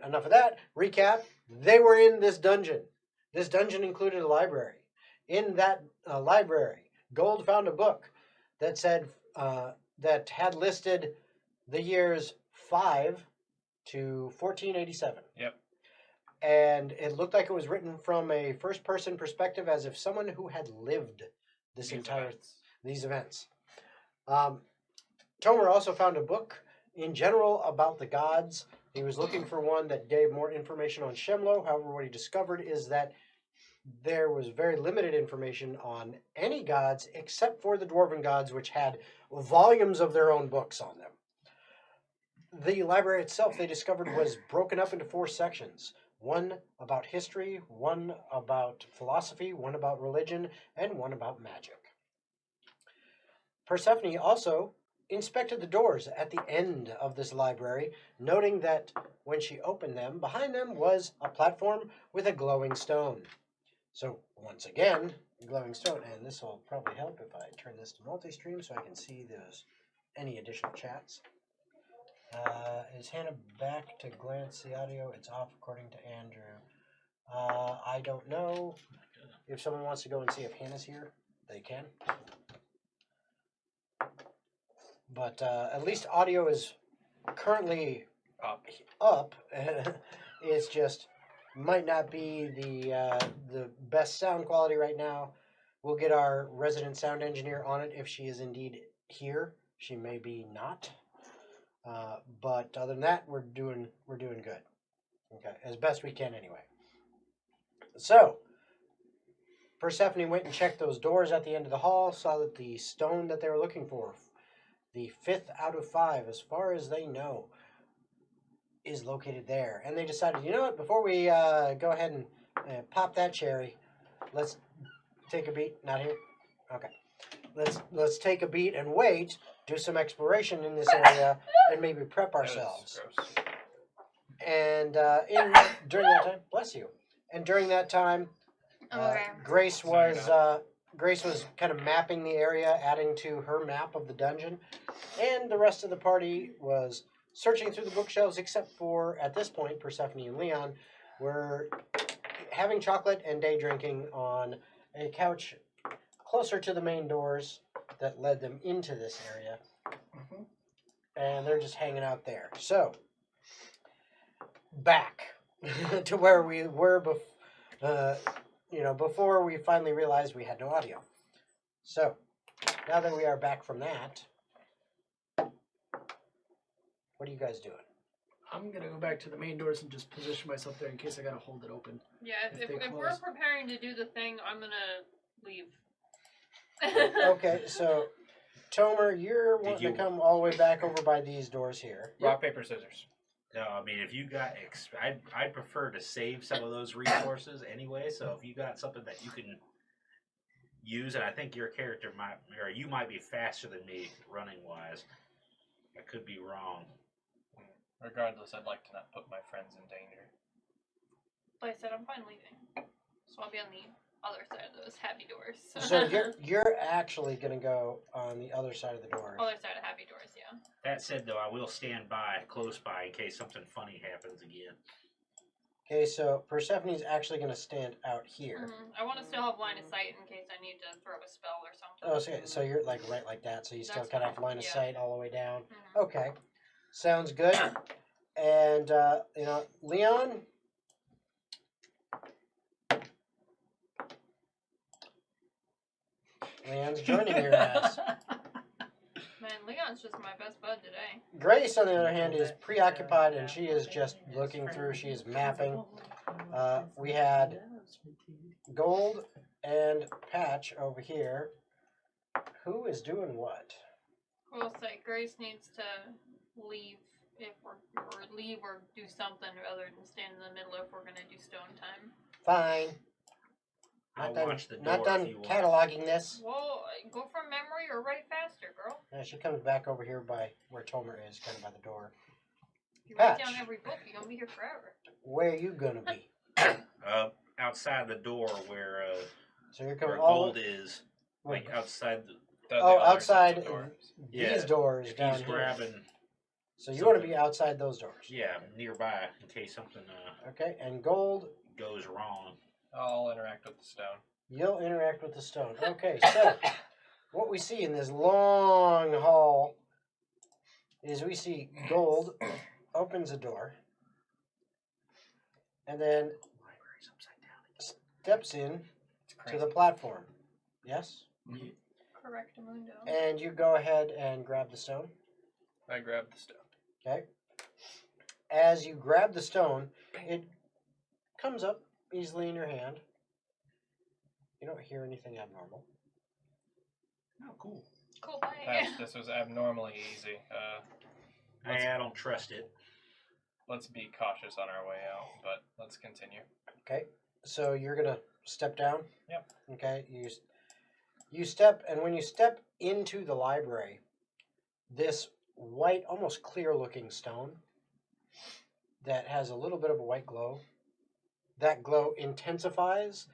enough of that. Recap, they were in this dungeon. This dungeon included a library. In that library, Gold found a book that said, that had listed the years 5 to 1487. Yep. And it looked like it was written from a first-person perspective, as if someone who had lived these events. Tomer also found a book in general about the gods. He was looking for one that gave more information on Shemlo. However, what he discovered is that there was very limited information on any gods except for the dwarven gods, which had volumes of their own books on them. The library itself, they discovered, was broken up into 4 sections. One about history, one about philosophy, one about religion, and one about magic. Persephone also inspected the doors at the end of this library, noting that when she opened them, behind them was a platform with a glowing stone. So, once again, glowing stone, and this will probably help if I turn this to multi-stream so I can see any additional chats. Is Hannah back to glance the audio? It's off according to Andrew. I don't know. If someone wants to go and see if Hannah's here, they can. But at least audio is currently up. It's just might not be the best sound quality right now. We'll get our resident sound engineer on it if she is indeed here. She may be not. But other than that, we're doing good. Okay, as best we can anyway. So, Persephone went and checked those doors at the end of the hall, saw that the stone that they were looking for, the 5th out of 5, as far as they know, is located there. And they decided, you know what, before we go ahead and pop that cherry, let's take a beat. Not here? Okay. Let's take a beat and wait, do some exploration in this area, and maybe prep ourselves. And during that time, bless you. And during that time, Grace was kind of mapping the area, adding to her map of the dungeon, and the rest of the party was searching through the bookshelves, except for, at this point, Persephone and Leon were having chocolate and day drinking on a couch closer to the main doors that led them into this area. Mm-hmm. And they're just hanging out there. So, back to where we were before we finally realized we had no audio. So, now that we are back from that, what are you guys doing? I'm going to go back to the main doors and just position myself there in case I got to hold it open. Yeah, if we're preparing to do the thing, I'm going to leave. Okay, so Tomer, you're wanting to come all the way back over by these doors here. Rock, paper, scissors. No, I mean, if you got, I'd prefer to save some of those resources anyway. So if you got something that you can use, and I think your character you might be faster than me running wise. I could be wrong. Regardless, I'd like to not put my friends in danger. Like I said, I'm fine leaving, so I'll be on the other side of those heavy doors. So you're actually going to go on the other side of the door. Other side of heavy doors, yeah. That said, though, I will stand close by, in case something funny happens again. Okay, so Persephone's actually going to stand out here. Mm-hmm. I want to still have line of sight in case I need to throw a spell or something. Oh, so you're like right like that, so you still kind of have line of sight all the way down. Mm-hmm. Okay, sounds good. And Leon. Leon's joining your ass. Man, Leon's just my best bud today. Grace, on the other hand, is preoccupied, and she is just looking through. She is mapping. We had Gold and Patch over here. Who is doing what? We'll say Grace needs to leave or leave or do something other than stand in the middle if we're gonna do stone time. Fine. Not done cataloging this. Well, go from memory or write faster, girl. Yeah, she comes back over here by where Tomer is, kind of by the door. If you write down every book, you're gonna be here forever. Where are you gonna be? Outside the door where so you're coming where Gold is, like outside outside these doors if down he's here. grabbing So you want to be outside those doors. Yeah, nearby in case something Okay, and Gold, goes wrong. I'll interact with the stone. you'll interact with the stone. Okay, so what we see in this long hall is we see Gold opens a door and then Library's upside down. steps in It's to crazy. the platform. Yes? Correct, Mundo. And you go ahead and grab the stone. I grab the stone. Okay. As you grab the stone, it comes up easily in your hand. You don't hear anything abnormal. Oh, cool. Cool, bye. Patch, this was abnormally easy. I don't trust it. Let's be cautious on our way out, but let's continue. Okay. So you're gonna step down. Yep. Okay. You step, and when you step into the library, this white, almost clear-looking stone that has a little bit of a white glow. That glow intensifies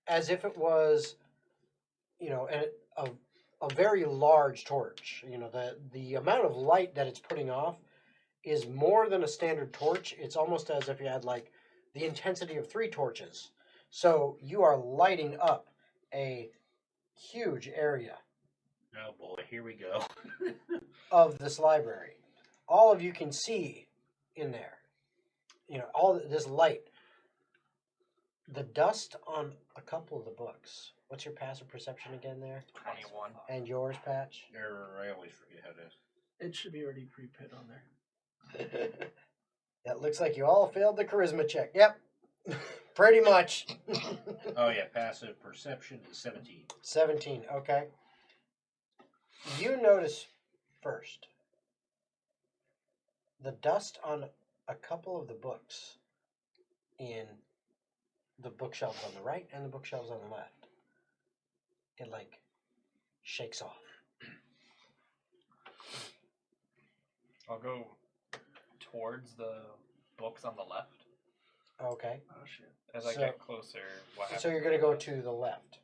as if it was, a very large torch. The amount of light that it's putting off is more than a standard torch. It's almost as if you had like the intensity of 3 torches. So you are lighting up a huge area Oh boy, here we go. of this library. All of you can see in there. All this light. The dust on a couple of the books. What's your passive perception again there? 21. And yours, Patch? I always forget how to. It should be already pre-pit on there. That looks like you all failed the charisma check. Yep. Pretty much. Oh yeah, passive perception is 17. 17, okay. You notice first the dust on a couple of the books in the bookshelves on the right and the bookshelves on the left. It like shakes off. I'll go towards the books on the left. Okay. Oh shit. As I So- get closer, what happens? So you're going to go to the left,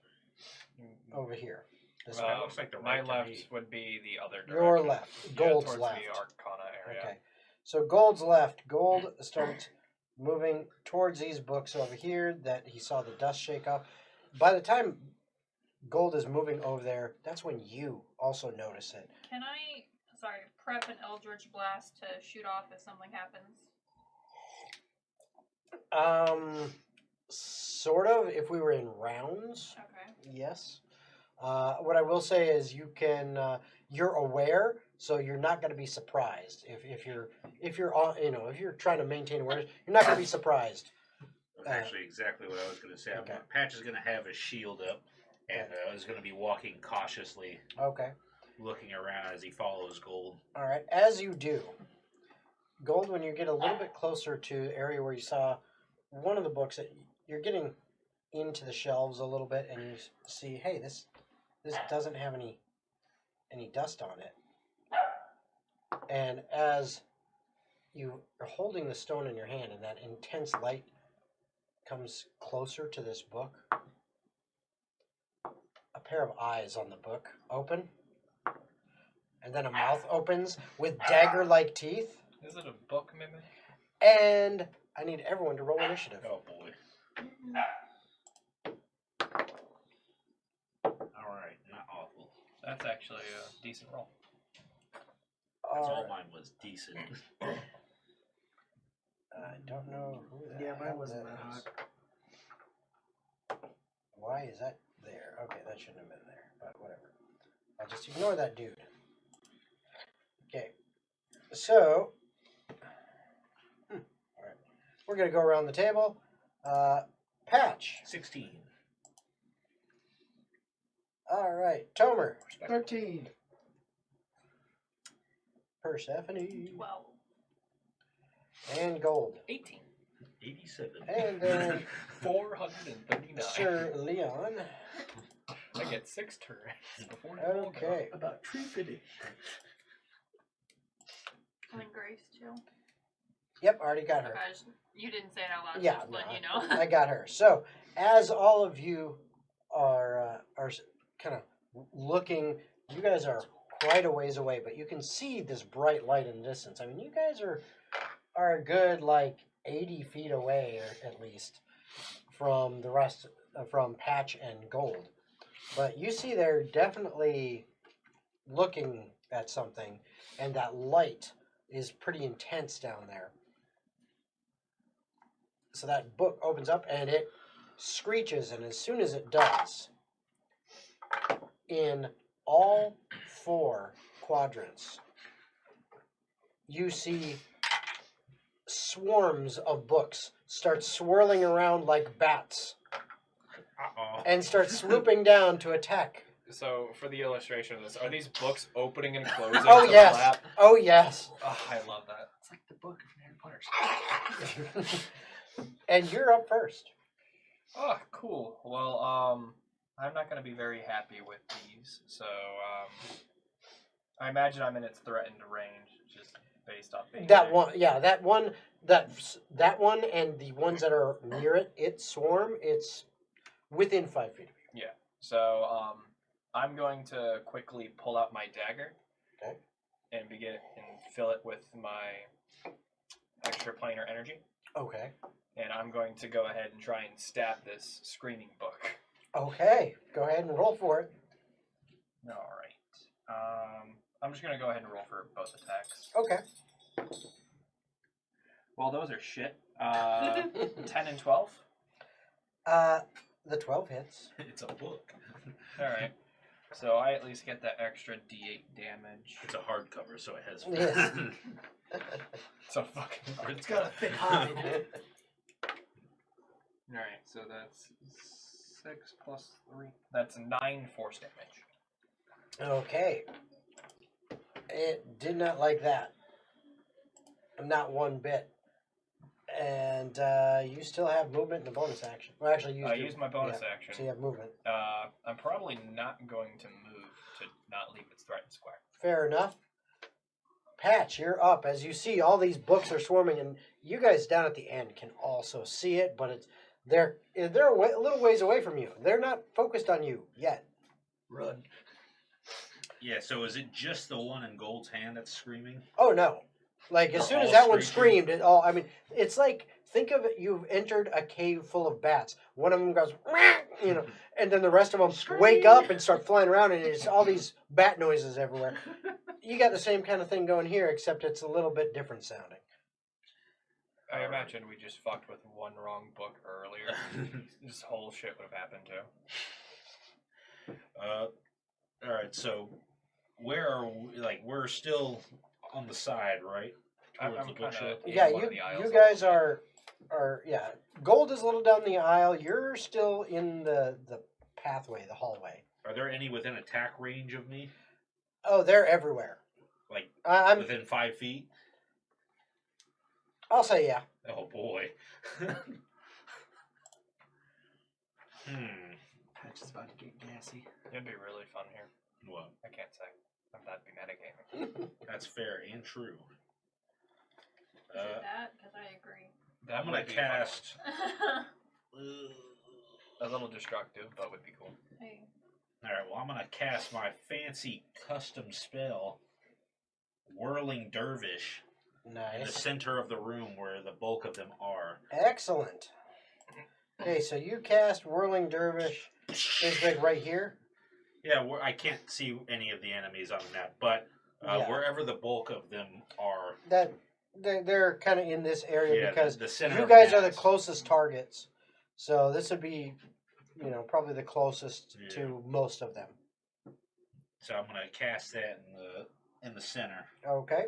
Mm, over here. This That way. looks like the my right to left me. would be the other direction. Your left. Yeah, Gold's towards left. the Arcana area. Okay. So Gold's left. Gold starts moving towards these books over here that he saw the dust shake off. By the time Gold is moving over there, that's when you also notice it. Can I, prep an Eldritch Blast to shoot off if something happens? Sort of. If we were in rounds, Okay. yes. What I will say is you can. You're aware, so you're not going to be surprised if you're on. If you're trying to maintain awareness, you're not going to be surprised. That's actually exactly what I was going to say. Okay. Patch is going to have his shield up and is going to be walking cautiously, Okay. looking around as he follows Gold. All right. As you do, Gold, when you get a little bit closer to the area where you saw one of the books, that you're getting into the shelves a little bit, and you see, hey, this doesn't have any dust on it. And as you are holding the stone in your hand, and that intense light comes closer to this book, a pair of eyes on the book open, and then a mouth opens with dagger-like teeth. Is it a book mimic? And I need everyone to roll initiative. Oh boy. Alright, not awful. That's actually a decent roll. That's all Alright. mine was decent. I don't know who the Yeah, mine hell wasn't that that is. hot. Why is that there? Okay, that shouldn't have been there, but whatever. I'll just ignore that dude. Okay, so alright, we're gonna go around the table. Patch. 16. Alright, Tomer. 13. Persephone. 12. And Gold. 18. 87. And then 439. Sir Leon. I get 6 turns before the roll go. Okay. About tree fitting. And then Grace, too. Yep, already got her. Okay, you didn't say it out loud, Yeah, just no, letting you know. I got her. So, as all of you are kind of looking, you guys are quite a ways away, but you can see this bright light in the distance. I mean, you guys are a good like 80 feet away, or at least, from the rest, from Patch and Gold. But you see they're definitely looking at something, and that light is pretty intense down there. So that book opens up and it screeches, and as soon as it does, in all 4 quadrants, you see swarms of books start swirling around like bats Uh-oh. and start swooping down to attack. So, for the illustration of this, are these books opening and closing? Oh, to yes. flap? Oh, yes. Oh, I love that. It's like the book of Harry Potter. And you're up first. Oh, cool. Well, I'm not going to be very happy with these. So, I imagine I'm in its threatened range, just based off being That there. one, yeah, that one, that one, and the ones that are near it, its swarm, it's within 5 feet of you. Yeah. So, I'm going to quickly pull out my dagger. Okay. And begin and fill it with my extra planar energy. Okay. And I'm going to go ahead and try and stab this screaming book. Okay. Go ahead and roll for it. All right. I'm just gonna go ahead and roll for both attacks. Okay. Well, those are shit. 10 and 12. The 12 hits. It's a book. All right. So I at least get that extra D8 damage. It's a hardcover, so it has. Yes. So fucking. It's got a thick hide. All right. So that's 6 plus 3. That's 9 force damage. Okay. It did not like that. Not one bit. And you still have movement and a bonus action. Well, actually, I used my bonus action. So you have movement. I'm probably not going to move to not leave its threatened square. Fair enough. Patch, you're up. As you see, all these books are swarming, and you guys down at the end can also see it, but they're a little ways away from you. They're not focused on you yet. Run. Yeah, so is it just the one in Gold's hand that's screaming? Oh no! Like as They're soon as all that one screeching? screamed, it all. I mean, it's like think of it. You've entered a cave full of bats. One of them goes, you know, and then the rest of them wake up and start flying around, and it's all these bat noises everywhere. You got the same kind of thing going here, except it's a little bit different sounding. I imagine we just fucked with one wrong book earlier. This whole shit would have happened too. All right, so where are we? Like, we're still on the side, right? I'm Towards the kind bookshelf. of Yeah, you guys are yeah. Gold is a little down the aisle. You're still in the pathway, the hallway. Are there any within attack range of me? Oh, they're everywhere. Like, I'm. within 5 feet? I'll say yeah. Oh, boy. Patch is about to get gassy. It'd be really fun here. Well, I can't say. That'd be metagaming. that's fair and true. Is it that? Because I agree. That I'm going would to be a fun cast... one. A little destructive, but would be cool. Hey. Alright, well, I'm going to cast my fancy custom spell, Whirling Dervish, in the Nice. center of the room where the bulk of them are. Excellent. Okay, so you cast Whirling Dervish. Is like right here. Yeah, I can't see any of the enemies on the map, but Yeah. wherever the bulk of them are, That they're kind of in this area yeah, because the center you of guys are the mass. closest targets. So this would be, probably the closest Yeah. to most of them. So I'm going to cast that in the center. Okay.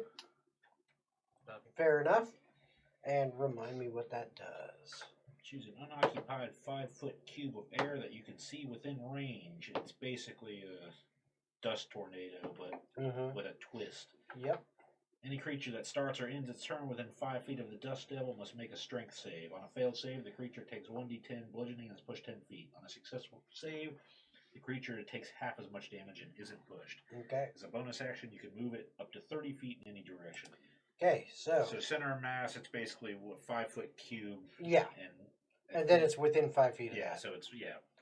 Fair enough. And remind me what that does. Choose an unoccupied 5-foot cube of air that you can see within range. It's basically a dust tornado, but Mm-hmm. with a twist. Yep. Any creature that starts or ends its turn within 5 feet of the dust devil must make a strength save. On a failed save, the creature takes 1d10 bludgeoning and is pushed 10 feet. On a successful save, the creature takes half as much damage and isn't pushed. Okay. As a bonus action, you can move it up to 30 feet in any direction. Okay. So So center of mass, it's basically what 5-foot cube, yeah, and then it's within 5 feet of yeah. that. So it's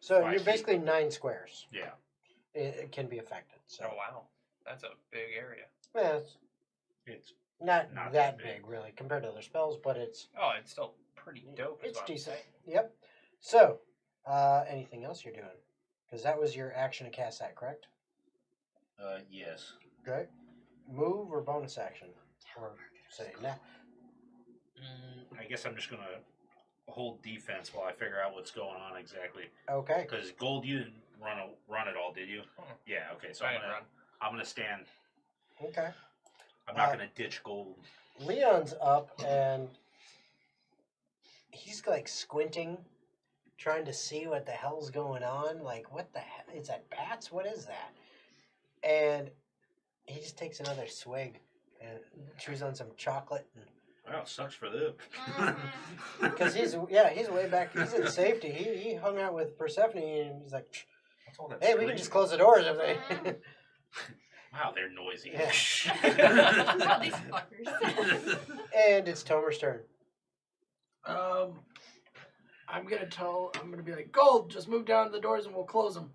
So 5 you're feet. basically 9 squares. yeah. It can be affected. So Oh wow. That's a big area. Yeah, It's not Not that that big. big, really, compared to other spells, but it's Oh, it's still pretty dope. Is it's what I'm decent. saying. Yep. So, anything else you're doing? Because that was your action to cast that, correct? yes. Okay. Move or bonus action? Or say, nah. I guess I'm just gonna hold defense while I figure out what's going on exactly. Okay. Because Gold, you didn't run it all, did you? Yeah. Okay. So I I'm didn't gonna run. I'm gonna stand. Okay. I'm not gonna ditch Gold. Leon's up and he's like squinting, trying to see what the hell's going on. Like, what the hell? Is that bats? What is that? And he just takes another swig and chews on some chocolate. Well, sucks for them. Because he's way back. He's in safety. He hung out with Persephone and he's like, What's all that hey, we can screaming? just close the doors if they. Wow, they're noisy. Yeah. Oh, these fuckers. And it's Tomer's turn. I'm gonna be like, Gold, just move down to the doors and we'll close them.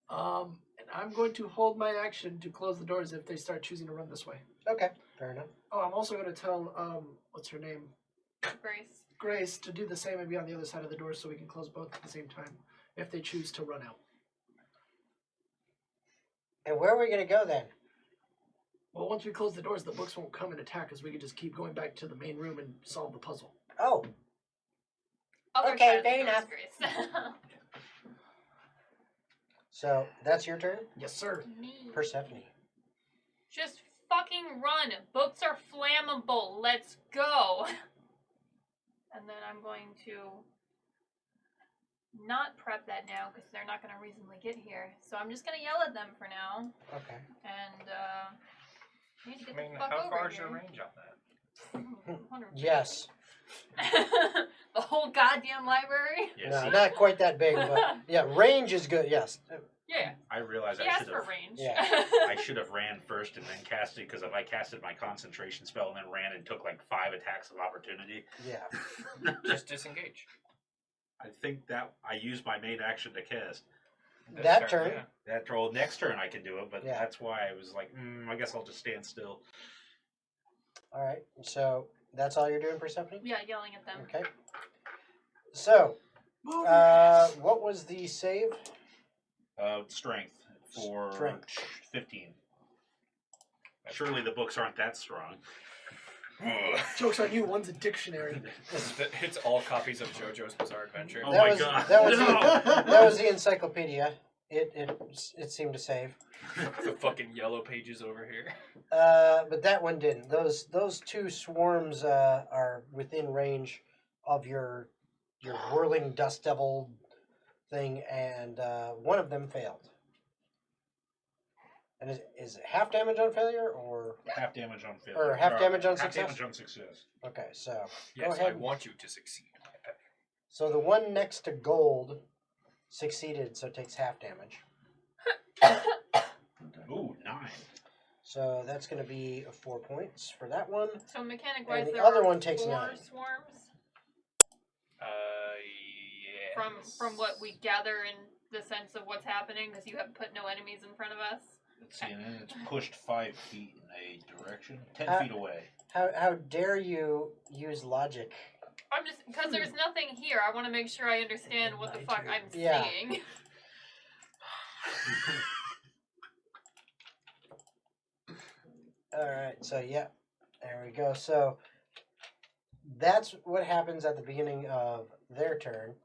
And I'm going to hold my action to close the doors if they start choosing to run this way. Okay, fair enough. Oh, I'm also gonna tell what's her name, Grace. Grace, to do the same and be on the other side of the door so we can close both at the same time if they choose to run out. And where are we gonna go then? Well, once we close the doors, the books won't come and attack us. We can just keep going back to the main room and solve the puzzle. Oh, Other Okay, side of the fair doors, enough. Grace. so that's your turn, Yes, sir. Me. Persephone. Just fucking run. Books are flammable. Let's go. And then I'm going to not prep that now because they're not going to reasonably get here. So I'm just going to yell at them for now. Okay. And need to get I mean, the fuck how over far is here. your range on that? 100 feet. Yes. The whole goddamn library. Yeah, No, see, not quite that big, but yeah, range is good. Yes. Yeah. I realized He I asked should for have. range. Yeah. I should have ran first and then casted, because if I casted my concentration spell and then ran and took like 5 attacks of opportunity, Yeah. Just disengage. I think that I used my main action to cast. This That turn. Yeah. That troll next turn I can do it, but Yeah. that's why I was like, I guess I'll just stand still. All right. So that's all you're doing, Persephone? Yeah, yelling at them. Okay. So, what was the save? Strength for Strength. 15. Surely the books aren't that strong. Joke's on you. One's a dictionary. It's all copies of JoJo's Bizarre Adventure. Oh That my was, god. That was, No! that was the encyclopedia. It seemed to save. The fucking yellow pages over here. But that one didn't. Those two swarms are within range of your whirling dust devil thing, and one of them failed. And is it half damage on failure or Half damage on failure. Or half damage on half success? damage on success. okay? So Yes, ahead. I want you to succeed. so the one next to gold succeeded, so it takes half damage. Ooh, 9. So that's going to be 4 points for that one. So mechanic wise, And the there other were one takes 4 9. swarms. Yeah. From what we gather in the sense of what's happening, because you haven't put no enemies in front of us. Let's see, and then it's pushed 5 feet in a direction, 10 feet away. How dare you use logic? I'm just because there's nothing here. I want to make sure I understand what the fuck I'm Yeah. seeing. All right, so yeah, there we go. So that's what happens at the beginning of their turn.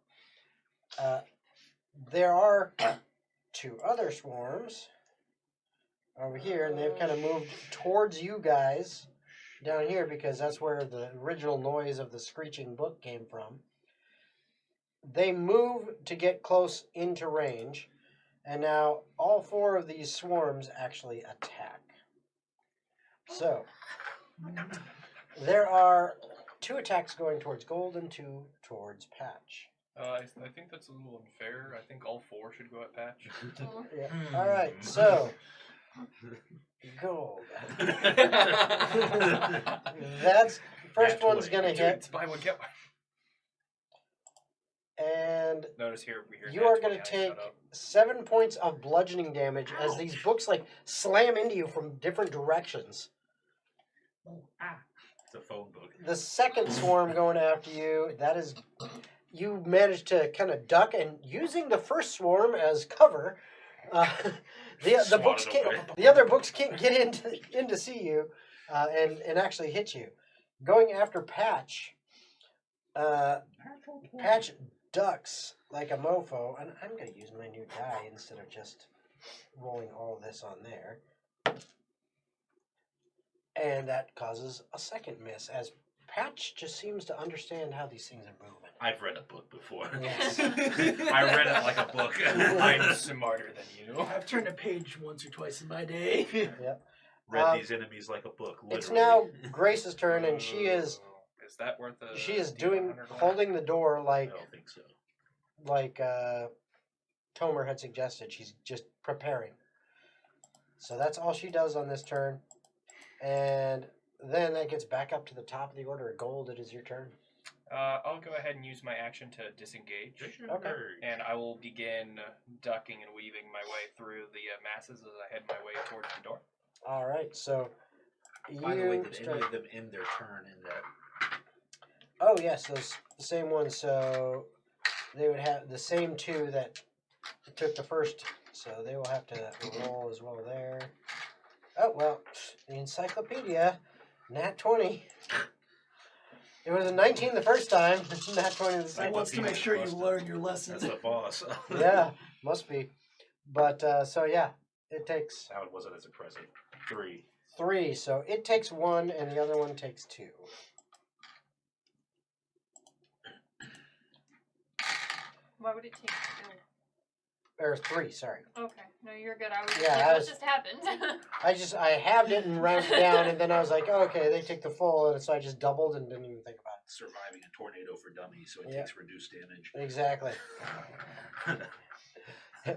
There are 2 other swarms over here, and they've kind of moved towards you guys down here because that's where the original noise of the screeching book came from. They move to get close into range, and now all 4 of these swarms actually attack. So, there are 2 attacks going towards Gold and 2 towards Patch. I think that's a little unfair. I think all 4 should go at Patch. Yeah. All right, so Gold. That's first That's one's what gonna Dude, hit, it's buy one get one. and Notice here we hear you nat are 20, gonna I take shut up. 7 points of bludgeoning damage as these books like slam into you from different directions. It's a phone book. The second swarm going after you, that is, you managed to kind of duck, and using the first swarm as cover, the books Swatted can't, away. the other books can't get in to see you, and actually hit you. Going after Patch, Patch ducks like a mofo, and I'm going to use my new die instead of just rolling all of this on there. And that causes a second miss, as Patch just seems to understand how these things are moving. I've read a book before. Yes. I read it like a book. I'm smarter than you. I've turned a page once or twice in my day. Yep. Read these enemies like a book. Literally. It's now Grace's turn, and she is Is that worth the? she is D100? holding the door I like don't think so. Tomer had suggested. She's just preparing. So that's all she does on this turn, and then that gets back up to the top of the order. Gold, it is your turn. I'll go ahead and use my action to disengage, Okay. and I will begin ducking and weaving my way through the masses as I head my way towards the door. All right, so By the way, you did start. any of them end their turn in that? Oh yes, those the same ones. So they would have the same two that took the first. So they will have to roll as well there. Oh well, the encyclopedia, nat 20. It was a 19 the first time. Nat 20 the He second. wants to make sure you learn your lessons. That's the boss. Yeah, must be. But so yeah, it takes That one wasn't as impressive. 3. 3. So it takes 1, and the other one takes 2. Why would it take 2? Or 3, sorry. Okay, no, you're good. I was just Yeah, like, I what was- just happened? I halved it and rounded it down, and then I was like, oh, okay, they take the full, and so I just doubled and didn't even think about Surviving a tornado for dummies, so it Yeah. takes reduced damage. it. Exactly.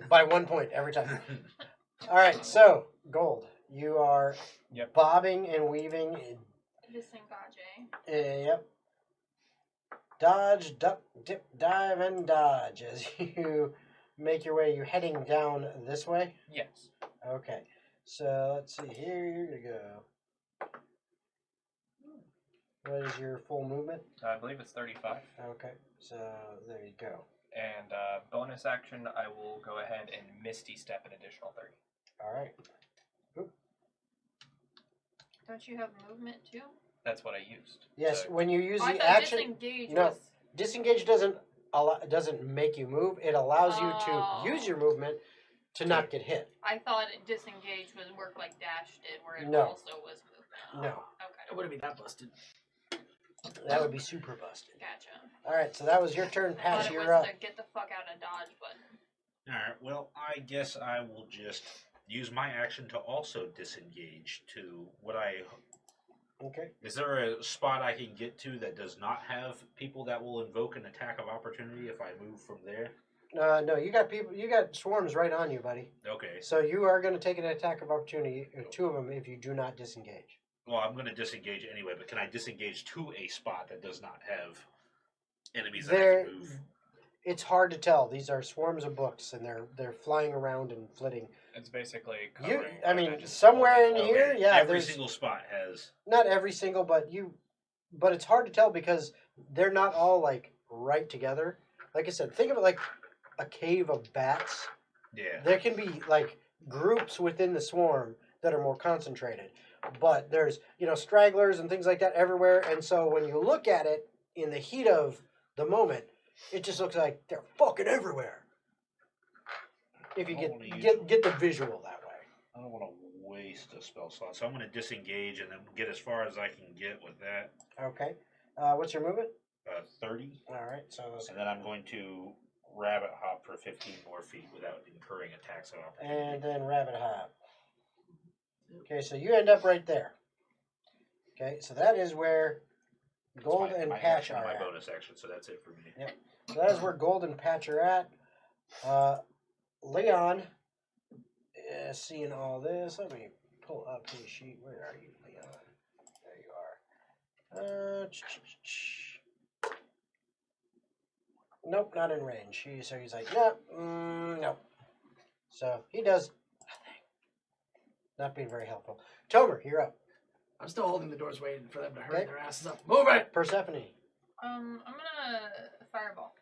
By 1 point every time. All right, so Gold, you are Yep. bobbing and weaving. Disengage. Yep. Dodge, duck, dip, dive, and dodge as you make your way. You heading down this way? Yes. Okay. So let's see. Here you go. What is your full movement? I believe it's 35. Okay. So there you go. And bonus action, I will go ahead and Misty Step an additional 30. All right. Don't you have movement too? That's what I used. Yes. So- When you use Oh, I the thought action, disengage no. was. disengage doesn't make you move. It allows you Oh. to use your movement to not get hit. I thought disengage would work like dash did, where it No. also was movement. No, Okay, It wouldn't be that busted. that would be super busted. gotcha. All right. So that was your turn, I Patch. thought it You're was up. the get the fuck out of dodge button. Alright, well, I guess I will just use my action to also disengage to what I... Okay. Is there a spot I can get to that does not have people that will invoke an attack of opportunity if I move from there? No, you got people. You got swarms right on you, buddy. Okay, So you are going to take an attack of opportunity, 2 of them, if you do not disengage. well, I'm going to disengage anyway, but can I disengage to a spot that does not have enemies that I can move? It's hard to tell. These are swarms of books, and they're flying around and flitting. It's basically You, covering. I what mean, mentioned somewhere in before. here, yeah. Every There's single spot has... not every single, but it's hard to tell because they're not all like right together. Like I said, think of it like a cave of bats. Yeah. There can be like groups within the swarm that are more concentrated, but there's stragglers and things like that everywhere. And so when you look at it in the heat of the moment, it just looks like they're fucking everywhere. If you I don't wanna get the visual that way. I don't want to waste a spell slot, so I'm going to disengage and then get as far as I can get with that. Okay. What's your movement? 30. All right. So And then I'm going to rabbit hop for 15 more feet without incurring attacks of opportunity. and then rabbit hop. Okay, so you end up right there. Okay, so that is where That's Gold my, and my Patch action and are my at. bonus action, so that's it for me. Yep. So that is where Gold and Patch are at. Leon, seeing all this, let me pull up his sheet. Where are you, Leon? There you are. Nope, not in range. So he's like, nope, nope. So he does nothing. Not being very helpful. Tomer, you're up. I'm still holding the doors, waiting for them to hurry Okay. their asses up. Move it! Persephone. I'm gonna fireball.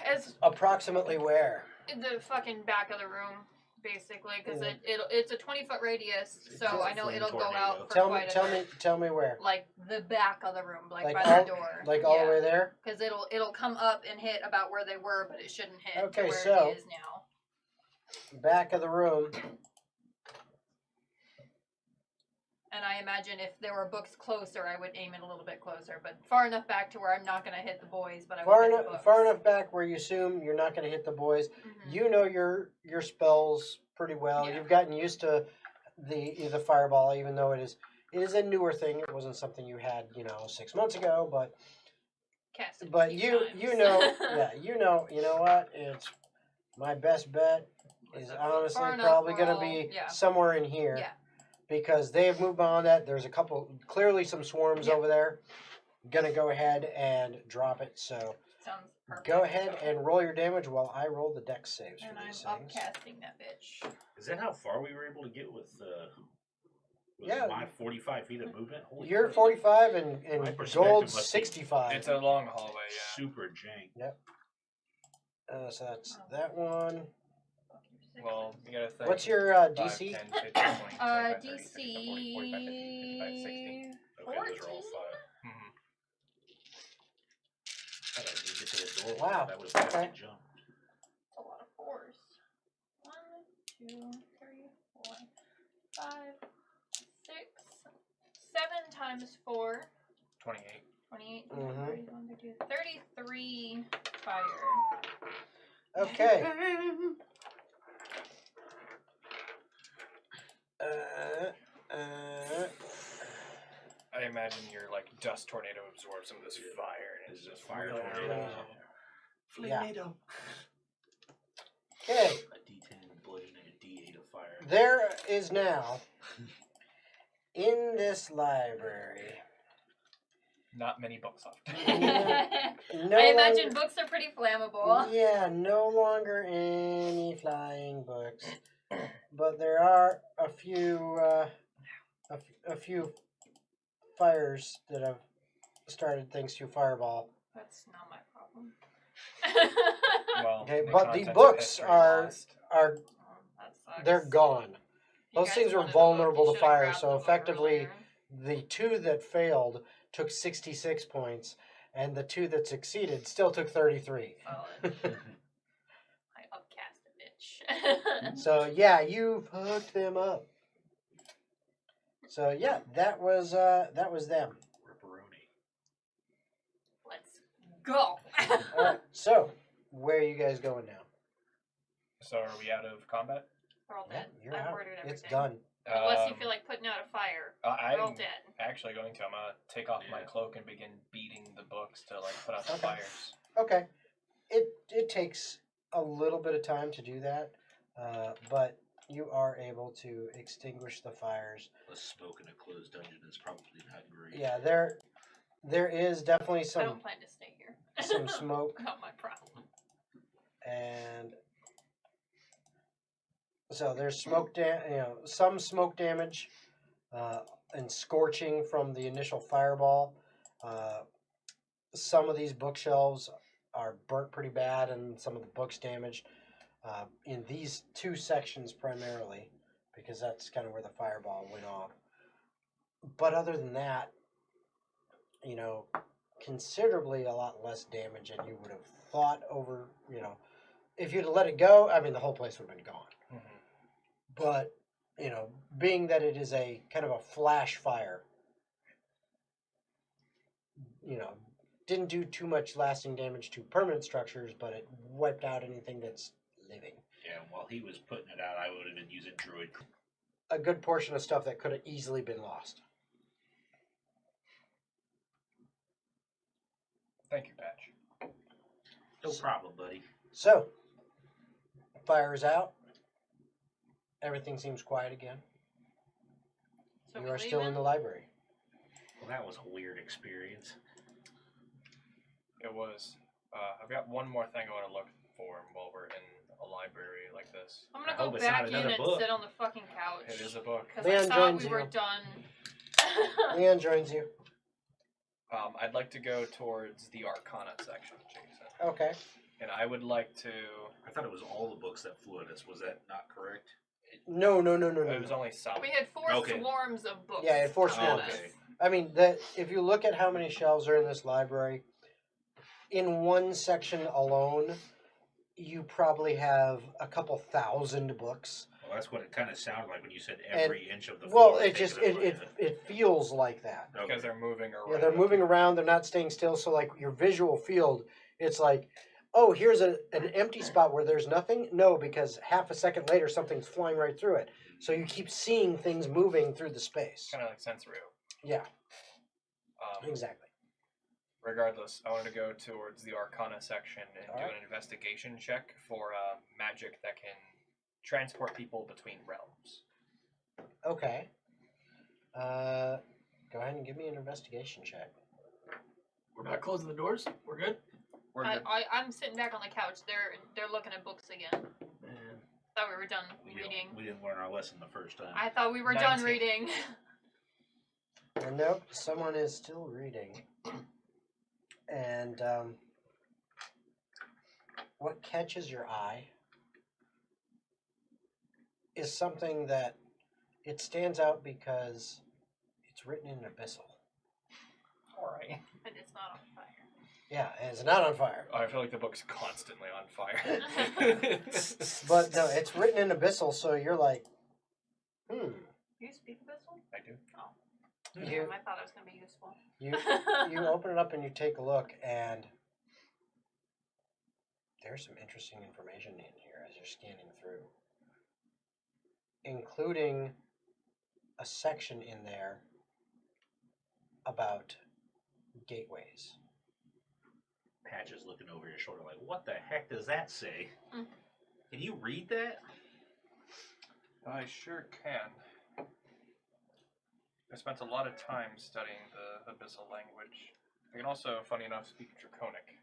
As Approximately where? the fucking back of the room, basically, because it's a 20-foot radius, so I know Flame it'll go tornado. out for Tell quite a bit. me where. Like the back of the room, like by all, the door. Like all the way there? Because it'll come up and hit about where they were, but it shouldn't hit Okay, to where so- it is now. Back of the room. And I imagine if there were books closer, I would aim it a little bit closer, but far enough back to where I'm not going to hit the boys, but I will hit the books. Far enough back where you assume you're not going to hit the boys. Mhm. You know your spells pretty well. Yeah. You've gotten used to the fireball, even though it is a newer thing. It wasn't something you had 6 months ago, but Cast it a but few you times. know you know what, it's my best bet is honestly Far enough probably where going to I'll- be yeah. somewhere in here. Yeah. Because they have moved on that. There's clearly some swarms Yeah. over there. Gonna go ahead and drop it. So Sounds perfect. go ahead and roll your damage while I roll the dex saves And for I'm these things. upcasting that bitch. Is that how far we were able to get with Yeah. my 45 feet of movement? Holy You're crap. 45 My and perspective gold's must be- 65. It's a long hallway, yeah. Super jank. So that's that one. Well, you gotta think. What's your 5, DC? 10, 15, 20, 25, 30, 35, 40, DC 45, 50, 55, 60. Okay, those are all 14? 5. Mm-hmm. Thought I did get to the door. Wow, That was a okay. big jump. A lot of fours. 1, 2, 3, 4, 5, 6, 7 times 4. 28. 28, Mhm. 31, 32, 33 fire. Okay. I imagine your dust tornado absorbs some of this fire. And This it's is a just fire really tornado. Flaminado. Okay. A D10 bludgeoning, a D8 of fire. There is now in this library. Not many books left. No I imagine longer- books are pretty flammable. Yeah, no longer any flying books, but there are a few fires that have started thanks to Fireball. That's not my problem. Well, Okay, in but the context of books history are lost. That sucks. they're gone. You Those guys things are wanted the book, vulnerable you to should've fire, grabbed so the book effectively earlier. the 2 that failed took 66 points, and the 2 that succeeded still took 33. Solid. I upcast a bitch. So yeah, you fucked them up. So yeah, that was them. Ripperoni. Let's go. All right, so where are you guys going now? So are we out of combat? We're all Yeah, dead. you're I've out. ordered everything. It's done. Unless you feel like putting out a fire. We're all I'm dead. actually going to. I'm gonna take off my Yeah. cloak and begin beating the books to put out the Okay. fires. Okay, it takes a little bit of time to do that, but you are able to extinguish the fires. The smoke in a closed dungeon is probably not great. Yeah, there is definitely I some don't plan to stay here. some smoke, Not my problem. and so there's some smoke damage and scorching from the initial fireball. Some of these bookshelves are burnt pretty bad, and some of the books damaged in these 2 sections primarily, because that's kind of where the fireball went off. But other than that, considerably a lot less damage than you would have thought over, if you'd have let it go, I mean, the whole place would have been gone. Mm-hmm. But, being that it is a kind of a flash fire, didn't do too much lasting damage to permanent structures, but it wiped out anything that's living. Yeah, and while he was putting it out, I would have been using Druid. A good portion of stuff that could have easily been lost. Thank you, Patch. No problem, buddy. So, fire is out. Everything seems quiet again. So You we are still in leaving? the library. Well, that was a weird experience. It was. I've got one more thing I want to look for while we're in a library like this. I'm I gonna go hope it's not back in another and book. sit on the fucking couch. It is a book. Because I Leon thought joins we were you. done. Leon joins you. I'd like to go towards the Arcana section, Jason. Okay. And I would like to... I thought it was all the books that flew at us. Was that not correct? No. It was only some. We had 4 Okay. swarms of books. Yeah, and 4 coming swarms. at us. Okay. I mean, if you look at how many shelves are in this library, in one section alone, you probably have a couple thousand books. Well, that's what it kind of sounded like when you said every inch of the Well, floor. it just it feels like that. Okay. Because they're moving around. Yeah, they're moving around. They're not staying still. So, like your visual field, it's like, oh, here's an empty spot where there's nothing. No, because half a second later, something's flying right through it. So you keep seeing things moving through the space. Kind of like Sensorio. Yeah, exactly. Regardless, I wanted to go towards the Arcana section and do Alright. an investigation check for magic that can transport people between realms. Okay. Go ahead and give me an investigation check. We're not closing the doors. We're good. We're good. I'm sitting back on the couch. They're looking at books again. Thought we were done reading. We didn't learn our lesson the first time. I thought we were done 19. reading. Nope, someone is still reading. And what catches your eye is something that it stands out because it's written in abyssal. Alright. And it's not on fire. Yeah, and it's not on fire. I feel like the book's constantly on fire. But no, it's written in abyssal, so you're like, You speak abyssal? I do. You- I thought it was going to be useful. you open it up and you take a look, and there's some interesting information in here as you're scanning through, including a section in there about gateways. Patch is looking over your shoulder like, what the heck does that say? Mm. Can you read that? I sure can. I spent a lot of time studying the abyssal language. I can also, funny enough, speak Draconic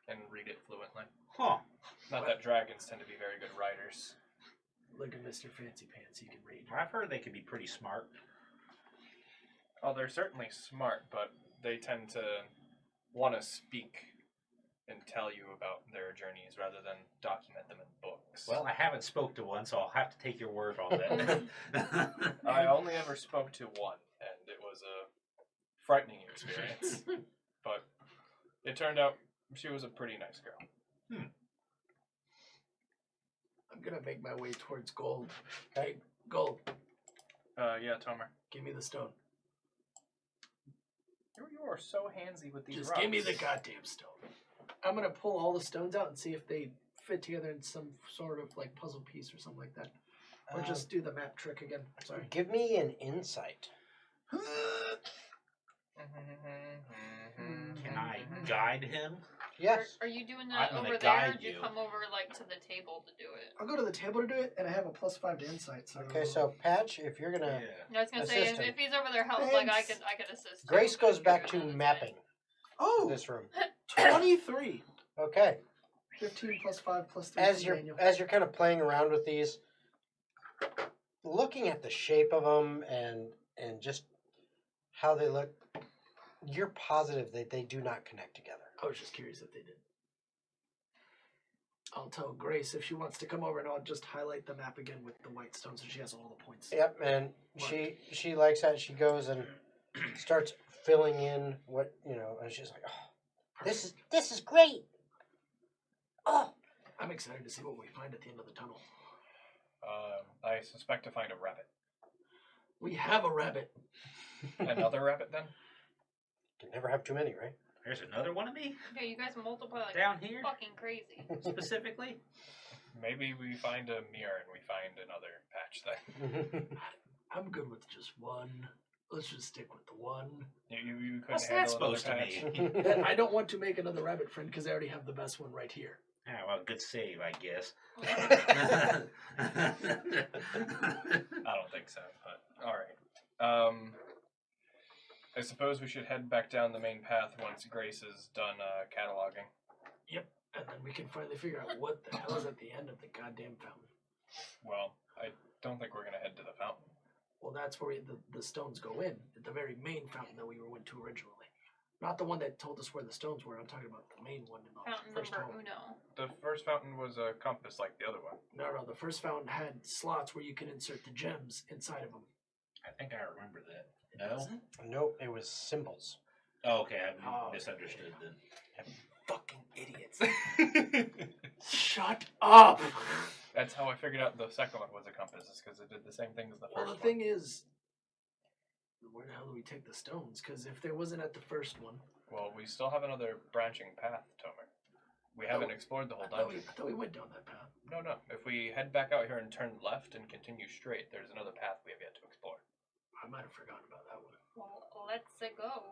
and read it fluently. Huh. Not that dragons tend to be very good writers. Look at Mr. Fancy Pants. He can read. I've heard they can be pretty smart. Oh, they're certainly smart, but they tend to want to speak and tell you about their journeys rather than document them in books. Well, I haven't spoke to one, so I'll have to take your word on that. I only ever spoke to one, and it was a frightening experience. But it turned out she was a pretty nice girl. I'm gonna make my way towards Gold. Okay. Hey, Gold, Yeah, Tomer. give me the stone. You are so handsy with these Just rocks. give me the goddamn stone. I'm gonna pull all the stones out and see if they fit together in some sort of like puzzle piece or something like that. Or just do the map trick again. Sorry. Give me an insight. Can I guide him? Yes. Are you doing I'm that gonna over there? Or guide did you you. come over like to the table to do it? I'll go to the table to do it, and I have a +5 to insight. So Okay, so Patch, if you're gonna, I was gonna say if, Assistant. if he's over there helping, like I Thanks. could assist. Grace too, goes but back you're to gonna do mapping oh, this room. 23. Okay. 15 +5 +3. As from you're Daniel. as you're kind of playing around with these, looking at the shape of them and just how they look, you're positive that they do not connect together. I was just curious if they did. I'll tell Grace if she wants to come over, and I'll just highlight the map again with the white stone so she has all the points. Yep, and she likes that. She goes and starts filling in what and she's like, "Oh, this is great. Oh, I'm excited to see what we find at the end of the tunnel. I suspect to find a rabbit. We have a rabbit. Another rabbit, then? can never have too many, right?" There's another one of me Yeah, you guys multiply like down here, fucking crazy. specifically. Maybe we find a mirror and we find another patch then. I'm good with just one. Let's just stick with the one. You couldn't What's that handle another supposed to patch? mean? And I don't want to make another rabbit friend because I already have the best one right here. Ah, well, good save, I guess. I don't think so, but alright. I suppose we should head back down the main path once Grace is done cataloging. And then we can finally figure out what the hell is at the end of the goddamn fountain. Well, I don't think we're gonna head to the fountain. Well, that's where the stones go in. The very main fountain that we went to originally. Not the one that told us where the stones were. I'm talking about the main one in the Fountain first number home. uno. The first fountain was a compass like the other one. No, the first fountain had slots where you can insert the gems inside of them. I think I remember that. No? Nope, it was symbols. Oh, okay, I Oh. misunderstood then. Fucking idiots. Shut up! That's how I figured out the second one was a compass, is because it did the same thing as the first Well, the one. thing is, where the hell do we take the stones? Because if there wasn't at the first one, Well, we still have another branching path, Tomer. We haven't explored the whole I dungeon. thought we went down that path. No. If we head back out here and turn left and continue straight, there's another path we have yet to explore. I might have forgotten about that one. Well, let's go.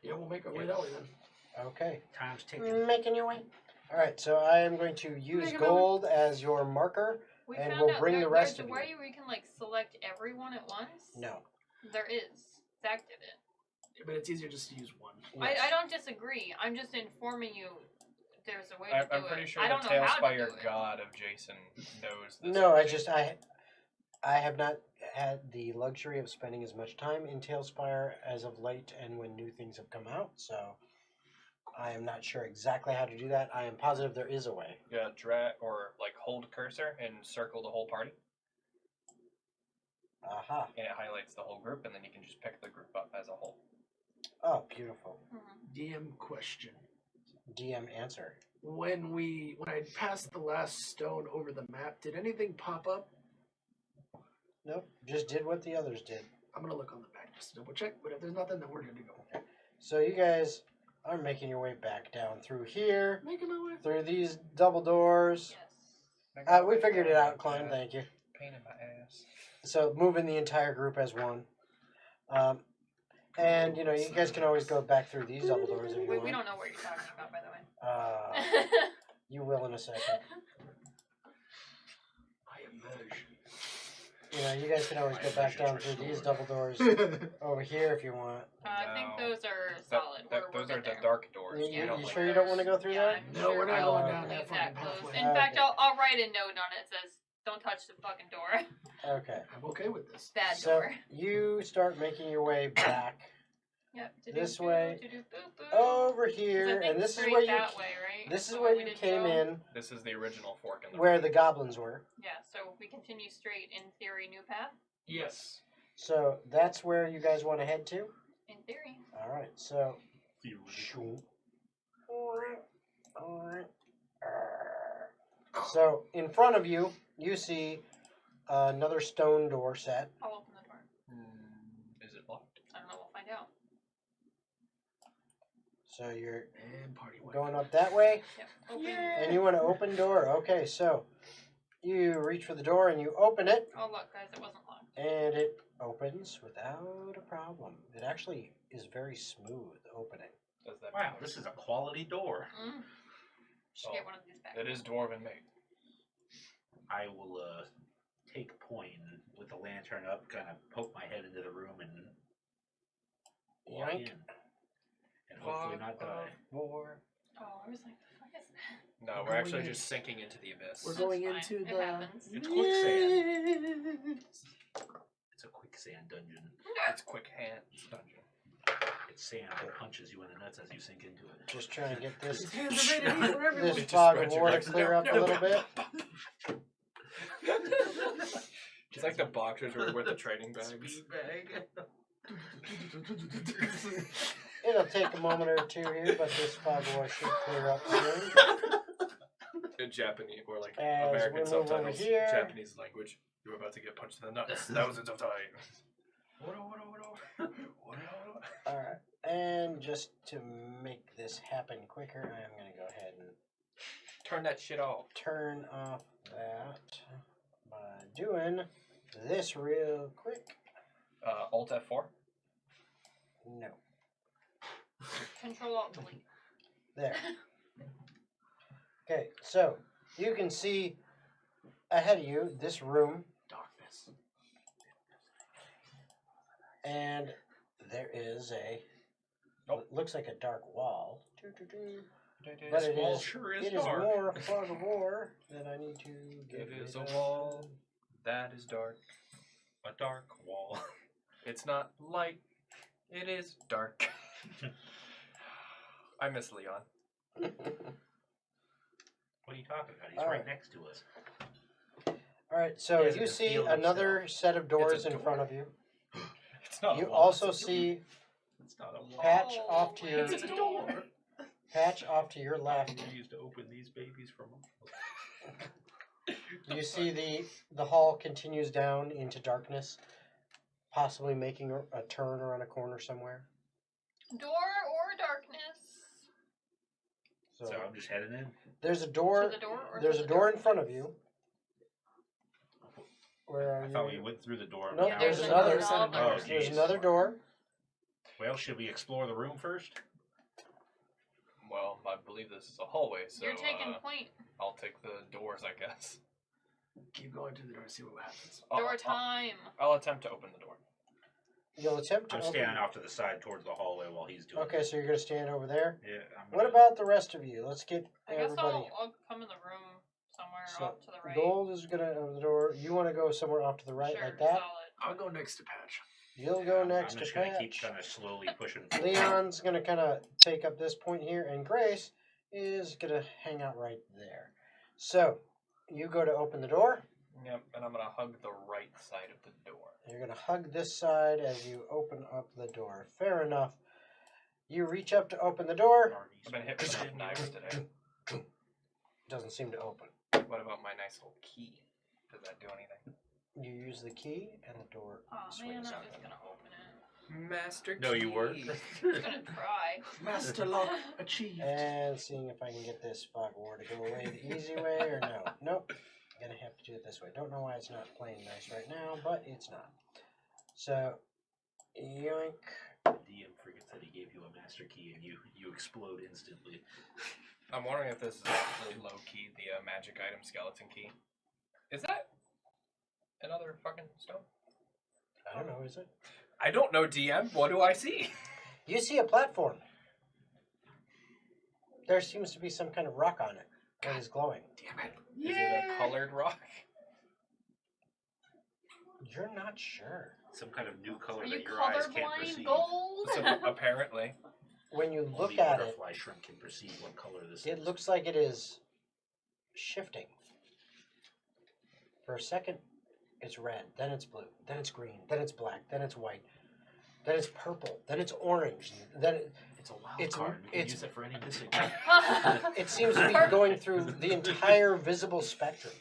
Yeah, we'll make our way that way then. Okay. Time's ticking. Making your way. All right, so I am going to use Making my way. gold as your marker. We And found we'll out bring the rest there's of a way you. where you can like select everyone at once. No. There is. Zach did it. But it's easier just to use one. Yes. I don't disagree. I'm just informing you. There's a way to do I'm pretty it. sure I the don't know how to Tailspire do it. god of Jason knows this. No, I already. just I have not had the luxury of spending as much time in Tailspire as of late, and when new things have come out. So I am not sure exactly how to do that. I am positive there is a way. Yeah, drag or like hold cursor and circle the whole party, Aha! and it highlights the whole group, and then you can just pick the group up as a whole. Oh, beautiful. Mhm. DM question. DM answer. When I passed the last stone over the map, did anything pop up? Nope. Just did what the others did. I'm gonna look on the back just to double check. But if there's nothing, then we're good to go. So you guys are making your way back down through here, Making my way. through these double doors. Yes. We figured it out, Klein. Thank you. Pain in my ass. So moving the entire group as one. And you know, you guys can always go back through these double doors if you We want. don't know what you're talking about, by the way. You will in a second. I immersion. You know, you guys can always go back down through these double doors over here if you want. I think No. those are solid. Those we're are good the there. dark doors. You, We you don't you like sure you those. don't want to go through Yeah, that? I'm No, we're not Oh, going down okay. that Leave fucking that close. pathway. In fact, I'll write a note on it that says, "Don't touch the fucking door." Okay. I'm okay with this. Bad So door. you start making your way back Yep. this way, To-do-boo-boo. over 'Cause I here, think and this is straight where you that way, right? this is The where way we you didn't came go? in, This is the original fork in the where road. the goblins were. Yeah. So if we continue straight, in theory, new path. Yes. So that's where you guys want to head to. In theory. All right. So. Theoretical. So in front of you, you see another stone door set. I'll open the door. Is it locked? I don't know. We'll find out. So you're And party way. going up that way, Yep. Open. and you want to open door. Okay, so you reach for the door and you open it, Oh look, guys, it wasn't locked. and it opens without a problem. It actually is very smooth opening. Does that Wow, this is a quality door. Mm. Should get one of these back. It is dwarven made. I will take point and with the lantern up, kind of poke my head into the room and walk Yoink. in. And hopefully not die. War. Oh, I was like, the fuck is that? No, We're we're going actually in. just sinking into the abyss. We're That's going fine. into It the. happens. It's quicksand. It's a quicksand dungeon. It's quick hands dungeon. It's sand that punches you in the nuts as you sink into it. Just trying to get this His hands are made of heat for everyone. this Just fog of spread your war to legs. clear up a little bit. It's like the boxers were with the training bags. Speed bag. It'll take a moment or two here, but this fog of war should clear up soon. In Japanese or like As American we move over subtitles, here. Japanese language. You're about to get punched in the nuts thousands of times. All right, and just to make this happen quicker, I am going to go ahead and Turn that shit off. turn off that by doing this real quick. Alt F4. No, Control Alt Delete. there. Okay, so you can see ahead of you this room Darkness. and there is a. Oh. It looks like a dark wall. But This it wall is. sure is It is dark. more fog of war that I need to get. It is rid a of. wall that is dark. A dark wall. It's not light. It is dark. I miss Leon. What are you talking about? He's All right right. next to us. All right, so Yes, you it's see field another itself. set of doors a in door. front of you. It's not You a wall. also it's a door. see It's not a wall. Patch off to your It's a door. Patch off to your left. You used to open these babies from. You see the hall continues down into darkness, possibly making a turn around a corner somewhere. Door or darkness? So, So I'm just heading in. there's a To door. the door or There's to a the door in darkness? front of you. Where are I thought we you? went through the door. Nope, Now there's we're- another set of Oh, doors. There's geez. another door. Well, should we explore the room first? Well, I believe this is a hallway, so You're taking point. I'll take the doors, I guess. Keep going to the door, see what happens. Door time. I'll attempt to open the door. You'll attempt to I'm open. standing off to the side towards the hallway while he's doing Okay, so you're gonna stand over there. it. Yeah. I'm What gonna- about the rest of you? Let's get I guess everybody. I'll come in the room somewhere So, off to the right. Gold is gonna open the door. You want to go somewhere off to the right sure, like that. solid. I'll go next to Patch. You'll go I'm next just to gonna keep Patch. kind of slowly pushing forward. Leon's gonna kind of take up this point here, and Grace is gonna hang out right there. So you go to open the door. Yep, and I'm gonna hug the right side of the door. You're gonna hug this side as you open up the door. Fair enough. You reach up to open the door. I've been hit with enough knives today. Doesn't seem to open. What about my nice little key? Does that do anything? You use the key, and the door Oh man, swings I'm open. just gonna open it. Master key. No, you weren't. I'm gonna try. Master lock achieved. And seeing if I can get this fog war to go away the easy way or no. Nope. Gonna have to do it this way. Don't know why it's not playing nice right now, but it's not. So, yoink. DM forgets that he gave you a master key and you explode instantly. I'm wondering if this is actually low key, the magic item skeleton key. Is that another fucking stone? I don't know, is it? I don't know, DM. What do I see? You see a platform. There seems to be some kind of rock on it that is glowing. Damn it. Is it a colored rock? You're not sure. Some kind of new color Are you that your eyes can't colorblind, perceive. Gold? So apparently. When you look Only at it, butterfly shrimp can perceive what color this it is. looks like it is shifting. For a second, it's red, then it's blue, then it's green, then it's black, then it's white, then it's purple, then it's orange, then It's a wild it's- card. We can it's- use it for any missing. it seems to be going through the entire visible spectrum.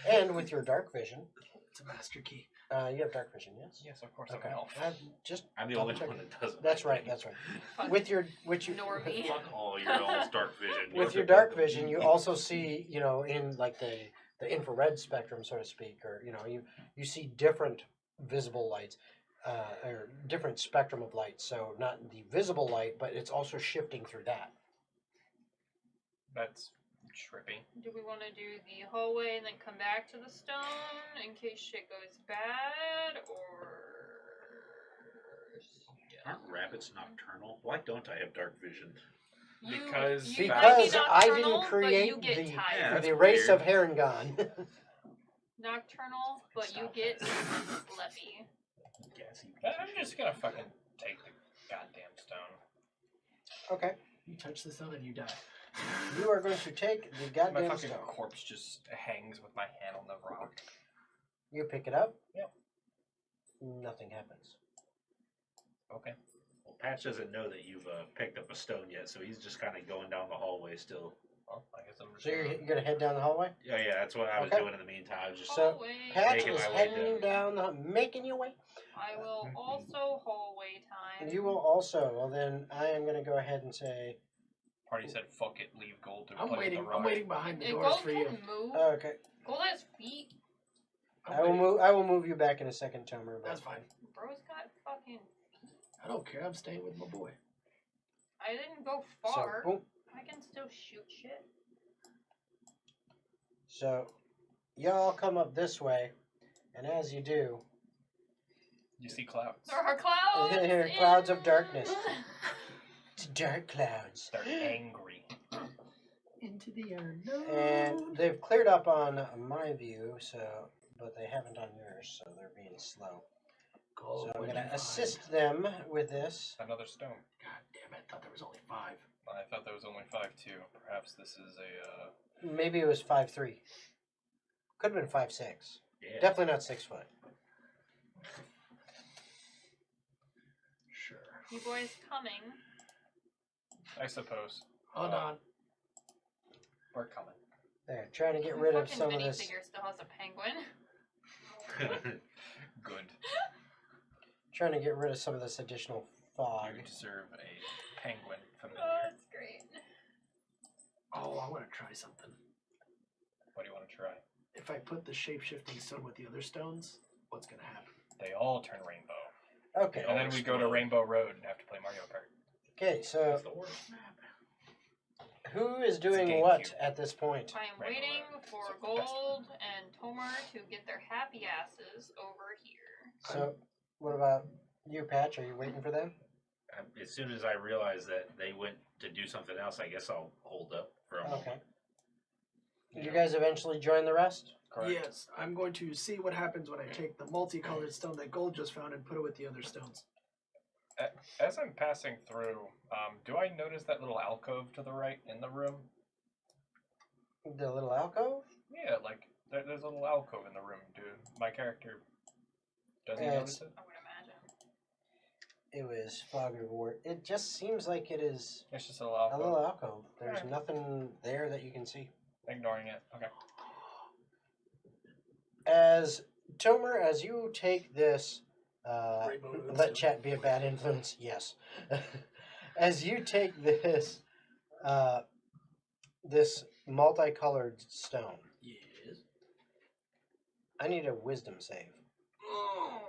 And with your dark vision, It's a master key. you have dark vision, yes? Yes, of course Okay. I'm an elf. Just I'm the only double one check. that doesn't. That's I right. think. That's right. Fuck With your Normie. Fuck all your elves' dark vision. with your dark vision, you also see, in like the infrared spectrum, so to speak, or you see different visible lights, or different spectrum of light. So not the visible light, but it's also shifting through that. That's trippy. Do we want to do the hallway and then come back to the stone in case shit goes bad, or Aren't rabbits nocturnal? Why don't I have dark vision? Because- you might be Because I didn't nocturnal, but create you get the Yeah, tired. that's the race weird. of Harengon. Nocturnal, but you Stop get that. sleepy. Gassy piece I'm of just shit. gonna fucking take the goddamn stone. Okay, You touch the stone and you die. you are going to take the My goddamn fucking stone. corpse just hangs with my hand on the rock. You pick it up. Yep. Nothing happens. Okay. Well, Patch doesn't know that you've picked up a stone yet, so he's just kind of going down the hallway still. Well, I guess I'm just So you're gonna head down the hallway. Yeah, that's what I was Okay. doing in the meantime. I was just So, Hallway. Patch Making is my way heading down, making your way. I will also hallway time. You will also. Well, then I am gonna go ahead and say. Party said, "Fuck it, leave gold to I'm play waiting. with the rock." I'm waiting behind the And doors Gold for you. can move. Okay, Gold has feet. I'm I will waiting. move. I will move you back in a second, Tomer. That's fine. Bro's got fucking. I don't care. I'm staying with my boy. I didn't go So, far. boom. I can still shoot shit. So, y'all come up this way, and as you do, You see clouds. There are clouds. Clouds of darkness. It's dark clouds. They're angry. Into the unknown. And they've cleared up on my view, but they haven't on yours, so they're being slow. Gold, So I'm what'd going you to assist them with this. Another stone. God damn it! I thought there was only 5. I thought there was only 5 too. Perhaps this is a. Maybe it was 5'3". Could have been 5'6". Yeah. Definitely not 6 foot. Sure. You boys coming? I suppose. Hold on. We're coming. There, trying to get rid of Fucking some of minifigure this. still has a penguin. Good. Trying to get rid of some of this additional fog. You deserve a penguin Oh, familiar. that's great. Oh, I want to try something. What do you want to try? If I put the shape-shifting stone with the other stones, what's going to happen? They all turn rainbow. Okay. And then we go to Rainbow Road and have to play Mario Kart. Okay, so That's the worst map. who is a doing GameCube. what at this point? I am Right, waiting right. for So the best Gold and Tomar to get their happy asses over here. So, what about you, Patch? Are you waiting for them? As soon as I realize that they went to do something else, I guess I'll hold up for a moment. Okay. You guys eventually join the rest? Correct. Yes, I'm going to see what happens when I take the multicolored stone that Gold just found and put it with the other stones. As I'm passing through, do I notice that little alcove to the right in the room? The little alcove? Yeah, like there's a little alcove in the room, dude. My character doesn't Yeah, notice it. I would imagine. It was fog reward. It just seems like it is It's just a little a alcove. little alcove. There's Alright. nothing there that you can see. Ignoring it. Okay. As Tomer, as you take this, Rainbow Moonstone. let chat be a bad influence. Yes. As you take this, this multicolored stone, Yes. I need a wisdom save. Oh.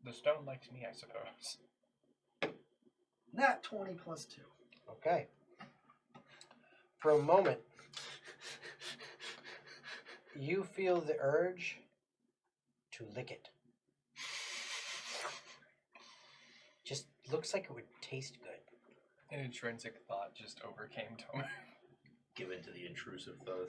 The stone likes me, I suppose. Nat 20 plus 2. Okay. For a moment, you feel the urge to lick it. Just looks like it would taste good. An intrinsic thought just overcame Tomer. Give in to the intrusive thought.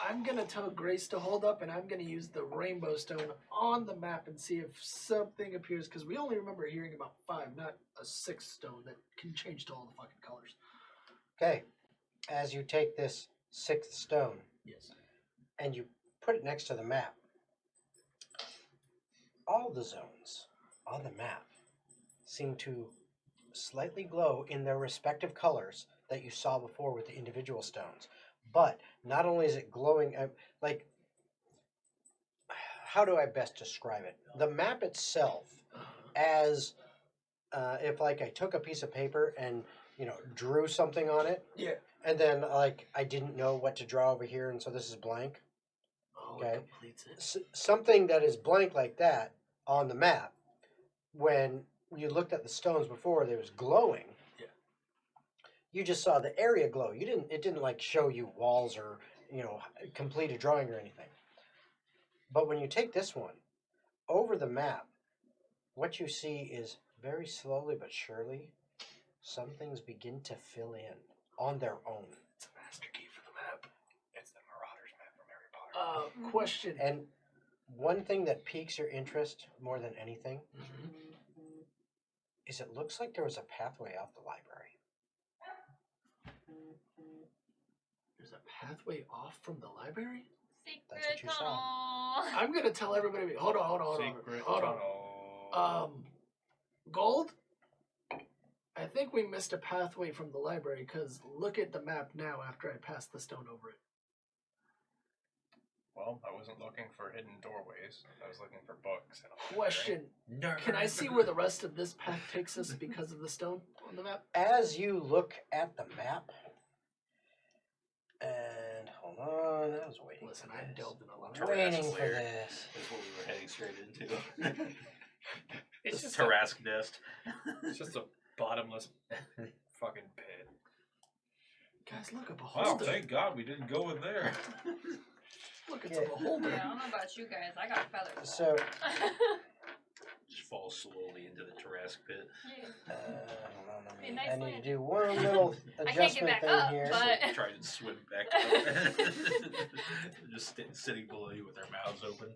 I'm going to tell Grace to hold up, and I'm going to use the rainbow stone on the map and see if something appears, because we only remember hearing about 5, not a 6th stone that can change to all the fucking colors. Okay. As you take this 6th stone Yes. and you put it next to the map, all the zones on the map seem to slightly glow in their respective colors that you saw before with the individual stones. But not only is it glowing, like, how do I best describe it? The map itself, as if like I took a piece of paper and drew something on it, Yeah. and then like I didn't know what to draw over here, and so this is blank. Oh, Okay. it completes it. Something that is blank like that on the map, when you looked at the stones before, they was glowing. Yeah. You just saw the area glow. It didn't like show you walls or complete a drawing or anything. But when you take this one over the map, what you see is very slowly but surely some things begin to fill in on their own. It's a master key for the map. It's the Marauders map from Harry Potter. Question. And one thing that piques your interest more than anything is it looks like there was a pathway off the library. There's a pathway off from the library? That's Secret what you saw. tunnel. I'm going to tell everybody. Hold on. Secret Hold on. tunnel. Gold? I think we missed a pathway from the library, because look at the map now after I passed the stone over it. Well, I wasn't looking for hidden doorways. I was looking for books. And a Question. Can I see where the rest of this path takes us because of the stone on the map? As you look at the map, and hold on, I was waiting. Listen, for I this. delved in a lot. Waiting for Layer. this. That's what we were heading straight into. It's just Tarrasque nest. It's just a bottomless fucking pit. Guys, look, a Wow, beholder. thank God we didn't go in there. Look, it's a beholder. Yeah, I don't know about you guys. I got feathers. So, Just fall slowly into the Tarrasque pit. hold on, Be I nice need land. to do one little I can't adjustment get back thing up, here. but Try to swim back up. Just sitting below you with their mouths open.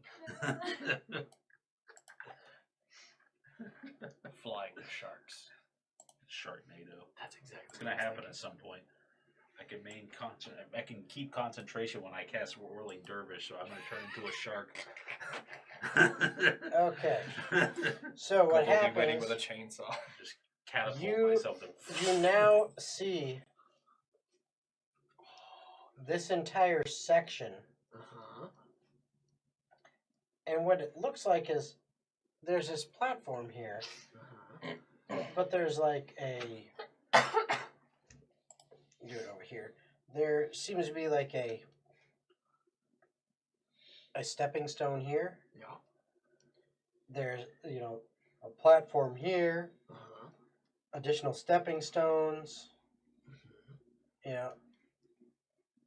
Flying sharks. Sharknado. That's exactly. It's gonna happen at some point. I can keep concentration when I cast Whirling Dervish, so I'm gonna turn into a shark. Okay. So what Google be ready happens? with a chainsaw. Just catapult You- myself to. You now see this entire section, Uh-huh. and what it looks like is there's this platform here, Uh-huh. but there's like a. Do it over here. There seems to be like a stepping stone here. Yeah. There's a platform here, Uh-huh. additional stepping stones.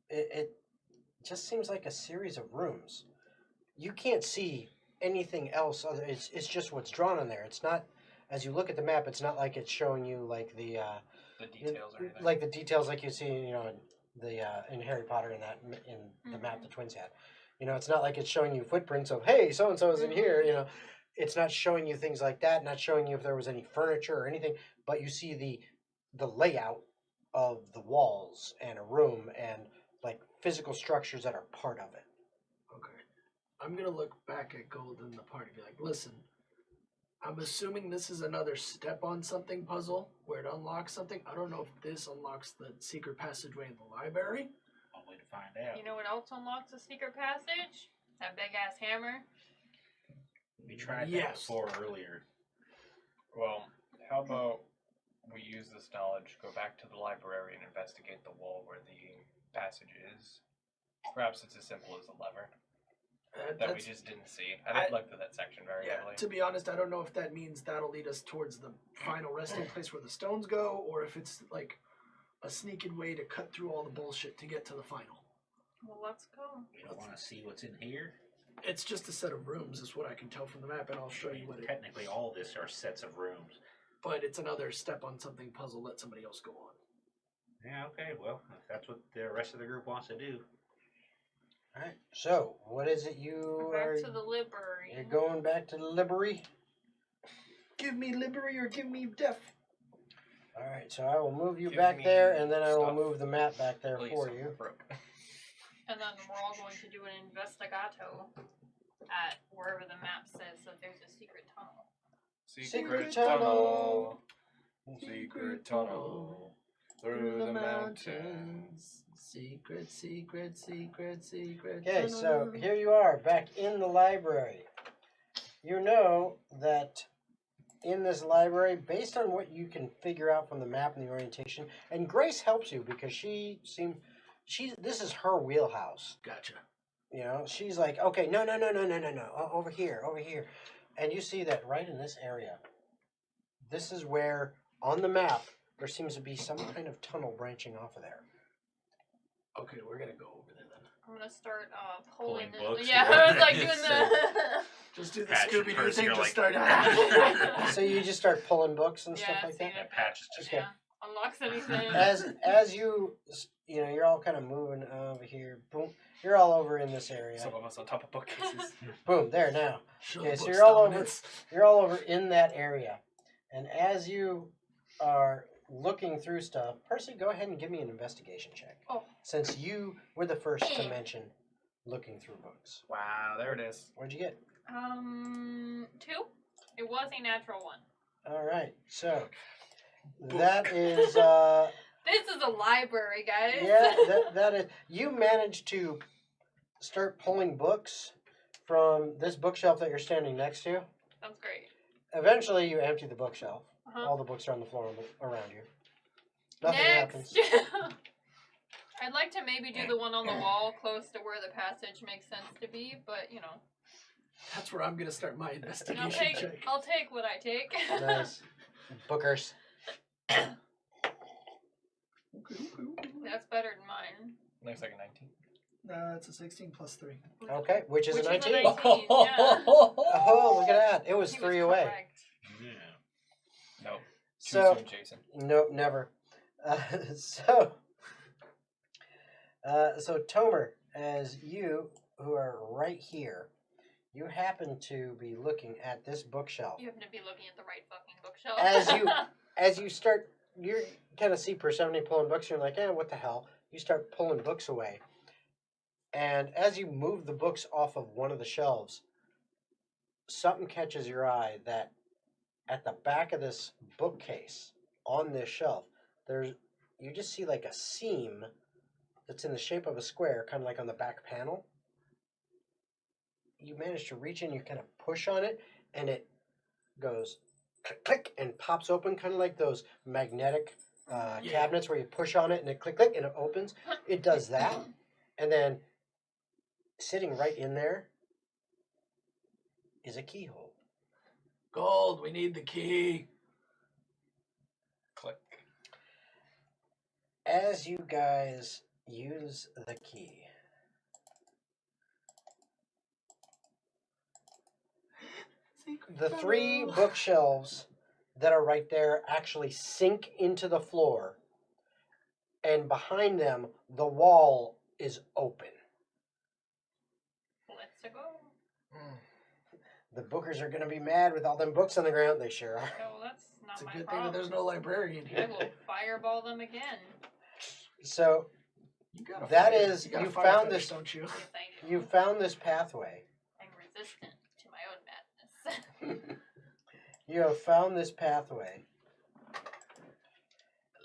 It just seems like a series of rooms. You can't see anything else. It's just what's drawn on there. It's not, as you look at the map, it's not like it's showing you like the details or anything. like the details like you see in Harry Potter in the map the twins had. It's not like it's showing you footprints of, hey, so and so is in here. It's not showing you things like that. Not showing you if there was any furniture or anything. But you see the layout of the walls and a room and like physical structures that are part of it. Okay. I'm gonna look back at Gold and the party and be like, listen, I'm assuming this is another step on something puzzle where it unlocks something. I don't know if this unlocks the secret passageway in the library. One way to find out. you know what else unlocks the secret passage? That big ass hammer. We tried that Yes. before earlier. Well, how about we use this knowledge, go back to the library, and investigate the wall where the passage is. Perhaps it's as simple as a lever that we just didn't see. I didn't look through that section very Yeah, heavily. to be honest, I don't know if that means that'll lead us towards the final resting place where the stones go, or if it's like a sneaking way to cut through all the bullshit to get to the final. Well, let's go. You don't want to see what's in here? It's just a set of rooms, is what I can tell from the map, and I'll show you what it. Technically, all this are sets of rooms. But it's another step on something puzzle. Let somebody else go on. Yeah, okay, well, if that's what the rest of the group wants to do. All right. So what is it you Back are? to the library. You're going back to the library. Give me liberty or give me death. All right. So I will move you Give back me there, and then I will stuff. move the map back there Please, for you. broke. And then we're all going to do an investigato at wherever the map says that there's a secret tunnel. Secret tunnel. Secret tunnel. Through the mountains. Secret, secret, secret, secret. Okay, so here you are back in the library. You know that in this library, based on what you can figure out from the map and the orientation, and Grace helps you because this is her wheelhouse. Gotcha. She's like, okay, no, over here. And you see that right in this area. This is where, on the map, there seems to be some kind of tunnel branching off of there. Okay, we're gonna go over there then. I'm gonna start pulling. Pulling books Yeah, together. I was like doing the. Just do the Patch and Scooby Doo Percy thing. are Just like- start. So you just start pulling books and Yeah, stuff like see that? that. Patch is just Okay. Yeah, unlocks anything. As you're all kind of moving over here. Boom. You're all over in this area. Some of us on top of bookcases. Boom. There now. Show Okay, the so books you're all over. dominance. You're all over in that area, and as you are looking through stuff, Percy, go ahead and give me an investigation check. Oh. Since you were the first to mention looking through books. Wow, there it is. What'd you get? 2. It was a natural 1. All right. So Book. that is This is a library, guys. yeah, that is. You managed to start pulling books from this bookshelf that you're standing next to. Sounds great. Eventually, you empty the bookshelf. Uh-huh. All the books are on the floor around you. Nothing Next. happens. I'd like to maybe do the one on the wall close to where the passage makes sense to be, but That's where I'm gonna start my I'll investigation take check. I'll take what I take. Nice. Bookers. That's better than mine. Looks like a 19. No, it's a 16 plus 3. Okay, which is Which a is a 19. 19. Yeah. Oh, look at that. It was He 3 away. correct. Yeah. Nope. Too So, soon, Jason. nope, never. So Tomer, as you who are right here, you happen to be looking at this bookshelf. You happen to be looking at the right fucking bookshelf. As you start, you kind of see Persephone pulling books. You're like, what the hell? You start pulling books away, and as you move the books off of one of the shelves, something catches your eye that at the back of this bookcase on this shelf, you just see like a seam that's in the shape of a square, kind of like on the back panel. You manage to reach in, you kind of push on it, and it goes click, click, and pops open, kind of like those magnetic cabinets where you push on it and it click, click, and it opens. It does that, and then sitting right in there is a keyhole. Gold, we need the key. Click. As you guys use the key, the 3 bookshelves that are right there actually sink into the floor, and behind them, the wall is open. Let's go. The bookers are going to be mad with all them books on the ground. They sure are. No, that's not It's a my good thing problem. that there's no librarian I here. will fireball them again. So You gotta That fire- is- gotta you fire found finish, this- don't you? Yes, I do. you found this pathway. I'm resistant to my own madness. You have found this pathway.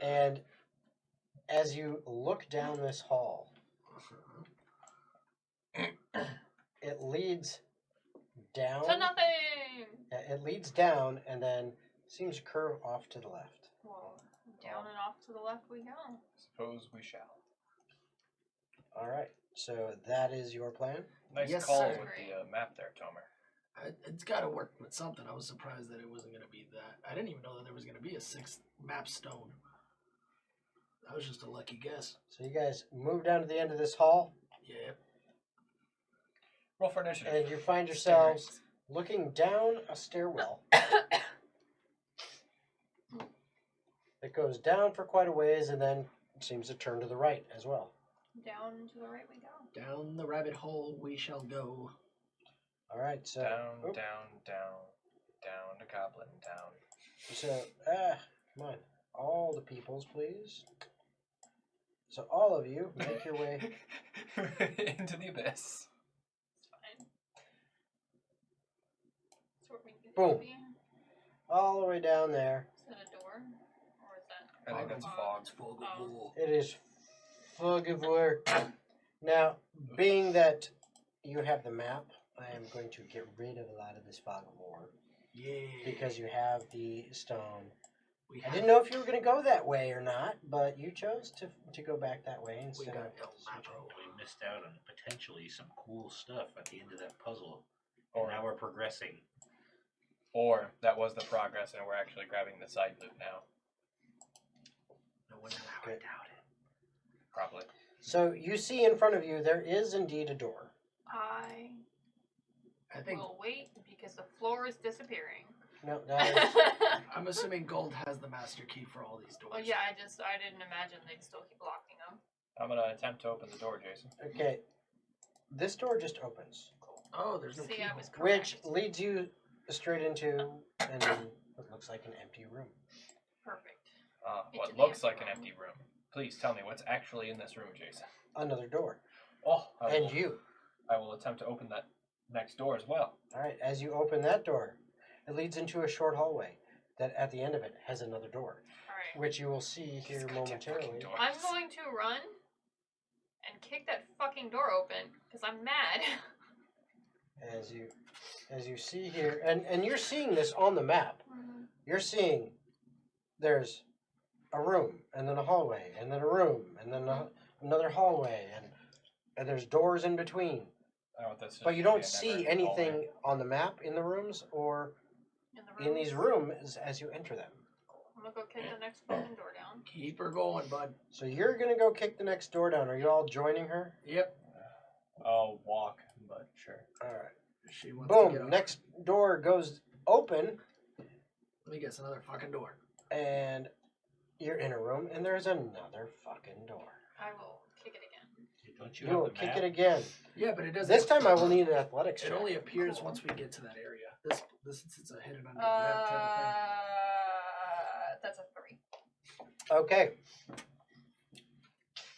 And as you look down this hall, it leads down. To nothing! It leads down and then seems to curve off to the left. Well, down and off to the left we go. Suppose we shall. All right. So that is your plan. Nice Yes, call sir. with the map there, Tomer. It's got to work with something. I was surprised that it wasn't going to be that. I didn't even know that there was going to be a 6th map stone. That was just a lucky guess. So you guys move down to the end of this hall, Yeah. Roll for initiative. and you find yourselves looking down a stairwell that goes down for quite a ways and then seems to turn to the right as well. Down and to the right we go. Down the rabbit hole we shall go. All right. So Down, oop, down, down, down to Goblin Town. So come on, all the peoples, please. So all of you make your way. Into the abyss. It's fine. That's where we need Boom. to be. All the way down there. Is that a door? Or is that... I think that's fog. Fog of Oh. war. It is fog of war. Now, being that you have the map, I am going to get rid of a lot of this fog of war Yeah. because you have the stone. we I have, didn't know if you were going to go that way or not, but you chose to go back that way we instead got of. El Mapro. We missed out on potentially some cool stuff at the end of that puzzle. Or, Now we're progressing. or that was the progress and we're actually grabbing the side loop now. No wonder I Good. doubt it. Probably. So you see in front of you there is indeed a door. I think We'll wait because the floor is disappearing. No, that is, I'm assuming Gold has the master key for all these doors. Well, yeah, I didn't imagine they'd still keep locking them. I'm gonna attempt to open the door, Jason. okay. This door just opens, Oh, there's no See, key. I was which correct. leads you straight into what looks like an empty room. Perfect. What Into the looks empty like an room. empty room. Please tell me what's actually in this room, Jason. Another door, Oh, and you. I will attempt to open that next door as well. All right, as you open that door, it leads into a short hallway that at the end of it has another door, Alright. which you will see These here goddamn momentarily. fucking doors. I'm going to run and kick that fucking door open because I'm mad. As you see here, and you're seeing this on the map. You're seeing there's a room, and then a hallway, and then a room, and then another hallway, and there's doors in between. I want this to But you be don't a see never-ending hallway. anything on the map in the rooms or In the in these rooms as you enter them. I'm gonna go go kick the next fucking door down. Keep her going, bud. So you're gonna go kick the next door down. Are you all joining her? Yep. I'll walk, but sure. All right. She wants to get Boom. up. Next door goes open, Let me guess, another fucking door. and you're in a room, and there's another fucking door. I will kick it again. Don't you You will have the kick map? it again. Yeah, but it doesn't. This time I will need an athletics It check. only appears Cool. once we get to that area. This it's a hidden under the map type of thing. That's a 3. Okay.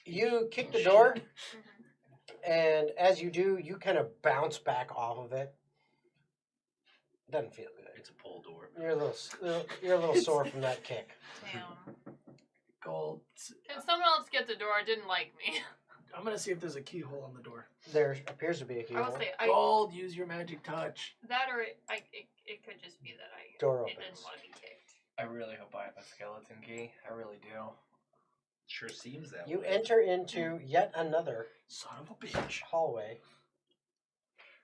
You kick the door, Mm-hmm. and as you do, you kind of bounce back off of it. Doesn't feel good. It's a pull door. You're a little sore from that kick. Damn. Gold. Can someone else get the door? I didn't like me. I'm gonna see if there's a keyhole on the door. There appears to be a I keyhole. will say, Gold, use your magic touch. that or it could just be that Door it didn't opens. want to be kicked. I really hope I have a skeleton key. I really do. Sure seems that You way. enter into yet another Son of a bitch. hallway.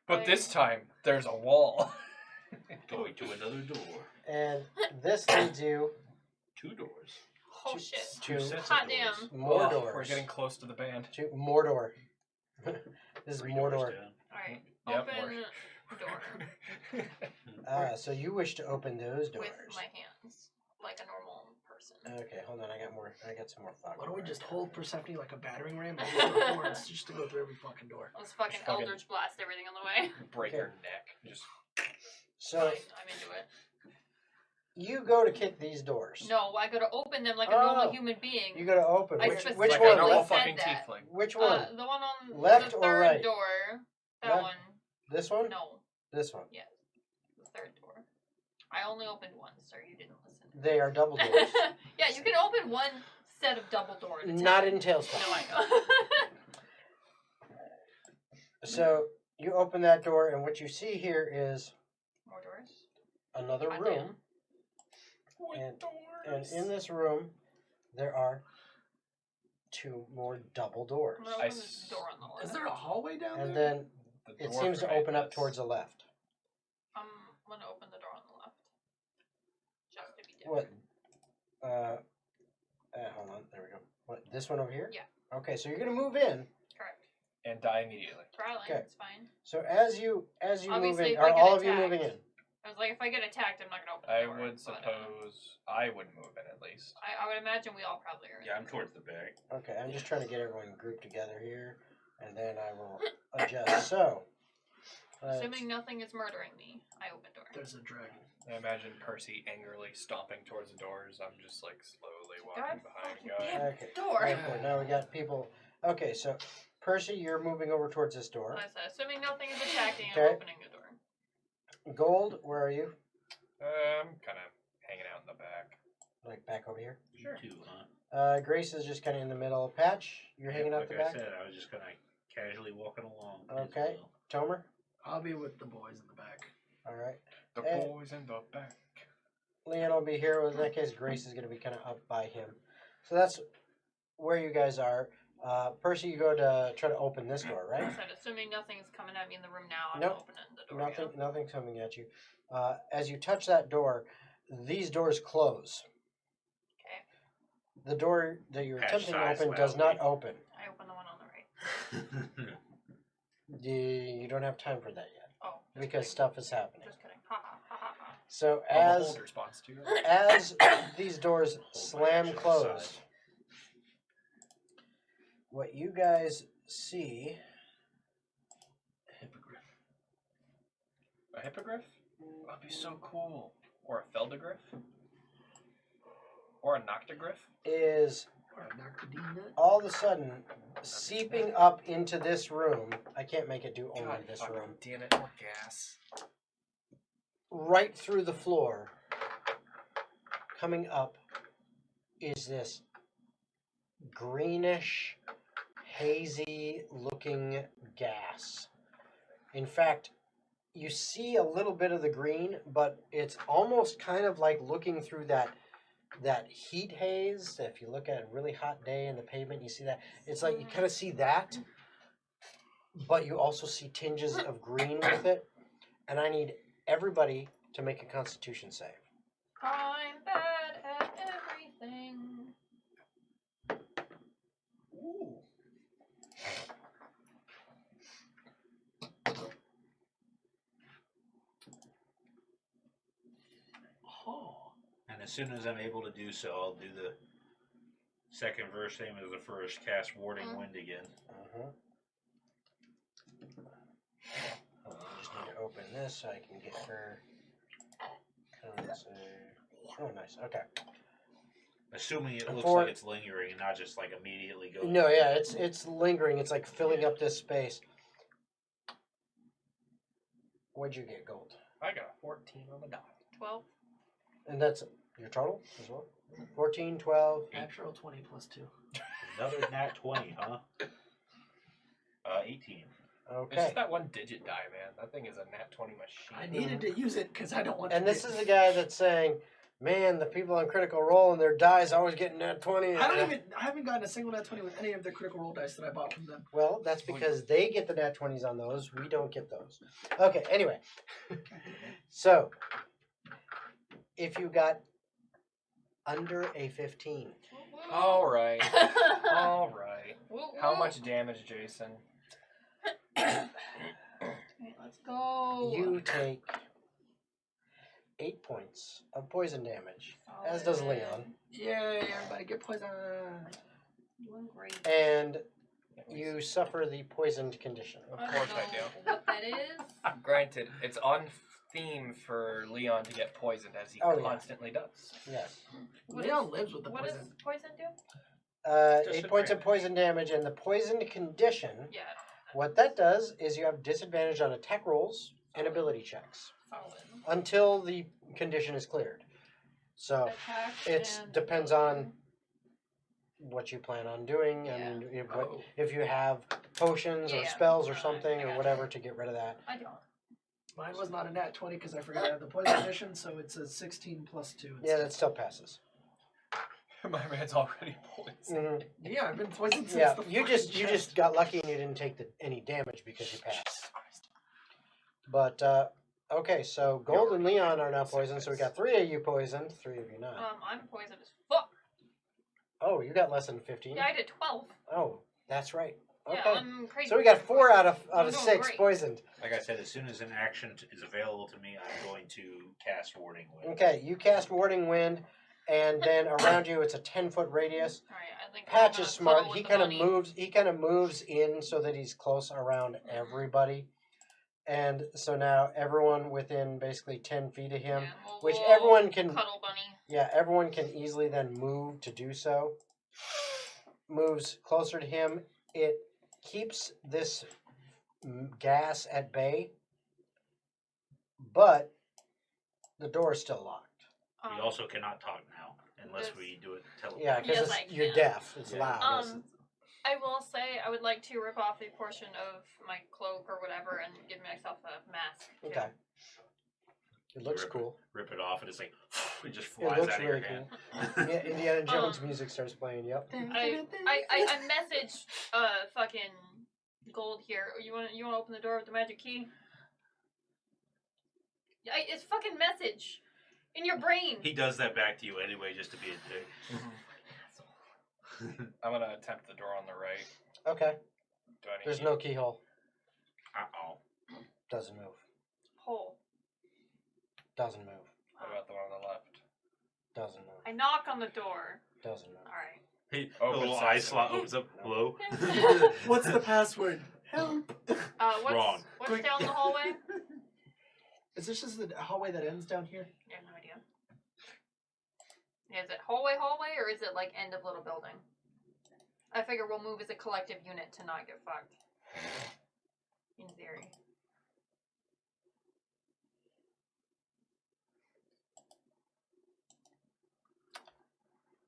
But this time, there's a wall. Going to another door. And this leads you 2 doors. Oh Two- shit. Two to sets Hot of doors. damn. more Oh, doors. We're getting close to the band. To Mordor. This is 3 doors Mordor. down. Alright. Yep, Open door So you wish to open those doors. with my hands. Like a normal person. Okay, hold on. I got some more fucking. Why don't we just hold Persephone like a battering ram and use our horns just to go through every fucking door? Let's fucking Just fucking- Eldritch Blast everything on the way. Break Okay. her neck. Just So Fine, I'm into it. you go to kick these doors. No, I gotta open them like a Oh. normal human being. You go to open. I Which specifically like a one? normal said fucking that. tiefling. Which one? The one on Left the or third right? door. That Left? one. This one? No, This one. the third door. I only opened one, sir. You didn't listen. They are double doors. Yeah, you can open one set of double doors. Not in No, Tailspin. I know. So you open that door, and what you see here is More doors. another God room. And in this room, there are 2 more double doors. I'm gonna I open this door on the left. Is there a hallway down And there? then The it door seems to grenade open up does. towards the left. I'm gonna open the door on the left. Just to be What? different. Hold on. There we go. What? This one over here? Yeah. Okay, so you're gonna move in. Correct. And die immediately. Trying, Okay. it's fine. So as you move Obviously, in, if I are get all of you attacked- moving in? I was like, if I get attacked, I'm not gonna open the I door. would but, suppose I would move in at least. I would imagine we all probably are. Yeah, I'm towards the back. Okay, I'm just trying to get everyone grouped together here, and then I will adjust. So, Assuming nothing is murdering me, I open door. There's a dragon. I imagine Percy angrily stomping towards the doors. I'm just like slowly God walking behind fucking guy. damn okay. Door. Okay, now we got people. Okay, so Percy, you're moving over towards this door. Like I said, assuming nothing is attacking, Okay. I'm opening the door. Gold, where are you? I'm kind of hanging out in the back. Like back over here. Sure. 2, huh? Grace is just kind of in the middle. Patch, you're hanging out like the I back. said, I was just kind of casually walking along. as Okay. well. Tomer, I'll be with the boys in the back. all right. The Hey. boys in the back. Leon will be here. In that case, Grace is going to be kind of up by him. So that's where you guys are. Percy, you go to try to open this door, Like I right? said, assuming nothing is coming at me in the room now, I'm Nope. opening the door. Nothing's coming at you. As you touch that door, these doors close. Okay. The door that you're Patch attempting to size open does not loudly. open. I open the one on the right. You don't have time for that yet Oh. Just because kidding. stuff is happening. Just kidding. Ha ha ha ha ha. So Well, the as hold response to it. as these doors my slam action closed, aside. what you guys see Hippogriff. A hippogriff? That'd be so cool. Or a feldegriff? Or a noctigriff? is Or a Dr. D nut. all of a sudden seeping up into this room. I can't make it do only God, this fucking room. damn it, more gas. Right through the floor, coming up, is this greenish, hazy looking gas. In fact, you see a little bit of the green, but it's almost kind of like looking through that heat haze. If you look at a really hot day in the pavement, you see that. It's like you kind of see that, but you also see tinges of green with it. And I need everybody to make a Constitution save. I'm bad at As soon as I'm able to do so, I'll do the second verse same as the first. Cast Warding Wind again. I just need to open this so I can get her. Oh, nice. Okay. Assuming it And looks for- like it's lingering and not just like immediately going. No, yeah, it's lingering. It's like filling up this space. What'd you get, Gold? I got a 14 on the die. 12. And that's your total as well? 14, 12. Natural 20 plus 2. Another nat 20, huh? 18. It's Okay. just that one digit die, man. That thing is a nat 20 machine. I needed to use it because I don't want And to. this is the guy that's saying, man, the people on Critical Role and their dice always getting nat 20. I haven't gotten a single nat 20 with any of the critical role dice that I bought from them. Well, that's because they get the nat 20s on those. We don't get those. Okay, anyway. So, if you got under a 15. All right. All right. Woo, How woo. much damage, Jason? Okay, let's go. You take 8 points of poison damage, as does Leon. Yay, everybody get poison. Doing great. And you suffer the poisoned condition. Of I course don't I know do. what that is. Granted, it's on theme for Leon to get poisoned as he Oh, yeah. constantly does. Yes. Leon lives with the What poison. does poison do? Just 8 a points of damage. poison damage, and the poisoned condition, Yeah. what that does is you have disadvantage on attack rolls and ability checks Solid. until the condition is cleared. So Attack it and depends on what you plan on doing and Oh. if you have potions or Yeah, spells or I something or got whatever to get rid of that. I don't. Mine was not a nat 20 because I forgot I had the poison condition, so it's a 16 plus 2. Yeah, that still passes. My man's already poisoned. Mhm. Yeah, I've been poisoned since Yeah, the you fucking just chest. got lucky and you didn't take any damage because you passed. But okay, so Gold and Leon are now poisoned, so we got 3 of you poisoned, 3 of you not. I'm poisoned as fuck. Oh, you got less than 15. Yeah, I did 12. Oh, that's right. Okay. Yeah, I'm crazy. So we got 4 out I'm of doing 6 great. poisoned. Like I said, as soon as an action is available to me, I'm going to cast Warding Wind. Okay, you cast Warding Wind, and then around you it's a 10-foot radius. All right, I think Patch I'm is gonna cuddle smart. with He the kind of bunny. moves. He kind of moves in so that he's close around everybody, and so now everyone within basically 10 feet of him, Yeah, which we'll everyone can. cuddle bunny. Yeah, everyone can easily then move to do so. Moves closer to him. It keeps this gas at bay, but the door is still locked. We also cannot talk now unless This- we do it telepathically. Yeah, because Yes, I you're can. deaf. It's Yeah. loud. I will say I would like to rip off a portion of my cloak or whatever and give myself a mask. Too. Okay. It looks Rip cool. Rip it off, and it's like it just It flies looks out of your very hand. Yeah, Indiana Jones music starts playing. Yep. I messaged fucking Gold here. You want to open the door with the magic key? Yeah, it's fucking message in your brain. He does that back to you anyway, just to be a dick. I'm gonna attempt the door on the right. Okay. Do I need There's to- no keyhole. Uh-oh. Doesn't move. Hole. Doesn't move. What about the one on the left? Doesn't move. I knock on the door. Doesn't move. All right. He, the Open little eye sesame. slot opens up. Hello? What's the password? Help. What's Wrong. What's Quick. down the hallway? Is this just the hallway that ends down here? I have no idea. Is it hallway, or is it like end of little building? I figure we'll move as a collective unit to not get fucked. In theory.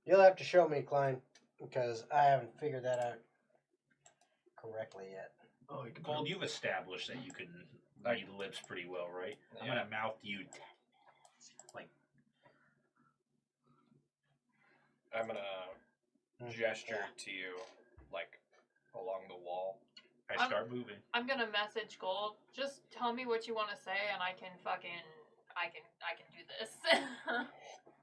You'll have to show me, Klein, because I haven't figured that out correctly yet. Oh, you can Gold, you've established that you can read lips pretty well, right? I'm Yeah. gonna mouth you. I'm gonna gesture to you, like along the wall. I start moving. I'm gonna message Gold. Just tell me what you want to say, and I can do this.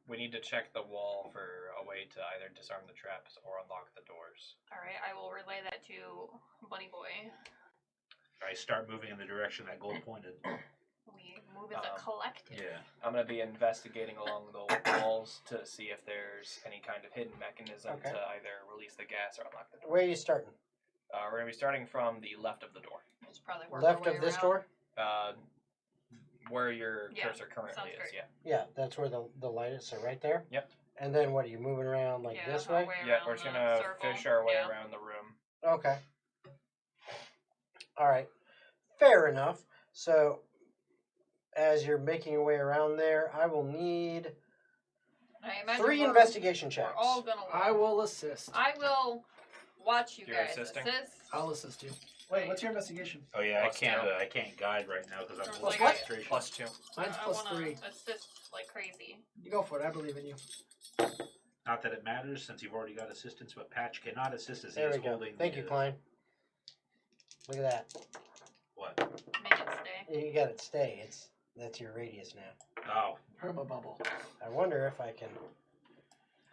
We need to check the wall for a way to either disarm the traps or unlock the doors. All right, I will relay that to Bunny Boy. I start moving in the direction that Gold pointed. we move as a collective. Yeah. I'm going to be investigating along the walls to see if there's any kind of hidden mechanism Okay. to either release the gas or unlock the door. Where are you starting? We're going to be starting from the left of the door. Just probably work Left our way of this around. door? Where your Yeah, cursor currently sounds is, great. yeah. Yeah, that's where the light is. So right there. Yep. And then what are you moving around like Yeah, this our way? way Yeah, around we're just the going to circle. fish our way Yeah. around the room. Okay. All right. Fair enough. So as you're making your way around there, I will need I imagine 3 we're- investigation checks. We're all gonna. I will assist. I will watch you You're guys assisting? assist. I'll assist you. Wait, what's your investigation? Oh yeah, Plus I can't guide right now because I'm Plus in what? concentration. Plus 2. Mine's I plus wanna 3. assist like crazy. You go for it. I believe in you. Not that it matters since you've already got assistance, but Patch cannot assist as he There is we go. holding. Thank you, Klein. Look at that. What? Make it stay. You got it stay. That's your radius now. Oh, Perma bubble. I wonder if I can.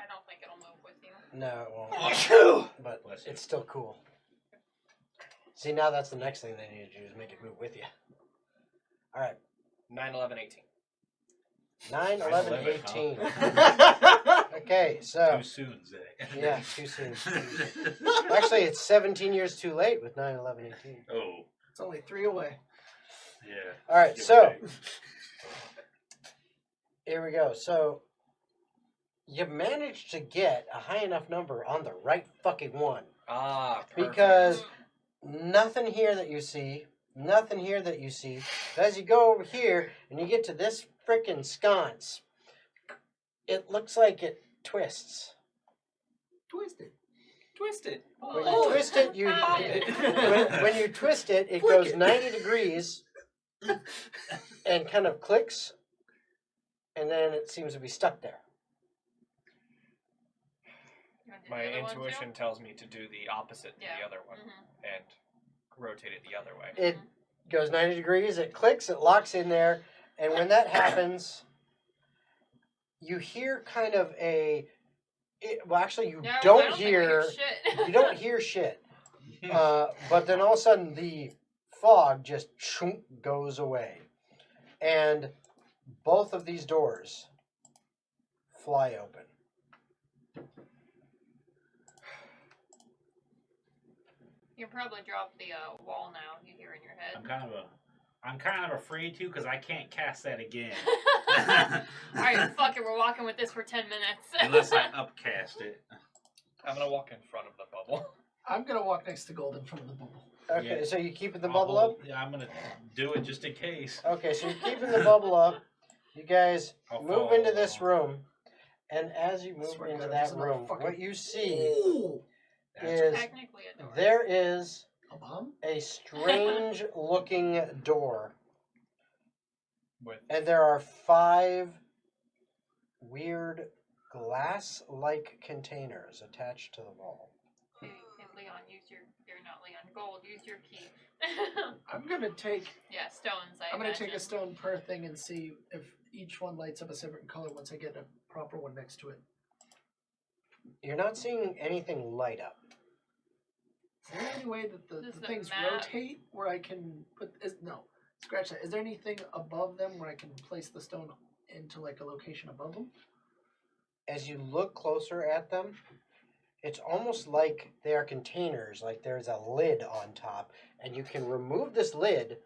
I don't think it'll move with you. No, it won't. But Bless you. it's still cool. See, now that's the next thing they need to do is make it move with you. All right. 9, 11, 18. 9, 11, 11, 18. huh? Okay, so. Too soon, Zach. Yeah, too soon. Actually, it's 17 years too late with 9, 11, 18. Oh, It's only 3 away. yeah. All right, Give or so. take. Here we go. So. You managed to get a high enough number on the right fucking one. Ah, perfect. Because nothing here that you see. Nothing here that you see. But as you go over here and you get to this frickin' sconce, it looks like it twists. Twisted. Twisted. When you twist it, you Found it. when you twist it, it Flick goes it. 90 degrees and kind of clicks, and then it seems to be stuck there. You wanna do My the other one, too? intuition tells me to do the opposite to Yeah. the other one Mhm. and rotate it the other way. It goes 90 degrees, it clicks, it locks in there, and when that happens, you hear kind of well, actually, you No, I don't think we hear. shit. You don't hear shit. But then all of a sudden the fog just goes away. And both of these doors fly open. You can probably drop the wall now. You hear in your head. I'm kind of afraid to because I can't cast that again Alright, fuck it. We're walking with this for 10 minutes. unless I upcast it. I'm going to walk in front of the bubble. I'm gonna walk next to Gold in front of the bubble. Okay, Yeah. so you keeping the I'll bubble hold- up? Yeah, I'm gonna do it just in case. Okay, so you're keeping the bubble up. You guys I'll move follow into this along. room. And as you move Swear to into God, that there's another room, fucking- what you see Ooh! is Technically a door. there is A bomb? a strange looking door. With And there are 5 weird glass-like containers attached to the wall. Hey, Leon, you're not Leon. Gold, use your key. I'm gonna take Yeah, stones, I'm gonna take a imagine. stone per thing and see if each one lights up a separate color once I get a proper one next to it. You're not seeing anything light up. Is there any way that the Does the things map- rotate where I can put no, scratch that. Is there anything above them where I can place the stone into like a location above them? As you look closer at them, it's almost like they are containers, like there's a lid on top, and you can remove this lid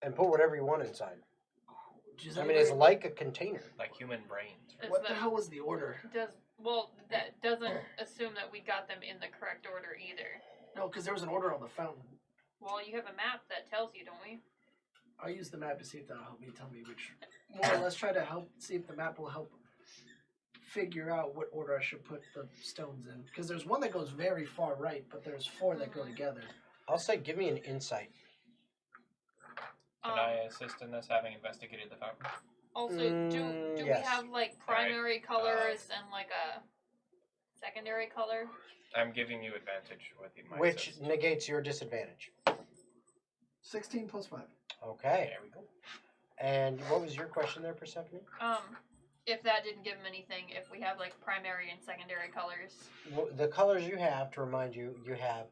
and put whatever you want inside. Does I mean, it's anybody- like a container. like human brains. Is what the that- hell was the order? That doesn't assume that we got them in the correct order either. No, because there was an order on the fountain. Well, you have a map that tells you, don't we? I'll use the map to see if that'll help me tell me which. More or less, try to help see if the map will help figure out what order I should put the stones in. Because there's one that goes very far right, but there's 4 that go together. I'll say, give me an insight. Can I assist in this, having investigated the fountain? Also, do yes. we have like primary colors and like a secondary color? I'm giving you advantage with my Which assist. negates your disadvantage. 16 plus 5. Okay. There we go. And what was your question there, Persephone? If that didn't give them anything, if we have like primary and secondary colors. The colors you have, to remind you, you have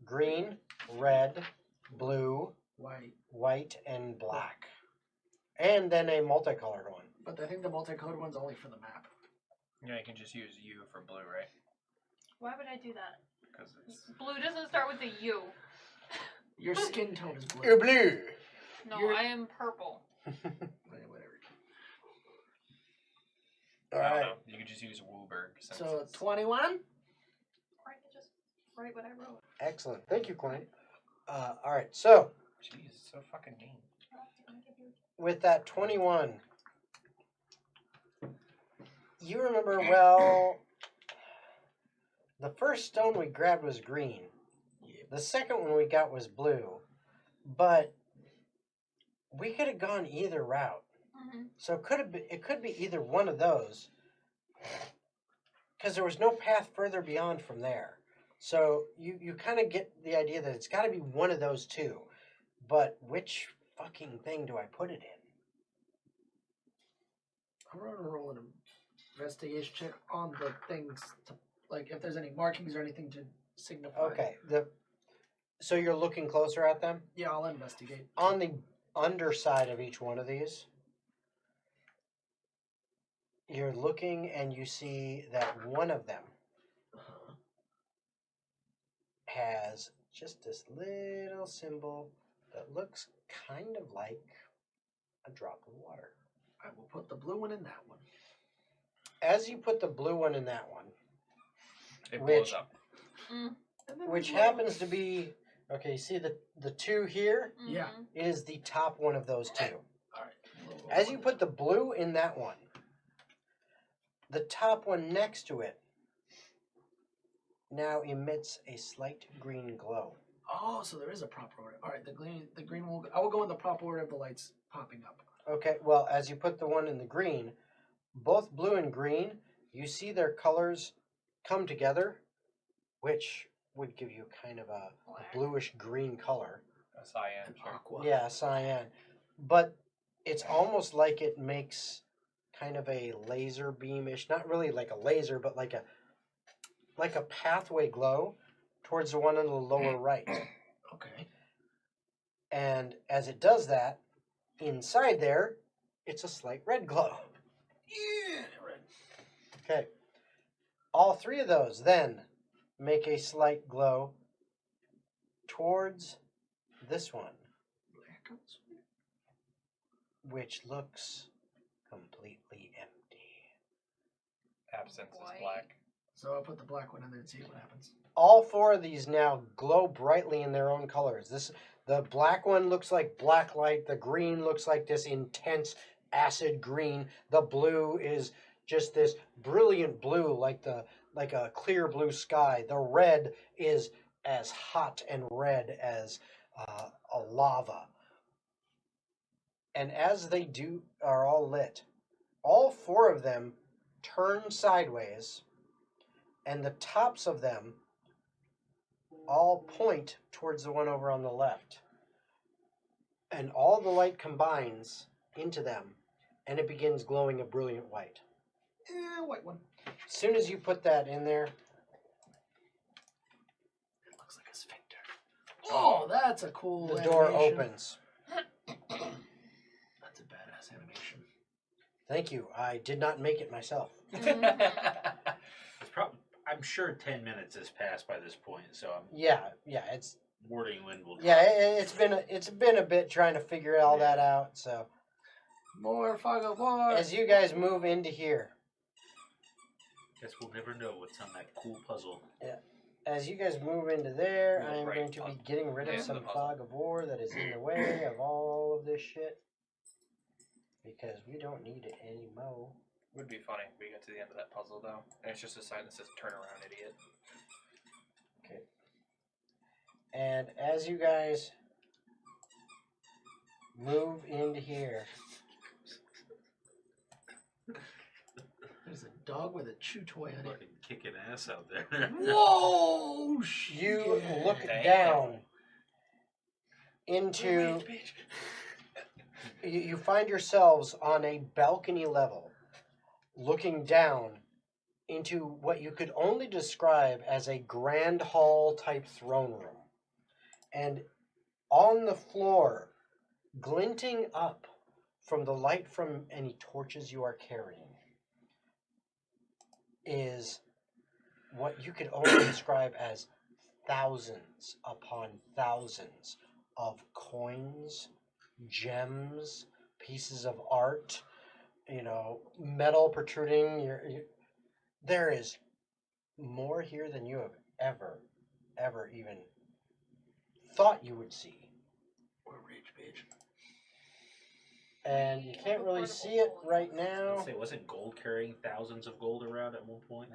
green, red, blue, White. white, and black. and then a multicolored one. But I think the multicolored one's only for the map. Yeah, you can just use U for blue, right? Why would I do that? Because it's Blue doesn't start with a U. Your skin tone is blue. You're blue. No, You're- I am purple. Whatever. All I don't right. know. You could just use Wooberg. Since So it's- 21. Or I could just write what I wrote. Excellent. Thank you, Quinn. All right. So Jeez, so fucking mean. with that 21, you remember well. The first stone we grabbed was green. The second one we got was blue, but we could have gone either route. Mm-hmm. So it could be either one of those, because there was no path further beyond from there. So you kind of get the idea that it's got to be one of those two, but which fucking thing do I put it in? I'm going to roll an investigation check on the things, like if there's any markings or anything to signify. Okay, so you're looking closer at them? Yeah, I'll investigate. On the underside of each one of these, you're looking and you see that one of them has just this little symbol that looks kind of like a drop of water. I will put the blue one in that one. As you put the blue one in that one, It Which- blows up. And then which we roll- happens to be, okay, you see the two here Yeah. is the top one of those two. All right. We'll As you put the blue in that one, the top one next to it now emits a slight green glow. Oh, so there is a proper order. All right, the green will. I will go in the proper order of the lights popping up. Okay, well, as you put the one in the green, both blue and green, you see their colors come together, which would give you kind of a bluish green color. A cyan, And sure. aqua. Yeah, cyan. But it's almost like it makes kind of a laser beamish, not really like a laser, but like a pathway glow towards the one on the lower right. Okay. And as it does that, inside there, it's a slight red glow. Yeah. Right. Okay. All three of those then make a slight glow towards this one, There it comes. which looks completely empty. Absence is White. black. So I'll put the black one in there and see what happens. All four of these now glow brightly in their own colors. The black one looks like black light. The green looks like this intense acid green. The blue is just this brilliant blue, like a clear blue sky. The red is as hot and red as a lava. And as they are all lit, all four of them turn sideways, and the tops of them all point towards the one over on the left. And all the light combines into them, and it begins glowing a brilliant white. White one. As soon as you put that in there, It looks like a sphincter. Oh, that's a cool. the door animation. opens. That's a badass animation. Thank you. I did not make it myself. It's probably. I'm sure 10 minutes has passed by this point, so I'm Yeah, it's wording when we'll. it's been a bit trying to figure all that out. So More fog of war. as you guys move into here, Guess we'll never know what's on that cool puzzle. as you guys move into there, Yeah, I am right, going to be puzzle. getting rid of Yeah, some the puzzle. fog of war that is in the way of all of this shit. Because we don't need it anymore. Would be funny if we get to the end of that puzzle though, and it's just a sign that says "Turn around, idiot." Okay. And as you guys move into here, There's a dog with a chew toy on it. Fucking kicking ass out there. Whoa! you shit. look Damn. down into. Wait, bitch. You find yourselves on a balcony level, looking down into what you could only describe as a grand hall type throne room. And on the floor, glinting up from the light from any torches you are carrying, is what you could only describe as thousands upon thousands of coins, gems, pieces of art, metal protruding. There is more here than you have ever even thought you would see. Or rage page. And you can't really see it right now. Let's say, wasn't gold carrying thousands of gold around at one point?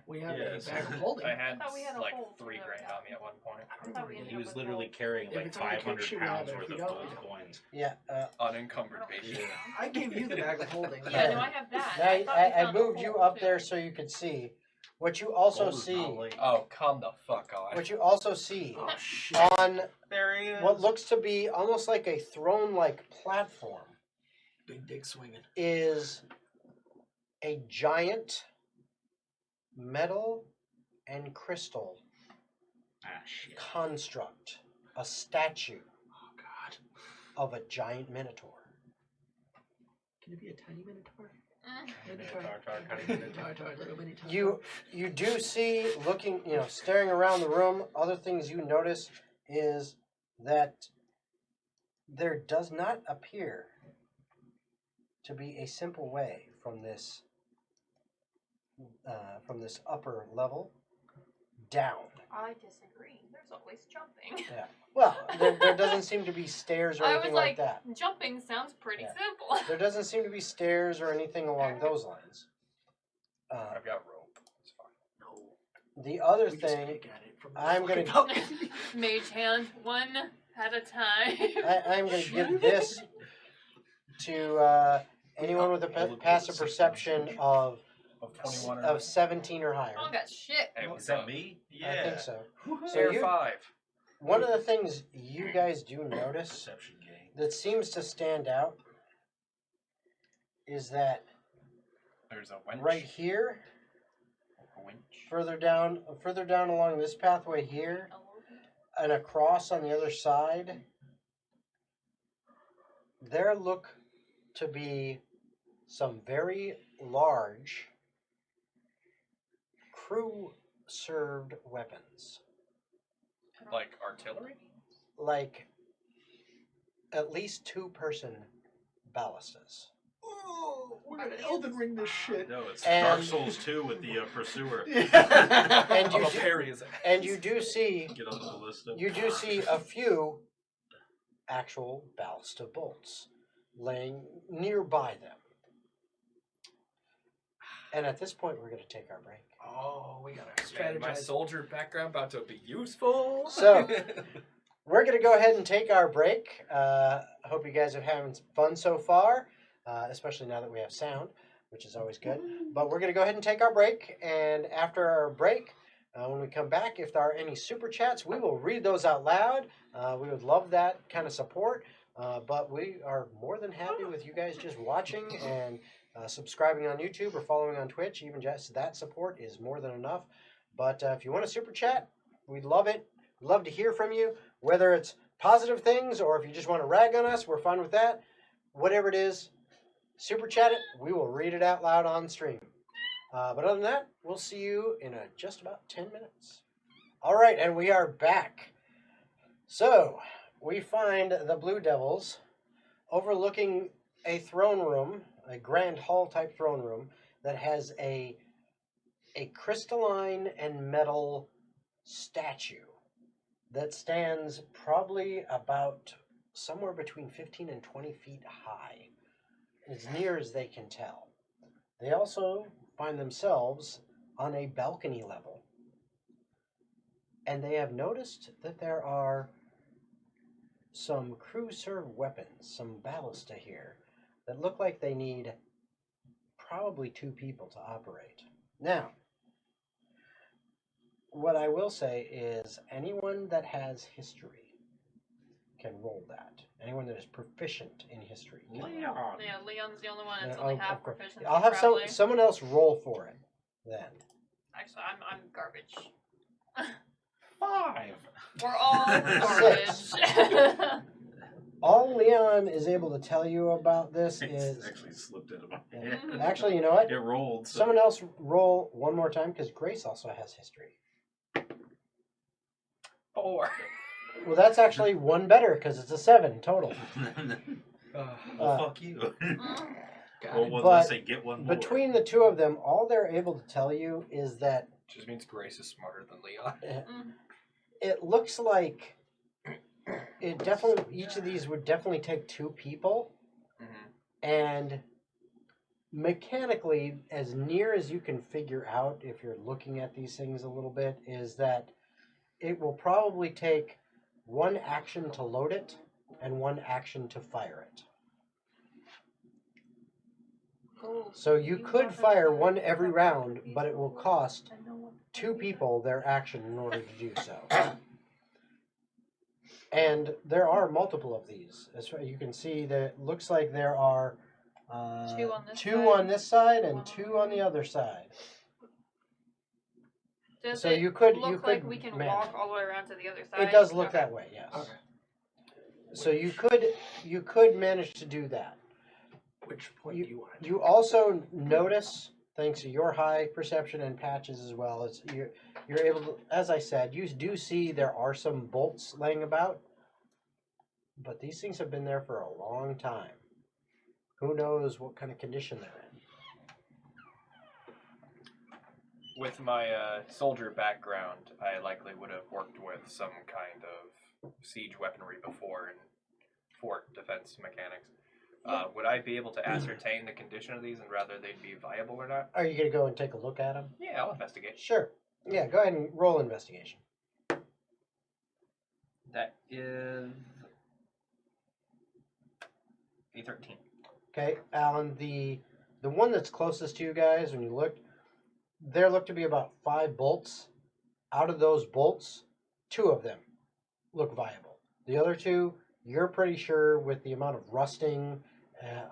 We have Yes. a bag of holding. I had thought we had a like whole 3 together. grand on me at one point. I don't thought we remember ended He getting was with literally gold. carrying If like it's on the kick 500 sheet, we have pounds it. worth If of we don't, gold we don't. coins. Yeah, Unencumbered, Oh, baby. yeah. I gave you the bag of holding. Yeah, no, I have that. now I thought we I found the moved you hole, up too. there so you could see. What you also Gold is see, not like- Oh, come the fuck on. what you also see Oh shit! on There he is. what looks to be almost like a throne-like platform Big dick swinging. is a giant metal and crystal Ah, shit. construct, a statue Oh god. of a giant minotaur. Can it be a tiny minotaur? Mm. Minotaur, little minotaur. You do see, looking, staring around the room, other things you notice is that there does not appear to be a simple way from this upper level down. I disagree. There's always jumping. Yeah. Well, there doesn't seem to be stairs or I anything was like that. Jumping sounds pretty Yeah. simple. There doesn't seem to be stairs or anything along those lines. I've got rope. It's fine. No. The other We just thing, pick at it from the I'm gonna- fucking balcony. Mage hand, one at a time. I'm going to give this to anyone with a All of passive the perception 6 of Of 21 or of 17 or higher. I don't got shit. Hey, Is what's that up? me? Yeah. I think so. So Tier you- 5. One of the things you guys do notice Perception game. that seems to stand out is that There's a wench. right here, A winch. further down along this pathway here, and across on the other side, there look to be some very large crew-served weapons, Like artillery? like at least 2-person ballistas. Oh, we're gonna Elden Ring this shit. No, it's And- Dark Souls 2 with the pursuer. And I'm you a do, parry his ass. and you do see Get on the ballista. You do see a few actual ballista bolts laying nearby them. And at this point, we're going to take our break. Oh, we gotta Man, my strategize. soldier background about to be useful. So- We're going to go ahead and take our break. I hope you guys are having fun so far, especially now that we have sound, which is always good. But we're going to go ahead and take our break. And after our break, when we come back, if there are any super chats, we will read those out loud. We would love that kind of support. But we are more than happy with you guys just watching and subscribing on YouTube or following on Twitch. Even just that support is more than enough. But if you want to super chat, we'd love it. We'd love to hear from you, whether it's positive things or if you just want to rag on us, we're fine with that. Whatever it is, super chat it. We will read it out loud on stream. But other than that, we'll see you in just about 10 minutes. All right, and we are back. So, we find the Blue Devils overlooking a throne room, a grand hall type throne room that has a crystalline and metal statue that stands probably about somewhere between 15 and 20 feet high, as near as they can tell. They also find themselves on a balcony level, and they have noticed that there are some crew-served weapons, some ballista here, that look like they need probably 2 people to operate. Now, what I will say is anyone that has history can roll that. Anyone that is proficient in history. Can roll. Leon. Yeah, Leon's the only one that's Yeah, only of half course. proficient. I'll have probably. someone else roll for it then. Actually, I'm garbage. 5. We're all garbage. All Leon is able to tell you about this It's is actually slipped out of my Yeah. head. actually, you know what? It rolled. So. Someone else roll one more time because Grace also has history. 4. Well, that's actually one better because it's a 7 total. Well, fuck you. Got Well, it. one But less, they get one more. Between the two of them, all they're able to tell you is that Just means Grace is smarter than Leon. it looks like it definitely each of these would definitely take 2 people, and mechanically, as near as you can figure out if you're looking at these things a little bit, is that it will probably take 1 action to load it and 1 action to fire it. So you could fire 1 every round, but it will cost 2 people their action in order to do so. And there are multiple of these. As you can see, that it looks like there are 2 on this 2 side, on this side and 1 2 on the other side. Does So it you could look like we can manage. walk all the way around to the other side? It does look Okay. that way, yes. Okay. So you could manage to do that. Which point do you want to You also notice, thanks to your high perception and Patches as well, as you're able to, as I said, you do see there are some bolts laying about, but these things have been there for a long time. Who knows what kind of condition they're in? With my soldier background, I likely would have worked with some kind of siege weaponry before and fort defense mechanics. Would I be able to ascertain the condition of these and whether they'd be viable or not? Are you going to go and take a look at them? Yeah, I'll investigate. Sure. Yeah, go ahead and roll investigation. That is a 13. Okay, Alan, the one that's closest to you guys, when you looked, there looked to be about 5 bolts. Out of those bolts, 2 of them look viable. The other 2, you're pretty sure with the amount of rusting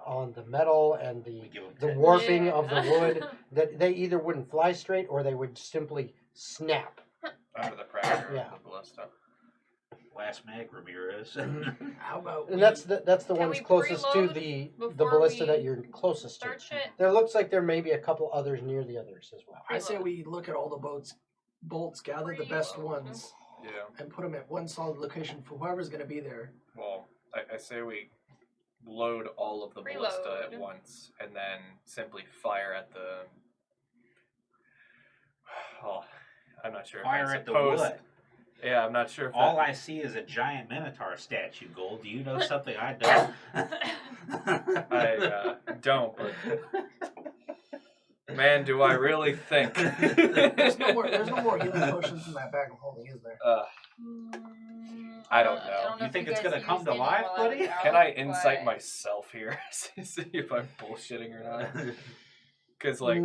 on the metal and the warping of the wood that they either wouldn't fly straight or they would simply snap. Under the pressure Yeah. of the ballista. Last mag, Ramirez. How about And that's the Can ones we closest to preload the before ballista we that you're closest to. start shit? There looks like there may be a couple others near the others as well. I say we look at all the bolts, gather the best ones, Yeah. and put them at one solid location for whoever's going to be there. Well, I say we load all of the ballista at Preload. once and then simply fire at the. Oh, I'm not sure. Fire if I at the suppose... what? Yeah, I'm not sure if All that... I see is a giant Minotaur statue, Gold. Do you know something I don't? I don't, but man, do I really think? There's no more healing potions in that bag of holding, is there? I don't know. You if think you it's guys gonna come used to any life, while I was buddy? out, Can I insight but- myself here? See if I'm bullshitting or not? Because like,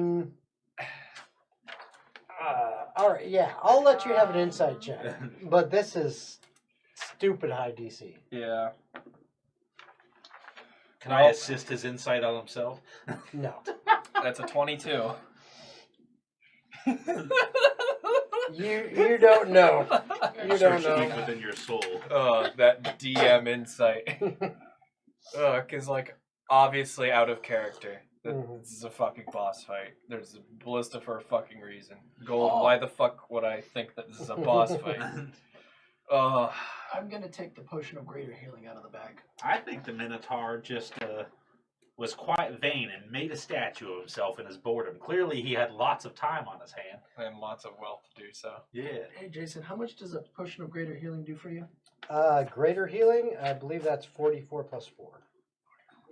All right, yeah, I'll let you have an insight check, but this is stupid high DC. yeah. Can I assist his insight on himself? No, That's a 22. you don't know. You don't Search deep know. within your soul. That DM insight. Because like, obviously out of character. This is a fucking boss fight. There's a ballista for a fucking reason. Gold, why the fuck would I think that this is a boss fight? I'm going to take the potion of greater healing out of the bag. I think the Minotaur just was quite vain and made a statue of himself in his boredom. Clearly, he had lots of time on his hand. And lots of wealth to do so. Yeah. Hey, Jason, how much does a potion of greater healing do for you? Greater healing, I believe that's 44 plus 4.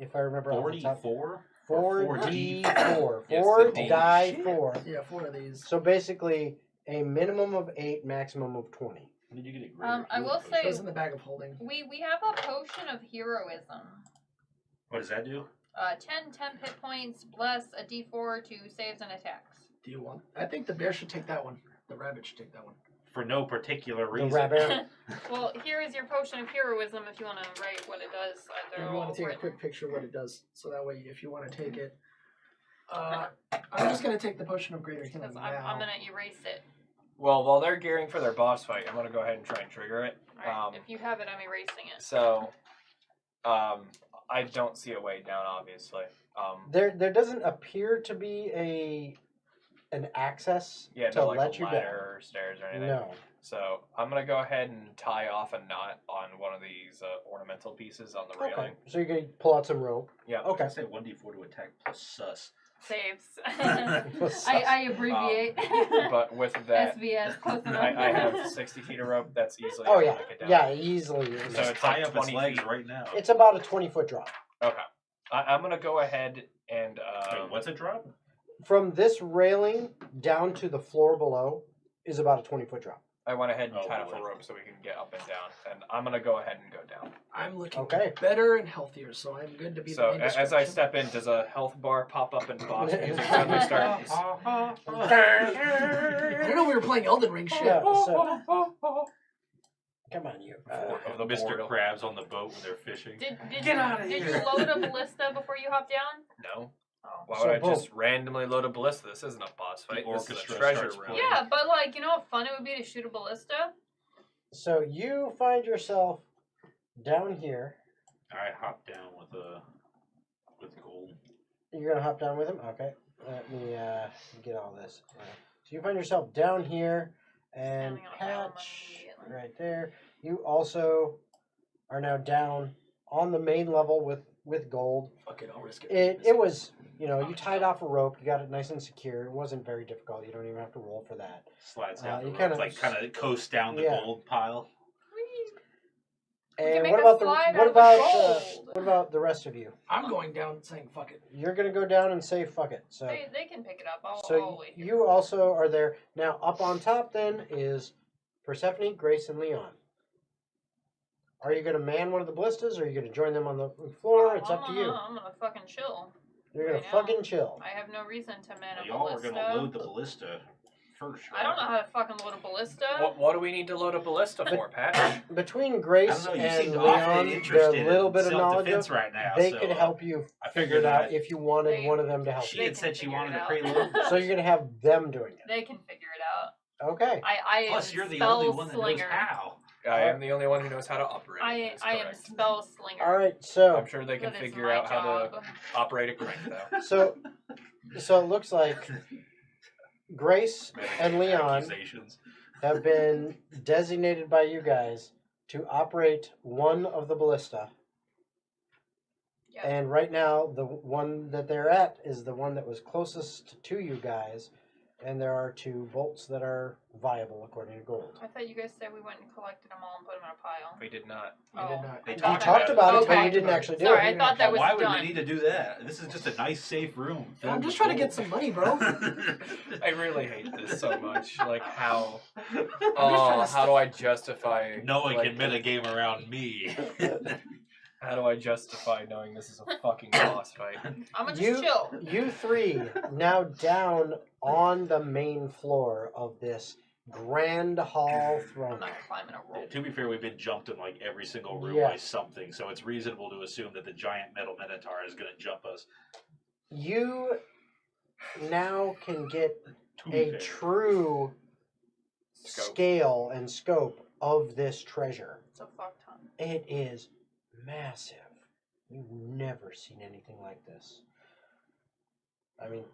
If I remember off the top. 44? 4d4. Yes, 4 the D. die Shit. 4. Yeah, 4 of these. So basically, a minimum of 8, maximum of 20. Did you get it? I will It say goes in the bag of holding. we have a potion of heroism. What does that do? 10 temp hit points, bless a d4 to saves and attacks. Do you want? I think the bear should take that one. The rabbit should take that one. For no particular The reason. rabbit. Well, here is your potion of heroism if you want to write what it does. They're You all want to take a written. quick picture of what it does, so that way, if you want to take it, I'm just gonna take the potion of greater healing Because now. I'm going to erase it. Well, while they're gearing for their boss fight, I'm gonna go ahead and try and trigger it. Alright, if you have it, I'm erasing it. So, I don't see a way down, obviously. There doesn't appear to be an access Yeah, to no, like let a you ladder or stairs or down. anything. No. So I'm gonna go ahead and tie off a knot on one of these ornamental pieces on the Okay. railing. So you're gonna pull out some rope. Yeah. Okay. I say 1d4 to attack plus sus. Saves. Plus I abbreviate. But with that, SVS, close enough. I have 60 feet of rope. That's easily. Oh able yeah, to get down. yeah, easily. So Just it's tie like up its 20 legs feet. right now. It's about a 20-foot drop. Okay. I'm gonna go ahead and. Wait, what's a drop? From this railing down to the floor below is about a 20-foot drop. I went ahead and Oh, tied off boy. a rope so we can get up and down, and I'm gonna go ahead and go down. I'm looking Okay. better and healthier, so I'm good to be So the main as I distraction. step in, does a health bar pop up and boss music suddenly start? I didn't know we were playing Elden Ring shit. Yeah, so, come on, you. Of the Mr. portal. Krabs on the boat when they're fishing. Did Get outta Did here. you load a ballista before you hop down? No. Oh. Why So, would I boom. just randomly load a ballista? This isn't a boss fight. This is a orchestra treasure starts room. playing. Yeah, but like, you know how fun it would be to shoot a ballista? So you find yourself down here. I hop down with gold. You're gonna hop down with him. Okay. Let me get all this. So you find yourself down here, and Standing on a pile of money Patch immediately. right there. You also are now down on the main level with gold. Fuck it, I'll risk it. It was, you tied off a rope. You got it nice and secure. It wasn't very difficult. You don't even have to roll for that. Slides down you the kinda- rope, like kind of coast down the Yeah. gold pile. We can And make what a about slide what out of about gold. what about the rest of you? I'm going down saying fuck it. You're gonna go down and say fuck it. So They can pick it up. I'll so wait here. you also are there now. Up on top then is Persephone, Grace, and Leon. Are you gonna man one of the ballistas, or are you gonna join them on the floor? It's up to you. I'm gonna fucking chill. You're gonna right now. fucking chill. I have no reason to man a Y'all are ballista. gonna load the ballista first. I don't know how to fucking load a ballista. What do we need to load a ballista for, Patch? Between I Grace don't know. You and seem awfully Leon, interested the little in bit of knowledge self-defense of, right now. they so, could help you I figure figured it out that if you wanted They- one of them to help she you. had can said she figure wanted it to out. preload. So you're gonna have them doing it. They can figure it out. Okay. I Plus, am you're the spell only one that knows slinger. how. I am the only one who knows how to operate. I That's am correct. spell slinger. All right. So I'm sure they can That is figure my out how job. to operate a crank, though. so it looks like Grace and Leon Accusations. have been designated by you guys to operate one of the ballista. Yep. And right now, the one that they're at is the one that was closest to you guys. And there are 2 bolts that are viable according to Gold. I thought you guys said we went and collected them all and put them in a pile. We did not. You did not. They You talked talked about it, but Okay. you didn't actually do Sorry, it. I thought that was Why would done. we need to do that? This is just a nice, safe room. I'm filled just with trying to get gold. some money, bro. I really hate this so much. Like how? trying Oh, to how do I justify? No one like, can metagame around me. How do I justify knowing this is a fucking boss fight? I'm gonna You- just chill. You 3 now down on the main floor of this grand hall I'm throne. not climbing a Yeah, rope. to be fair, we've been jumped in like every single room Yeah. by something, so it's reasonable to assume that the giant metal minotaur is going to jump us. You now can get To be a fair. true Scope. scale and scope of this treasure. It's a fuck ton. It is massive. You've never seen anything like this. I mean,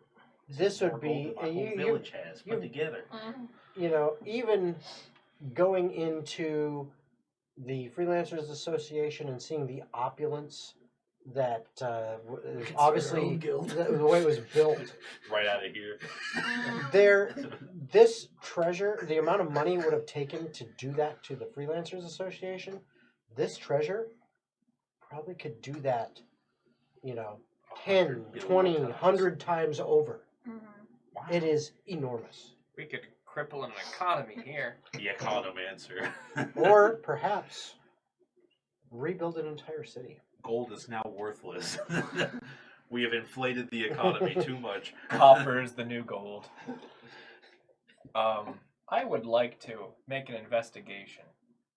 this More would gold be than my whole you, village has put you- together. even going into the Freelancers Association and seeing the opulence that is Consider our obviously own guild. the way it was built. Right out of here. This treasure, the amount of money it would have taken to do that to the Freelancers Association, this treasure probably could do that, 10, 100 20, billion 100 times over. Wow. It is enormous. We could cripple an economy here. The economancer. Or perhaps rebuild an entire city. Gold is now worthless. We have inflated the economy too much. Copper is the new gold. I would like to make an investigation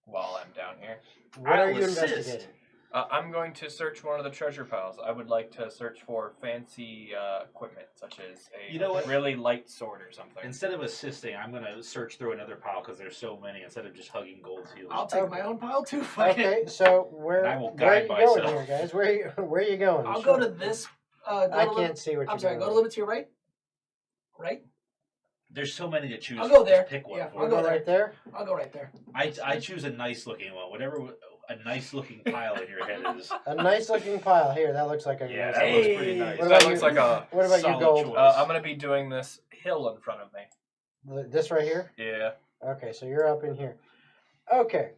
while I'm down here. What I'll are you assist. investigating? I'm going to search one of the treasure piles. I would like to search for fancy equipment, such as a You know what? really light sword or something. Instead of assisting, I'm going to search through another pile because there's so many. Instead of just hugging Gold's heels. I'll take my own pile too. Fuck Okay, it. so And I will where are guide you going myself. here, guys? Where are you going? I'll Sure. go to this. I can't see what you're I'm sorry. doing. Go a little bit to your right. Right. There's so many to choose. I'll go from. there. Just pick one. Yeah, for I'll me. go Go there. right there. I'll go right there. I choose a nice looking one. Whatever a nice looking pile in your head is. A nice looking pile here. That looks like a Yeah, nice that one. looks pretty nice. What That about looks you? like a. What about you, solid Gold? choice. I'm going to be doing this hill in front of me. This right here. Yeah. Okay, so you're up in here. Okay.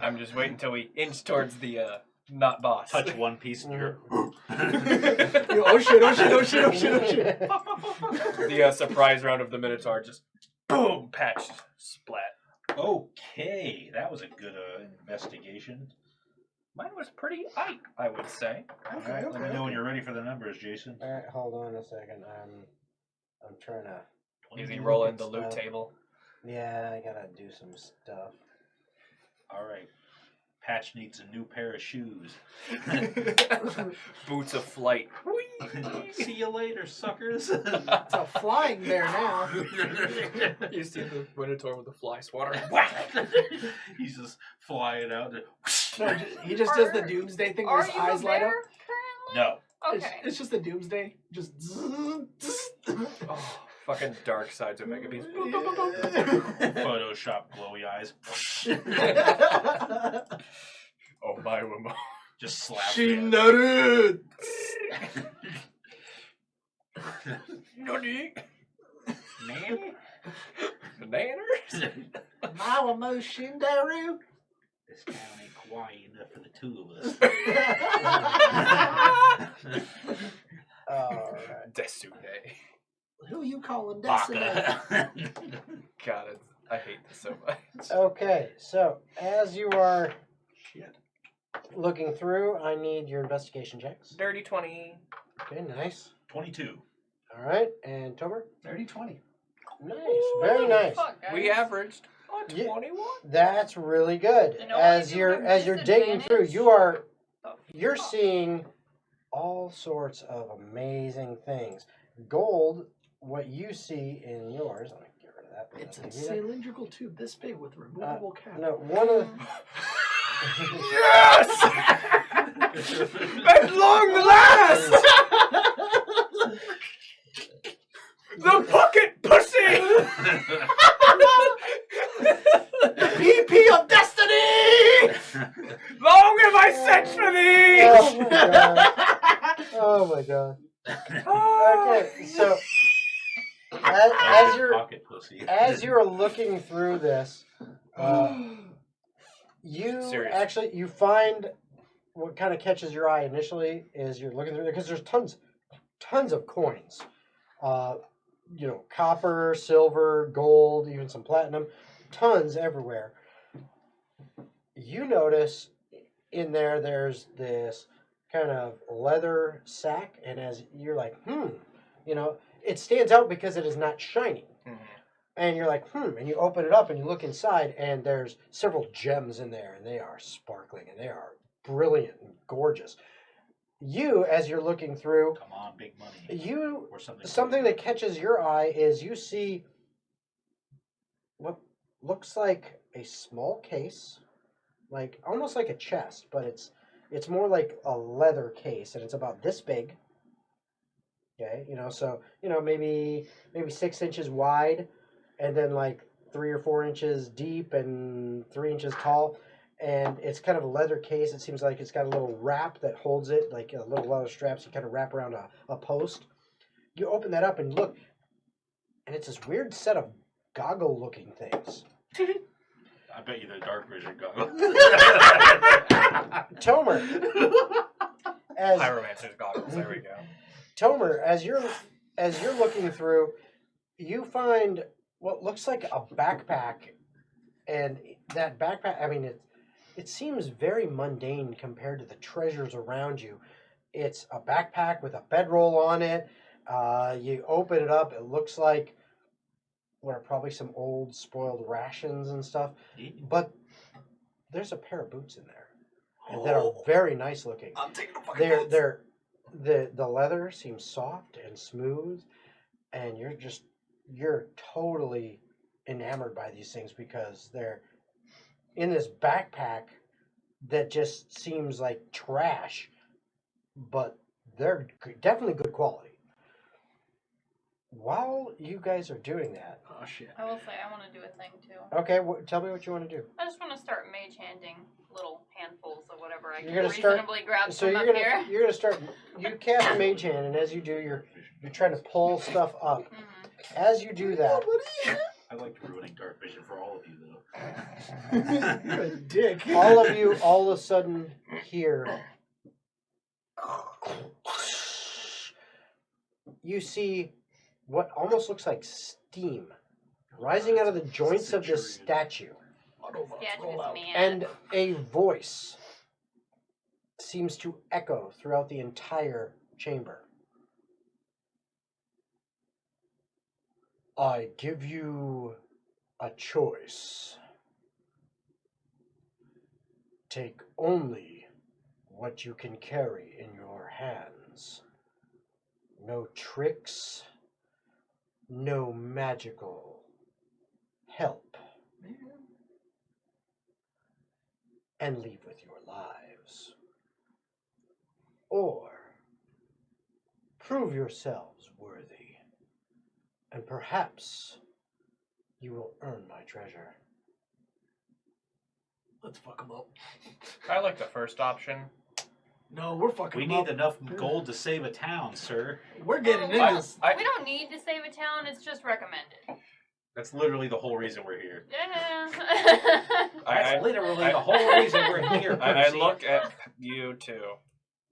I'm just waiting until we inch towards the not boss. Touch one piece and you're. Oh shit! Oh shit! Oh shit! Oh shit! Oh shit! The surprise round of the Minotaur just boom, patched, splat. Okay, that was a good investigation. Mine was pretty light, I would say. All right, let me know when you're ready for the numbers, Jason. All right, hold on a second. I'm trying to. Is he Look rolling at the loot stuff. table? Yeah, I gotta do some stuff. All right. Patch needs a new pair of shoes. Boots of flight. See you later, suckers. It's a flying bear now. You see the Minotaur with the fly swatter? He's just flying out. No, he just does the doomsday thing where Are his you eyes a light bear up. currently? No. Okay. It's just the doomsday. Just. Oh, fucking dark sides of Mega Beast. Photoshop glowy eyes. Oh my woman. Just slap She me. nutted. Nutty. Nanny? Bananas? Mama motion Daru. This town ain't quiet enough for the two of us. All right. Desune. Who you calling Destiny? Baka. God, I hate this so much. Okay, so as you are looking through, I need your investigation checks. Dirty 20. Okay, nice. 22. All right, and Tomer? Dirty 20. Nice, very nice. Fuck, guys. We averaged a Yeah. 21. That's really good. And all I As do you're with digging through, disadvantage? you're seeing all sorts of amazing things. Gold, what you see in yours, let me get rid of that. It's a Give you that. cylindrical tube this big with removable cap. No, one of Yes! At long last! The pocket pussy! PP of Destiny! Long have I searched for thee! Oh my god. Oh my god. Okay, so Pocket pussy. as you're looking through this, you Seriously. you find what kind of catches your eye initially is you're looking through there because there's tons of coins, copper, silver, gold, even some platinum, tons everywhere. You notice in there's this kind of leather sack, and as you're like, it stands out because it is not shiny. And you're like, and you open it up and you look inside, and there's several gems in there, and they are sparkling, and they are brilliant and gorgeous. You, as you're looking through, Come on, big money. Or something that catches your eye is you see what looks like a small case, like almost like a chest, but it's more like a leather case, and it's about this big. Okay, so maybe 6 inches wide, and then like 3 or 4 inches deep and 3 inches tall, and it's kind of a leather case. It seems like it's got a little wrap that holds it, like a little leather straps you kind of wrap around a post. You open that up and look, and it's this weird set of goggle-looking things. I bet you the dark vision goggles. Tomer, Pyromancer's goggles, there we go. Tomer, as you're looking through, you find what looks like a backpack, and that backpack, I mean, it seems very mundane compared to the treasures around you. It's a backpack with a bedroll on it. You open it up, it looks like what are probably some old spoiled rations and stuff. But there's a pair of boots in there and that are very nice looking. I'm taking the fucking boots. The leather seems soft and smooth, and you're totally enamored by these things because they're in this backpack that just seems like trash, but they're definitely good quality. While you guys are doing that, Oh shit. I will say I want to do a thing too. okay, tell me what you want to do. I just want to start mage handing little handfuls of whatever I You're can gonna start- reasonably grab So from you're up gonna here. you're gonna start. You cast Mage Hand, and as you do, you're trying to pull stuff up. Mhm. As you do that, I like ruining dark vision for all of you, though. You're a dick. all of you all of a sudden hear. You see what almost looks like steam rising out of the joints of this statue, Statue's man. and a voice seems to echo throughout the entire chamber. I give you a choice. Take only what you can carry in your hands. No tricks, no magical help, and leave with your lives. Or prove yourselves worthy, and perhaps you will earn my treasure. Let's fuck him up. I like the first option. No, we're fucking We him need up. enough gold to save a town, sir. We're getting in I- this. We don't need to save a town. It's just recommended. That's literally the whole reason we're here. Yeah. That's literally the whole reason we're here. I Percy. look at you too.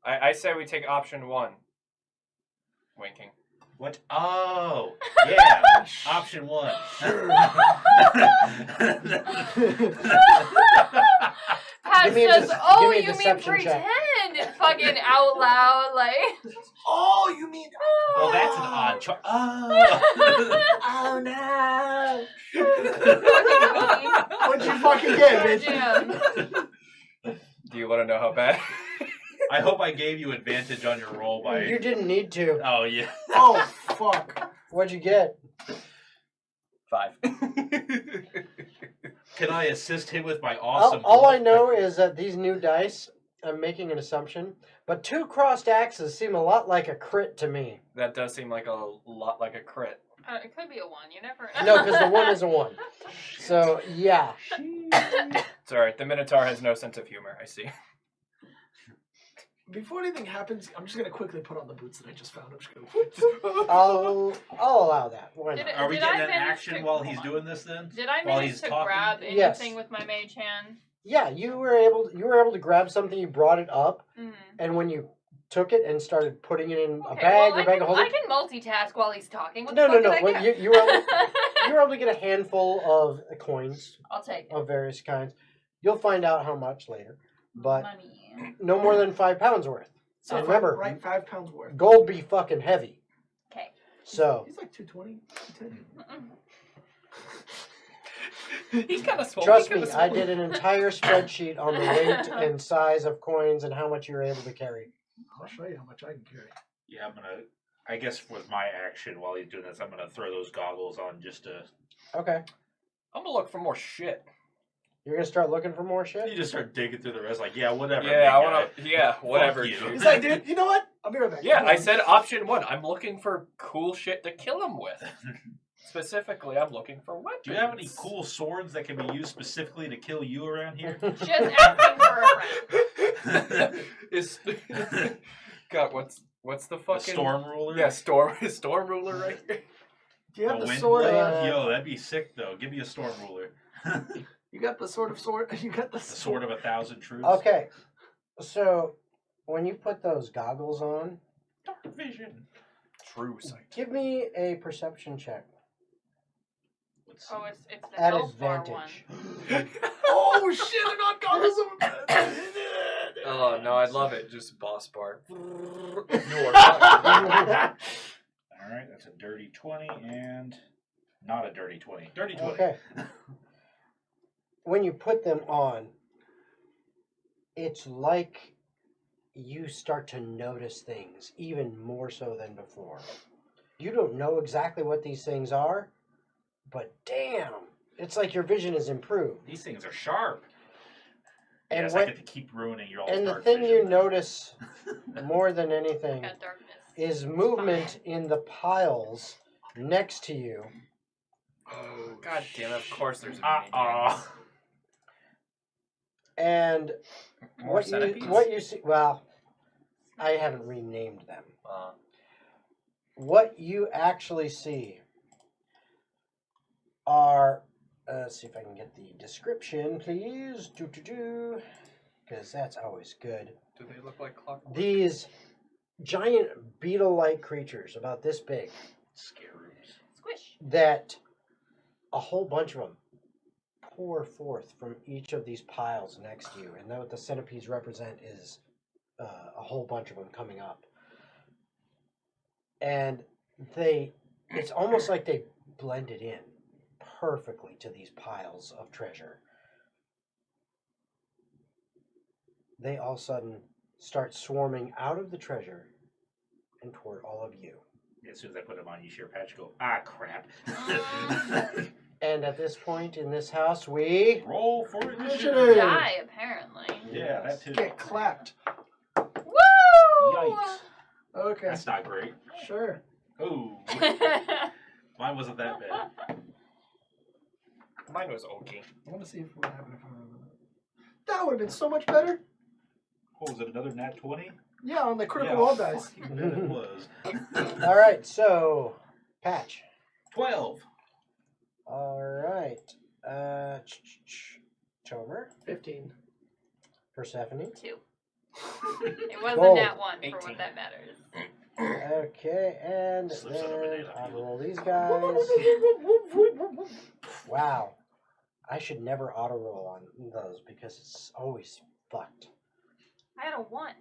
I say we take option 1. Winking. What? Oh, yeah. Option 1. Pat Give me a says, give "Oh, me a you mean deception check." pretend?" Fucking out loud, like. Oh, you mean? Well, that's an odd choice. Oh. Oh no! Fucking What'd you fucking get, me. bitch? Jim. Do you want to know how bad? I hope I gave you advantage on your roll by. You didn't need to. Oh, yeah. Oh fuck! What'd you get? 5. Can I assist him with my All, awesome all I roll? know is that these new dice, I'm making an assumption, but 2 crossed axes seem a lot like a crit to me. That does seem like a lot like a crit. It could be a 1. You never. No, because the 1 is a 1. So, yeah. It's alright, the Minotaur has no sense of humor, I see. Before anything happens, I'm just gonna quickly put on the boots that I just found. I'm just gonna. I'll allow that. Why Did not? it- Are we Did I getting an manage action to- while he's doing this then? Did I While manage he's to talking? grab Yes. anything with my mage hand? Yeah, you were able to grab something, you brought it up, Mm-hmm. and when you took it and started putting it in a Okay, bag, well, a bag of I holding. can multitask while he's talking. What No, the no, fuck no. did I Well, get? you were able to get a handful of coins I'll take it. of various kinds. You'll find out how much later, but Money. no more than 5 pounds worth. So And remember, right, 5 pounds worth. gold be fucking heavy. Okay. So He's like 220. 210. He's kind of swole. trust me, I did an entire spreadsheet on the weight and size of coins and how much you're able to carry. I'll show you how much I can carry. Yeah, I guess with my action while he's doing this, I'm gonna throw those goggles on just to. Okay, I'm gonna look for more shit. you're gonna start looking for more You shit. just start digging through the rest, like, yeah, whatever. Yeah, big I wanna. guy. Yeah, whatever. you. dude. He's like, dude, you know what? I'll be right back. Yeah, I said option 1. I'm looking for cool shit to kill him with. Specifically, I'm looking for weapons. Do you have any cool swords that can be used specifically to kill you around here? Just asking for a friend. Is God, what's the A fucking storm ruler? Yeah, storm ruler right here. Do you have A the wind sword? blade? Yo, that'd be sick though. Give me a storm ruler. You got the sword of sword. You got the The sword of 1,000 truths. Okay, so when you put those goggles on, Dark vision. True sight. give me a perception check Let's see. Oh, it's the at health bar one. advantage. Oh shit! They're not goggles of. Oh no, I'd love it. Just boss bar. All right, that's a dirty 20 and not a dirty 20. Dirty 20. Okay. When you put them on, it's like you start to notice things even more so than before. You don't know exactly what these things are, but damn, it's like your vision is improved. These things are sharp. And Yes, what, I get to keep ruining your all and the dark thing vision you then. notice more than anything Got darkness. is movement in the piles next to you. Oh, God damn it, of course there's a Uh-oh. And More centipedes? what you see, well, I haven't renamed them. Uh, What you actually see are, let's see if I can get the description, please. Because that's always good. do they look like clockwork? These giant beetle-like creatures, about this big, Scaroos. Squish. that a whole bunch of them pour forth from each of these piles next to you. And what the centipedes represent is a whole bunch of them coming up. And it's almost like they blended in perfectly to these piles of treasure. They all of a sudden start swarming out of the treasure and toward all of you. As soon as I put them on, you hear Patch go, ah, crap. And at this point in this house, we... Roll for Initiative. initiative. Die, apparently. Yeah, that too. Get clapped. Woo! Yikes. Okay. That's not great. Sure. Ooh. Mine wasn't that bad. Mine was okay. I want to see if what happened if I remember that. That would have been so much better. What was it, another nat 20? Yeah, on the critical Yeah, roll dice. fucking bet it was. All right, so, Patch. 12. All right. Tomer. 15. Persephone. 2. It wasn't Gold. that one for 18. what that matters. Okay, and Slips on a then banana. I'll roll these guys. Wow. I should never auto roll on those because it's always fucked. I had a 1.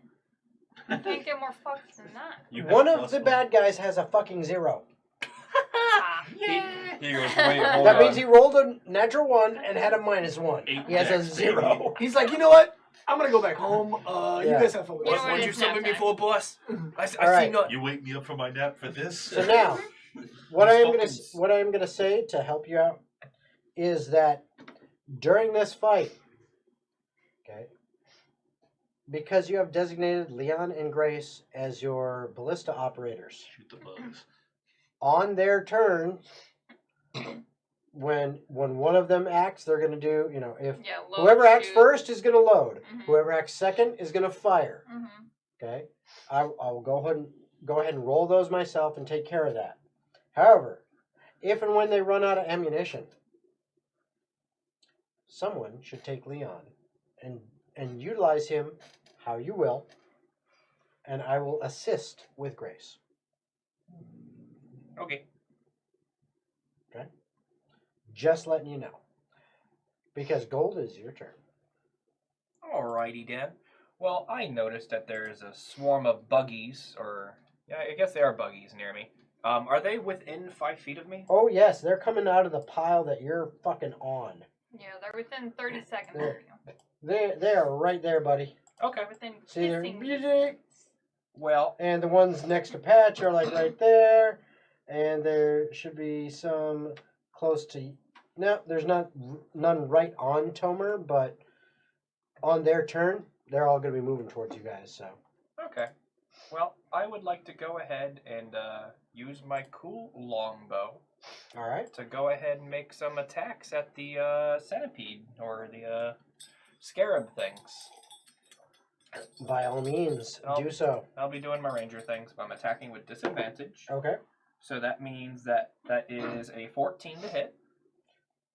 Can't get more fucked than that. You have One of plus the one. bad guys has a fucking 0. Ah. Yeah. He goes, wait, hold That on. means he rolled a natural 1 and had a -1. Eight He has a decks, 0. He's like, you know what? I'm going to go back home. You Yeah. guys have fun with You know this. what, What'd you it's summon nap me time. for, boss? I All see right. not. You wake me up from my nap for this? So now, what I These am gonna say to help you out is that during this fight, okay, because you have designated Leon and Grace as your ballista operators, Shoot the bugs. on their turn, when one of them acts, they're gonna do, if Yeah, load, whoever acts shoot. first is gonna load, Mhm. whoever acts second is gonna fire. Mhm. Okay, I will go ahead and roll those myself and take care of that. However, if and when they run out of ammunition, someone should take Leon and utilize him how you will, and I will assist with Grace. Okay. Just letting you know, because Gold is your turn. Alrighty, Dan. Well, I noticed that there's a swarm of buggies, or yeah, I guess they are buggies near me. Are they within 5 feet of me? Oh yes, they're coming out of the pile that you're fucking on. Yeah, they're within 30 seconds of There. you. They are right there, buddy. Okay. They're within See, they're kissing music. distance. Well, And the ones next to Patch are like right there. And there should be some close to... No, there's none right on Tomer, but on their turn, they're all going to be moving towards you guys. So okay. Well, I would like to go ahead and use my cool longbow all right. to go ahead and make some attacks at the centipede or the scarab things. By all means, Oh. do so. I'll be doing my ranger things, but I'm attacking with disadvantage. Okay. So that means that is a 14 to hit.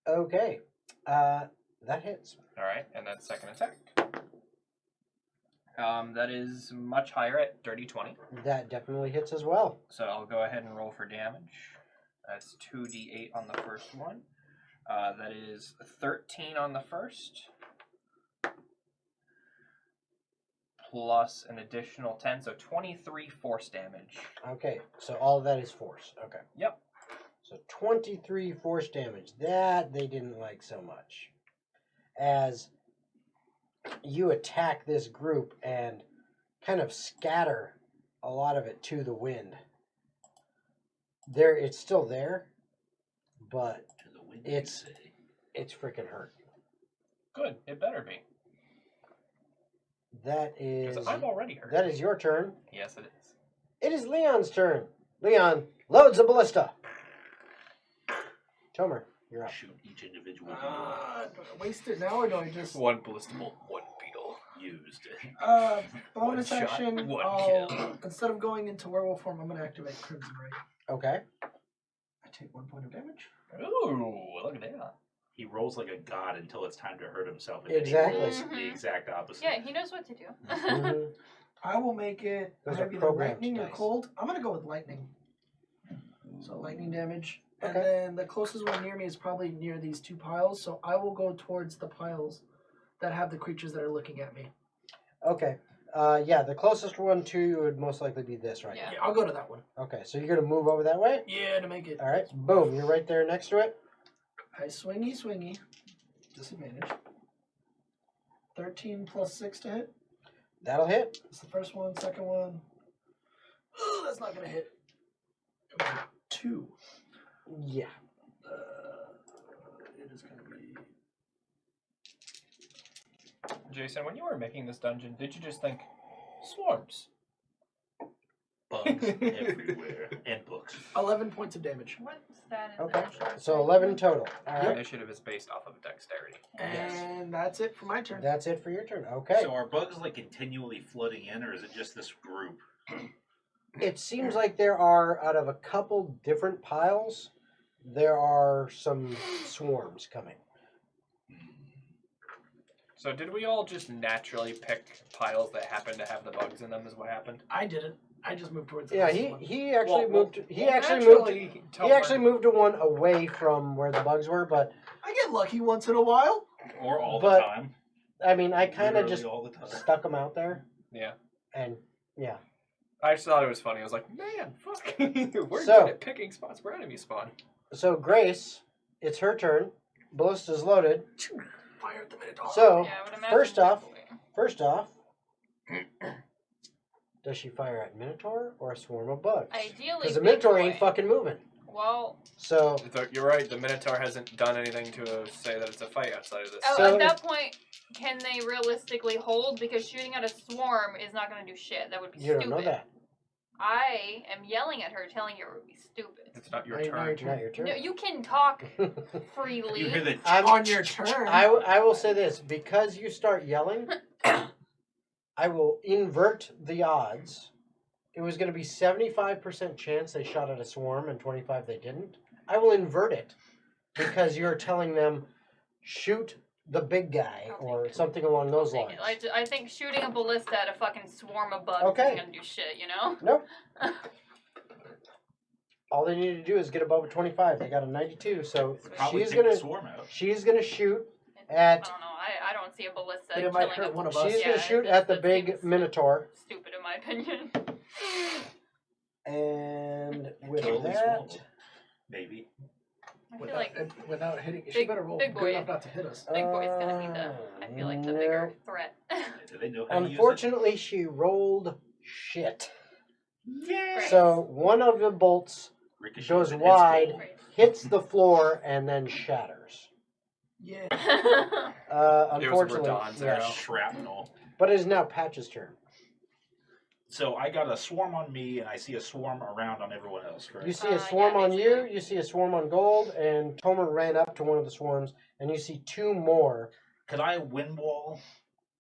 Okay. That hits. All right, and then second attack. That is much higher at dirty 20. That definitely hits as well. So I'll go ahead and roll for damage. That's 2d8 on the first one. That is 13 on the first. Plus an additional 10, so 23 force damage. Okay. So all of that is force. Okay. Yep. So 23 force damage. That they didn't like so much. As you attack this group and kind of scatter a lot of it to the wind. It's still there, but To the wind, It's- you say. it's freaking hurt. Good. It better be. That is Because I'm already hurt. that is your turn. Yes, it is. It is Leon's turn. Leon loads a ballista. Tomer, you're up. Shoot each individual Do I waste it now or do I just... One ballistable, one beetle. used. Bonus One shot, action, one I'll, kill. instead of going into werewolf form, I'm going to activate Crimson Ray. Okay. I take 1 point of damage. Ooh, look at that. He rolls like a god until it's time to hurt himself. And then he Exactly. rolls Mhm. the exact opposite. Yeah, he knows what to do. Mhm. I will make it Those are either programmed lightning or dice. cold. I'm going to go with lightning. So lightning damage. And Okay. then the closest one near me is probably near these 2 piles, so I will go towards the piles that have the creatures that are looking at me. Okay. Yeah, the closest one to you would most likely be this right Yeah. Yeah, I'll go to that one. Okay, so you're going to move over that way? Yeah, to make it. All right. Boom, you're right there next to it. I swingy. Disadvantage. 13 plus 6 to hit. That'll hit. That's the first one. Second one. Oh, that's not going to hit. It was a 2. Yeah. It is going to be... Jason, when you were making this dungeon, did you just think swarms? Bugs everywhere. And books. 11 points of damage. What stat is Okay. that? So 11 total. All The right. initiative is based off of dexterity. And that's it for my turn. That's it for your turn. Okay. So are bugs like continually flooding in, or is it just this group? It seems like there are, out of a couple different piles, there are some swarms coming. So did we all just naturally pick piles that happen to have the bugs in them? Is what happened? I didn't. I just moved towards the Yeah, closest one. he actually moved. He naturally, actually moved to one away from where the bugs were, but I get lucky once in a while. Or all But- the time? I mean, I kind of Literally just all the time. stuck them out there, Yeah. and yeah. I just thought it was funny. I was like, man, fuck. We're So- good at picking spots where enemies spawn. So Grace, it's her turn. Ballista's loaded. Fire at the Minotaur. So Yeah, I would imagine first off, probably. does she fire at Minotaur or a swarm of bugs? Ideally, Because the big Minotaur boy. ain't fucking moving. Well, So You're right. The Minotaur hasn't done anything to say that it's a fight outside of this. So- at that point, can they realistically hold? Because shooting at a swarm is not going to do shit. That would be you stupid. don't know that. I am yelling at her, telling her it would be stupid. It's not your Now turn. your Not your turn. No, you can talk freely. You hear the I'm- On your turn. I will say this, because you start yelling, I will invert the odds. It was going to be 75% chance they shot at a swarm and 25 they didn't. I will invert it because you're telling them shoot the big guy or something along those Take lines. it. I think shooting a ballista at a fucking swarm of bugs Okay. isn't going to do shit, you know? Nope. All they need to do is get above a 25. They got a 92, so probably she's take the gonna swarm out. shoot I at don't know. I don't see a ballista But it might killing hurt one of us. she's Yeah, gonna shoot that's- at the that big seems Minotaur, Stupid, in my opinion. and with Totally that, swallowed. Maybe. I feel Without, like without hitting. She Big- better roll big good boy. enough not to hit us. big boy's gonna be the. I feel like the bigger threat. Do they know how to use it? unfortunately, she rolled shit. Great. So one of the bolts Ricochets goes and hits wide. gold. Great. hits the floor and then shatters. Yeah. Unfortunately, Radon's yeah. arrow. Shrapnel. But it is now Patch's turn. So I got a swarm on me, and I see a swarm around on everyone else, correct? You see a swarm yeah, on me you, too. you see a swarm on Gold, and Tomer ran up to one of the swarms, and you see two more. Could I wind wall,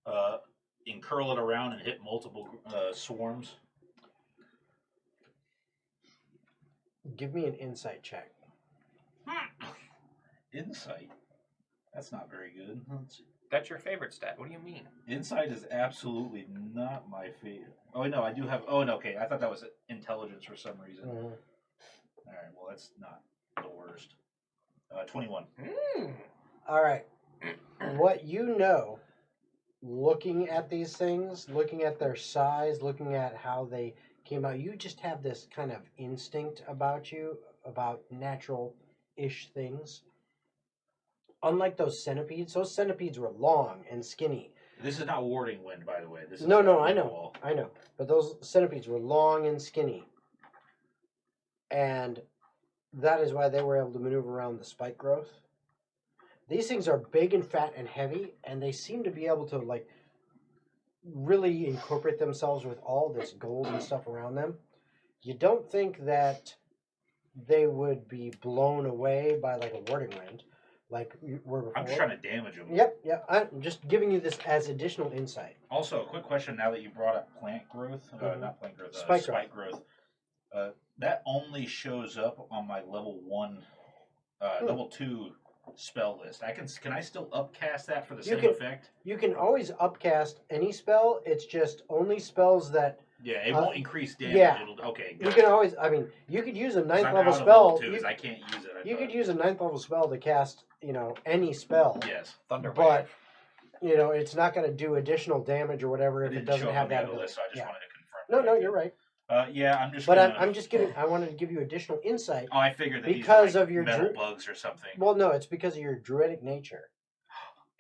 and curl it around and hit multiple swarms? Give me an insight check. Insight. That's not very good. Let's see. That's your favorite stat. What do you mean? Insight is absolutely not my favorite. Oh no, I do have. Oh no, okay. I thought that was intelligence for some reason. Mhm. All right. Well, that's not the worst. 21. All right. What you know, looking at these things, looking at their size, looking at how they came out, you just have this kind of instinct about you, about natural-ish things. Unlike those centipedes were long and skinny. This is not warding wind, by the way. This is No, a I wind know. wall. I know. But those centipedes were long and skinny. And that is why they were able to maneuver around the spike growth. These things are big and fat and heavy, and they seem to be able to, like, really incorporate themselves with all this gold and stuff around them. You don't think that they would be blown away by, like, a warding wind, like you were before. I'm just trying to damage them. Yep. I'm just giving you this as additional insight. Also, a quick question now that you brought up plant growth, not plant growth, Spike growth. That only shows up on my level 1, level 2 spell list. Can I still upcast that for the same effect? You can always upcast any spell. It's just only spells that. Yeah, it won't increase damage. yeah. Okay, good. You can always. I mean, you could use a 9th I'm level out of spell. level 2s, I can't use it. You could use a 9th level spell to cast, any spell. Yes. Thunderwave. But it's not going to do additional damage or whatever if it doesn't have that ability. List, so I just wanted to confirm. No, you're right. Yeah, I'm just. But gonna... I'm just giving. I wanted to give you additional insight. Oh, I figured that because these are like of your metal bugs or something. Well, no, it's because of your druidic nature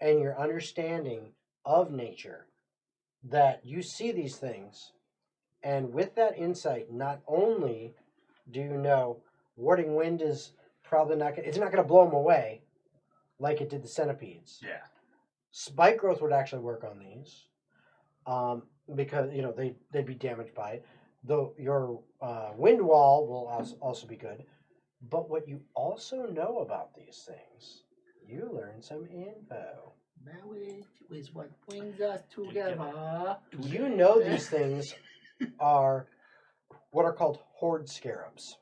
and your understanding of nature that you see these things, and with that insight, not only do you know warding wind is probably not. It's not going to blow them away like it did the centipedes. Yeah. Spike growth would actually work on these, because they'd be damaged by it. Though your wind wall will also be good. But what you also know about these things, you learn some info. Marriage is what brings us together. You know these things are what are called horde scarabs.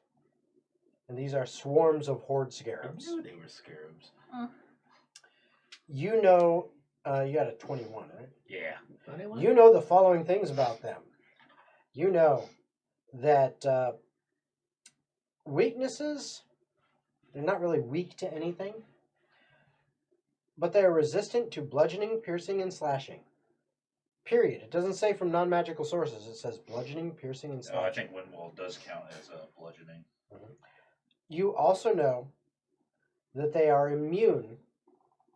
And these are swarms of horde scarabs. I knew they were scarabs. You know, you got a 21, right? Yeah. You know the following things about them. You know that weaknesses, they're not really weak to anything, but they are resistant to bludgeoning, piercing, and slashing. Period. It doesn't say from non-magical sources. It says bludgeoning, piercing, and slashing. I think Windwall does count as bludgeoning. Mm-hmm. You also know that they are immune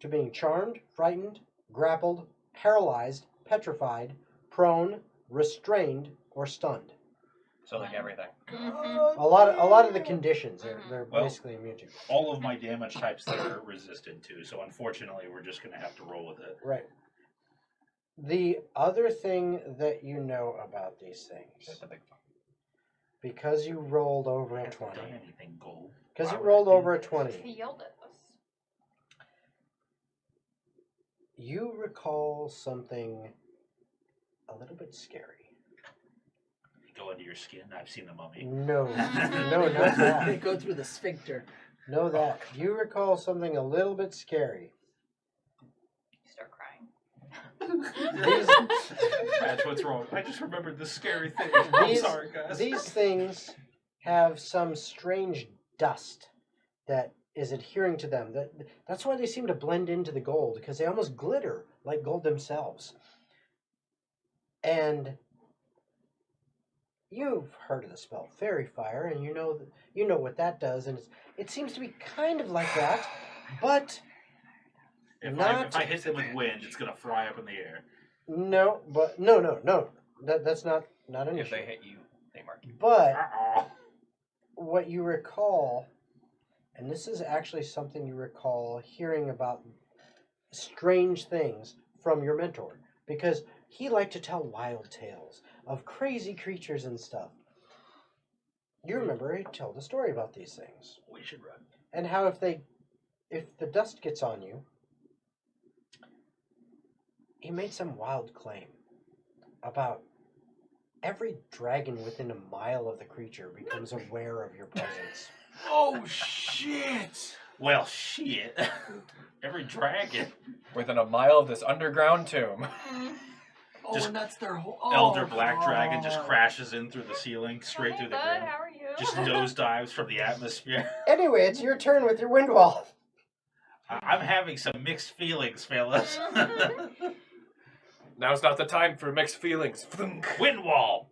to being charmed, frightened, grappled, paralyzed, petrified, prone, restrained, or stunned. So like everything. Mm-hmm. A lot of the conditions they're Well, basically immune to. All of my damage types they're resistant to, so unfortunately we're just going to have to roll with it. Right. The other thing that you know about these things, because you rolled over a 20, Done anything gold? because you Why would rolled I do over a this? 20, He yelled at us. you recall something a little bit scary. Go into your skin. I've seen the mummy. No, no, not They that. go through the sphincter. No, that. You recall something a little bit scary. You start crying. That's what's wrong. I just remembered this scary thing. These- Sorry, guys. These things have some strange dust that is adhering to them. That's why they seem to blend into the gold, because they almost glitter like gold themselves. And you've heard of the spell Fairy Fire, and you know what that does, and it seems to be kind of like that, but If not. I hit them with wind, it's going to fly up in the air. No. That's not an If issue. they hit you, they mark you. But Uh-oh. what you recall, and this is actually something you recall hearing about strange things from your mentor, because he liked to tell wild tales of crazy creatures and stuff. You remember he told a story about these things, We should run. and how if the dust gets on you, he made some wild claim about every dragon within a mile of the creature becomes aware of your presence. Oh shit! Well, shit. Every dragon. Within a mile of this underground tomb. Oh, Just and that's their whole Elder Black Dragon just God. crashes in through the ceiling, straight Hey, through the bud, ground. how are you? Just nosedives from the atmosphere. Anyway, it's your turn with your wind wall. I'm having some mixed feelings, fellas. Now's not the time for mixed feelings. Wind wall.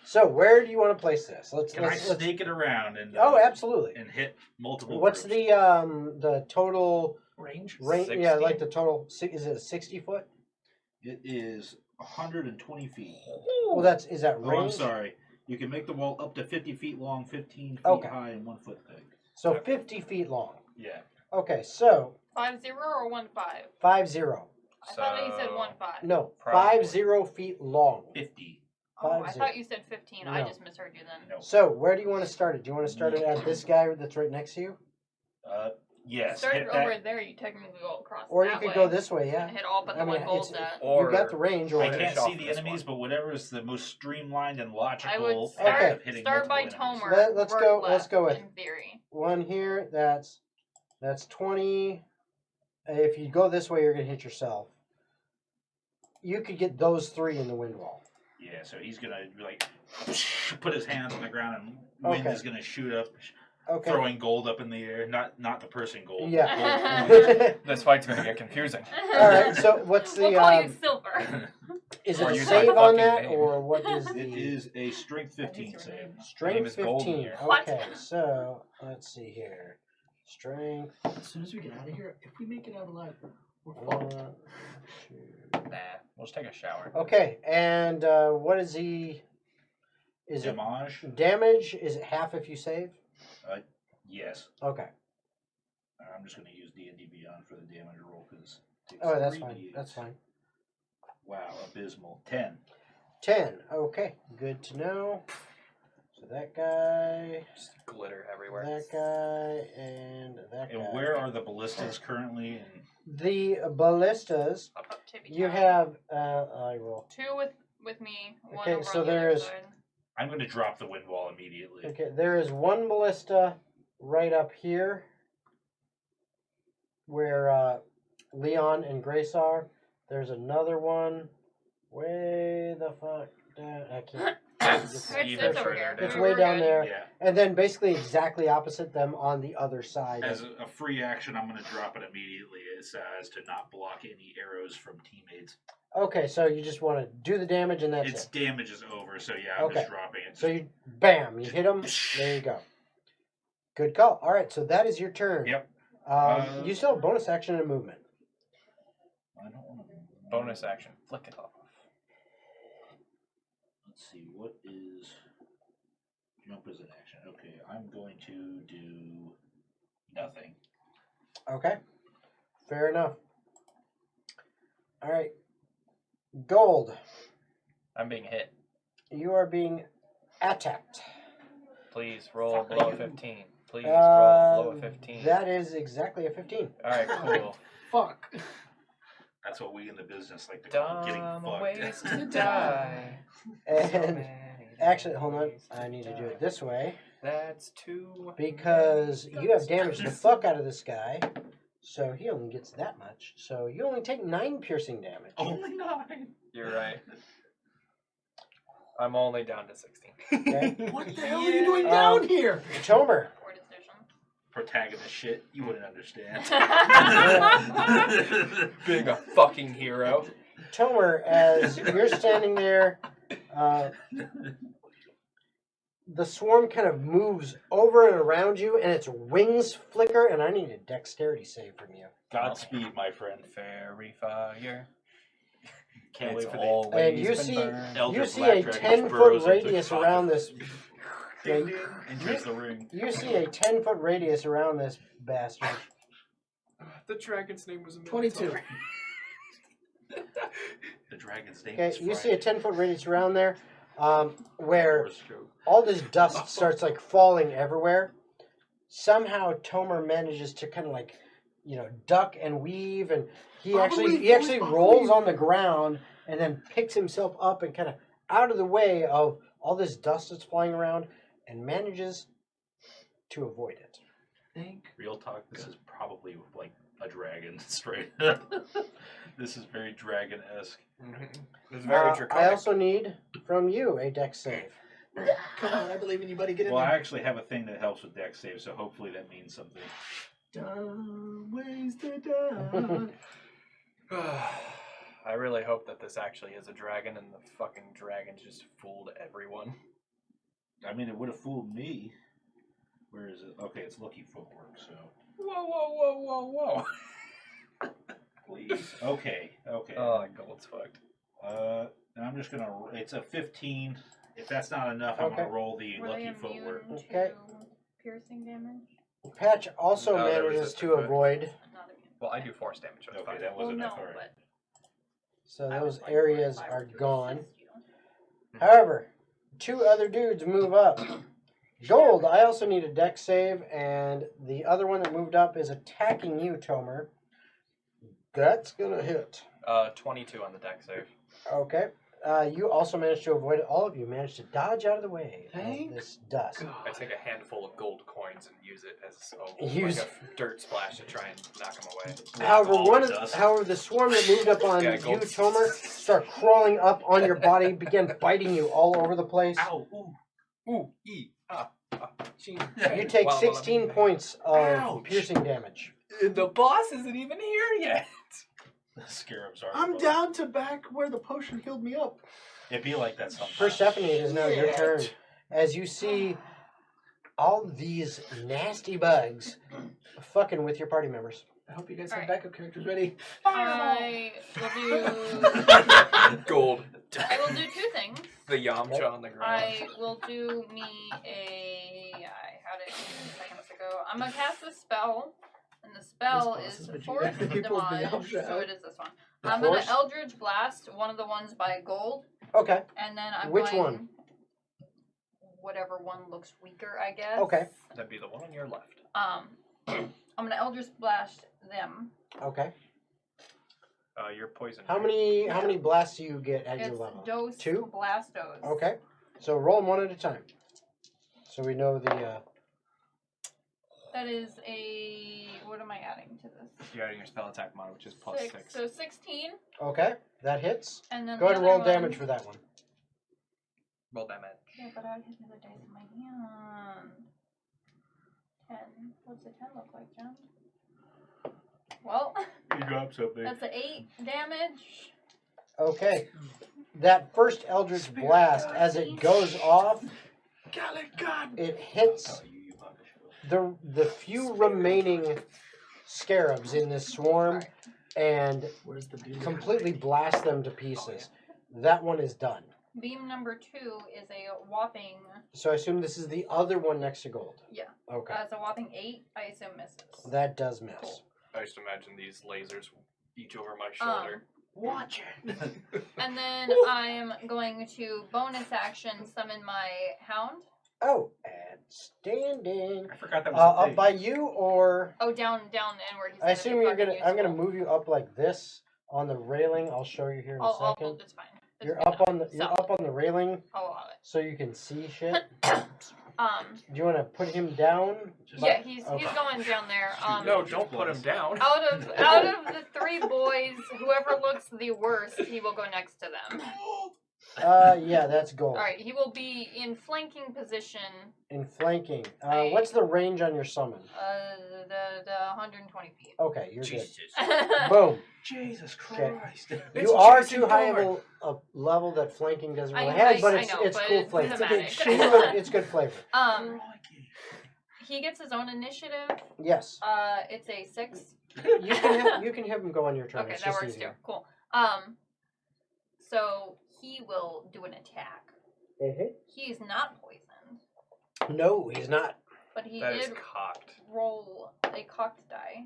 So where do you want to place this? Let's Can I snake it around and Oh, absolutely. and hit multiple? What's groups? the total Range? Yeah, 60? like the total. Is it a 60 foot? It is 120 feet. Well, is that range? Oh, I'm sorry. You can make the wall up to 50 feet long, 15 feet Okay. high, and 1 foot thick. So 50 feet long. Yeah. Okay, so 50 or 15? 50. I thought you said 15. No, Probably. 50 feet long. 50. Oh, I 50. thought you said 15. I No. just misheard you then. No. So where do you want to start it? Do you want to start it at this guy that's right next to you? Yes. Start hit it that. over there, you technically go across Or that you could way. go this way, yeah. And hit all but the I mean, one gold that. you got the range. Or I Finish can't off see the this enemies, but whatever is the most streamlined and I logical would path Okay. of hitting start by multiple enemies. Tomer. Let's work go- left, let's go with- in theory. one here. That's 20. If you go this way, you're gonna hit yourself. You could get those 3 in the wind wall. Yeah, so he's gonna like put his hands on the ground, and wind Okay. is gonna shoot up, Okay. throwing gold up in the air. Not the person gold. Yeah. Gold. This fight's gonna get confusing. All right. So what's the? We'll call you Silver. Is Or it a use save my on fucking that, name. or what is the? It is a strength 15 save. Name Strength is Golden 15. here. What? Okay, so let's see here. Strength As soon as we get out of here, if we make it out alive, we're fucked. 1, 2. Nah, we'll just take a shower. Okay, and what is the? Is it Damage? damage? Is it half if you save? Yes. Okay. I'm just gonna use D&D Beyond for the damage roll because. Oh, that's fine. That's fine. Wow, abysmal. 10. 10. Okay, good to know. So that guy, Just glitter everywhere. that guy, and that guy. And where are the ballistas currently? And the ballistas? Up tippy You top. have. I roll. 2 with me. One Okay, over so on the there other is- side. I'm gonna drop the wind wall immediately. Okay, there is one ballista right up here where Leon and Grace are. There's another one way the fuck down. I can't. It's Even over further here. down. It's We way were down good. there. Yeah. And then basically exactly opposite them on the other side. As a free action, I'm gonna drop it immediately as to not block any arrows from teammates. Okay, so you just want to do the damage and that's Its it. damage is over, so yeah, I'm Okay. just dropping it. So you, bam, you hit them. There you go. Good call. All right, so that is your turn. Yep. You still have bonus action and movement. I don't want to. Bonus action. Flick it off. Let's see, what is jump as an action? Okay, I'm going to do nothing. Okay, fair enough. All right, Gold, I'm being hit. you are being attacked. Please roll Fuck below you. 15. Please roll below Uh, 15. That is exactly a 15. Alright, cool. Fuck. That's what we in the business like to call getting Dumb fucked. ways to die. So And many actually, hold on, ways I need to do die. it this way That's too because you have damaged the fuck out of this guy, so he only gets that much. So you only take 9 piercing damage. Only 9. You're right. I'm only down to 16. Okay. What the hell are you doing down here? Tomer, Four decision. Protagonist shit, you wouldn't understand. Being a fucking hero. Tomer, as you're standing there, the swarm kind of moves over and around you, and its wings flicker, and I need a dexterity save from you. Godspeed, my friend. Fairy fire. Can't It's wait for always And you been see- burned. the Elder You see Black a Dragon 10-foot burrows into radius coffin. around this. Ding ding. Enters the ring. You see a 10-foot radius around this bastard. The dragon's name was 22. The dragon's name Okay, is you see a Friday. 10-foot radius around there, where Horse joke. all this dust starts like falling everywhere. Somehow Tomer manages to kind of like, duck and weave, and he actually rolls on the ground and then picks himself up and kind of out of the way of all this dust that's flying around and manages to avoid it. Thank Real talk, this is probably like a dragon straight up. This is very dragon-esque. It's very I draconic. also need from you a dex save. Come on, I believe in you, buddy. Get in Well, I there. actually have a thing that helps with dex save, so hopefully that means something. Dumb ways to die. I really hope that this actually is a dragon and the fucking dragon just fooled everyone. I mean, it would have fooled me. Where is it? Okay, it's lucky footwork, so. Whoa, whoa, whoa, whoa, whoa. please. Okay. Oh, gold's fucked. I'm just gonna. It's a 15. If that's not enough, I'm gonna roll the Were they lucky footwork. immune Okay. to piercing damage? Patch also No, they're manages resistant to to it. avoid. Not immune. Well, I do force damage, so it's Okay, fine. that Well, wasn't no, enough. Alright. but So I was those like, areas what if I are were to gone. assist you? However, 2 other dudes move up. Gold, I also need a dex save, and the other one that moved up is attacking you, Tomer. That's gonna hit. 22 on the deck save. Okay. You also managed to avoid it. All of you managed to dodge out of the way Thank of this dust. I take a handful of gold coins and use it as Use- like a dirt splash to try and knock them away. However, the swarm that moved up on Yeah, you, gold. Tomer, start crawling up on your body, begin biting you all over the place. Ow! Ooh! You take Well, 16 points of Ouch. piercing damage. The boss isn't even here yet. The scarabs are. I'm down to back where the potion healed me up. It'd be like that sometimes. Persephone, it is now your Shit. turn. As you see all these nasty bugs fucking with your party members. I hope you guys Alright. have backup characters ready. I will do. Gold. I will do 2 things. The Yamcha on the ground. I will do me a. I had it seconds ago. I'm gonna cast a spell, and the spell This boss is is what you Force got for people's Demise, Yamcha so out. it is this one. The I'm gonna Force? Eldritch Blast one of the ones by Gold, Okay. and then I'm Which going. one? Whatever one looks weaker, I guess. Okay. That'd be the one on your left. I'm gonna Eldritch Blast them. Okay. You're poisoned. How many blasts do you get at your It's level? Dose 2? Blastos. Okay. So roll them one at a time. So we know the That is a. What am I adding to this? You're adding your spell attack mod, which is plus 6. So 16, okay, that hits. and then Go ahead and the roll other one- damage for that one. Roll damage. Yeah, but I hit the other dice in my hand. 10. What's a 10 look like, John? Well, You drop something. that's an 8 damage. Okay. That first Eldritch Blast, as it goes off, it hits the few remaining scarabs in this swarm and Where's the dude? completely blast them to pieces. That one is done. Beam number 2 is a whopping. So I assume this is the other one next to gold. Yeah. Okay. It's a whopping 8. I assume misses. That does miss. Cool. I just imagine these lasers each over my shoulder. Watch it. And then I'm going to bonus action summon my hound. Oh, outstanding. I forgot that was a Up thing. by you, or Oh, down inward. He said I it'd be assume you're fucking gonna. I'm gonna useful. move you up like this on the railing. I'll show you here in a I'll second. it's fine. It's You're good up enough. on the. You're So, up on the railing, I'll allow so you can see shit. it. Do you want to put him down? Yeah, he's Okay. going down there. No, don't put him down. Out of the 3 boys, whoever looks the worst, he will go next to them. Yeah, that's gold. All right, he will be in flanking position. In flanking. Right. What's the range on your summon? The 120 feet. Okay, you're Jesus. good. Boom. Jesus Okay. Christ. It's You are Jason too high Bourne. of a level that flanking doesn't really I have, but know, it's but cool it's flavor. thematic. It's good flavor. He gets his own initiative. Yes. It's a 6. You can have him go on your turn. Okay, it's that just works easier. too. Cool. So he will do an attack. He is not poisoned, No, he's not. but he That is did cocked. roll a cocked die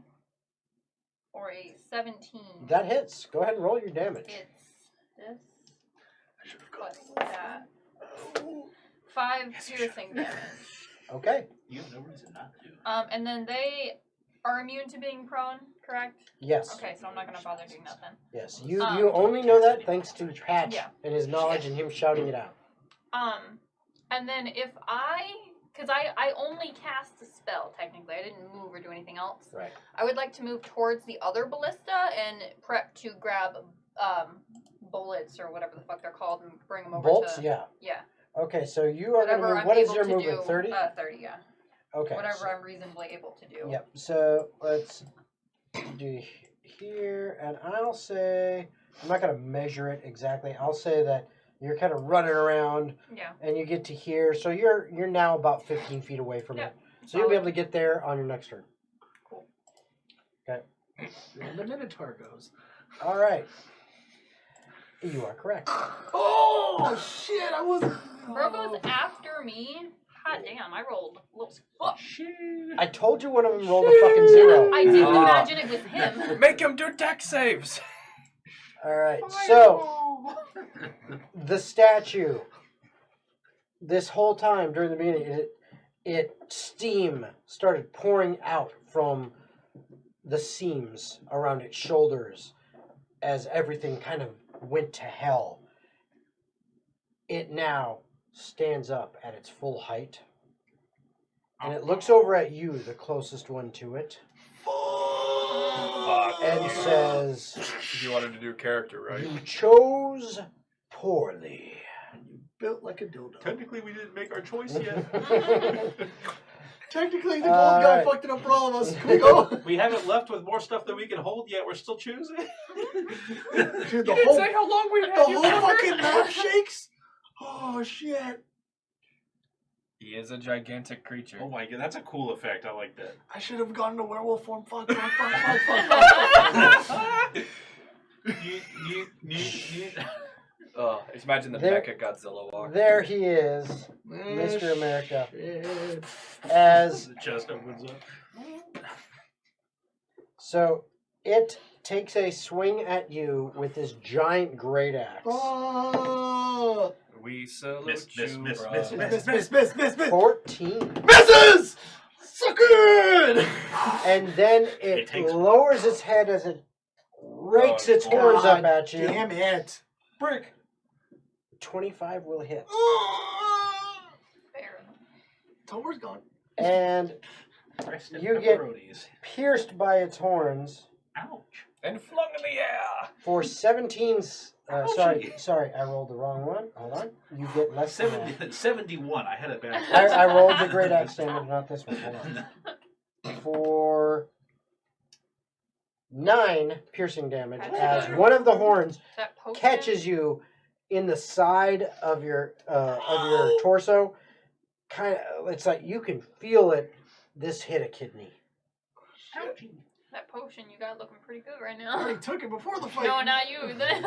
or a 17. That hits. Go ahead and roll your damage. It's this plus that. 5 piercing damage. Okay. You have no reason not to. And then they are immune to being prone, correct? Yes. Okay, so I'm not gonna bother doing nothing. Yes. You only know that thanks to Patch Yeah. and his knowledge and him shouting it out. And then if because I only cast a spell technically, I didn't move or do anything else. Right. I would like to move towards the other ballista and prep to grab bullets or whatever the fuck they're called and bring them over Bolts? to Yeah. yeah. Okay, so you are going to Whatever move. I'm What is able your to movement? do. 30? 30, yeah. Okay. Whatever so- I'm reasonably able to do. Yep. So let's do here, and I'll say I'm not going to measure it exactly. I'll say that you're kind of running around, Yeah. and you get to here. So you're now about 15 feet away from Yep. it. So you'll be Solid. able to get there on your next turn. Cool. Okay. And the Minotaur goes. All right. You are correct. Oh shit! I was. Bro goes after me. God damn, I rolled. Fuck. I told you one of them rolled a fucking 0. I didn't imagine it was him. Make him do deck saves. All right. So the statue. This whole time during the meeting, steam started pouring out from the seams around its shoulders as everything kind of went to hell. It now stands up at its full height, and it looks over at you, the closest one to it, Fuck. and says, You wanted to do character, right? "You chose poorly." Built like a dildo. Technically, we didn't make our choice yet. Technically, the gold guy fucked it up for all of us. Can we go? We haven't left with more stuff than we can hold yet. We're still choosing. Dude, You didn't say how long we the had you whole covered. fucking map shakes. Oh shit! He is a gigantic creature. Oh my god, that's a cool effect. I like that. I should have gone to werewolf form. Fuck. Just imagine the There- Mecha Godzilla walk. There he is, Mr. America. Shit. As The chest opens up. so, it takes a swing at you with this giant great axe. Oh. We salute Miss, you, miss, bruh. Miss. 14. Misses! So good! And then It it takes- lowers its head as it rakes its horns up at you. Damn it. Brick. 25 will hit. Fair enough. Tomer's gone. And Rest in You get- pepperonis. pierced by its horns Ouch. And flung in the air. for 17's. Ouchie. Sorry, I rolled the wrong one. Hold on. You get less than that. 71. I had it back. I rolled the great axe damage, not this one. Hold on. For 9 piercing damage, as one of the horns That potion. catches you in the side of your torso. Kind of, it's like you can feel it. This hit a kidney. Ouchie. That potion you got looking pretty good right I now. already took it before the fight. No, not you. Then.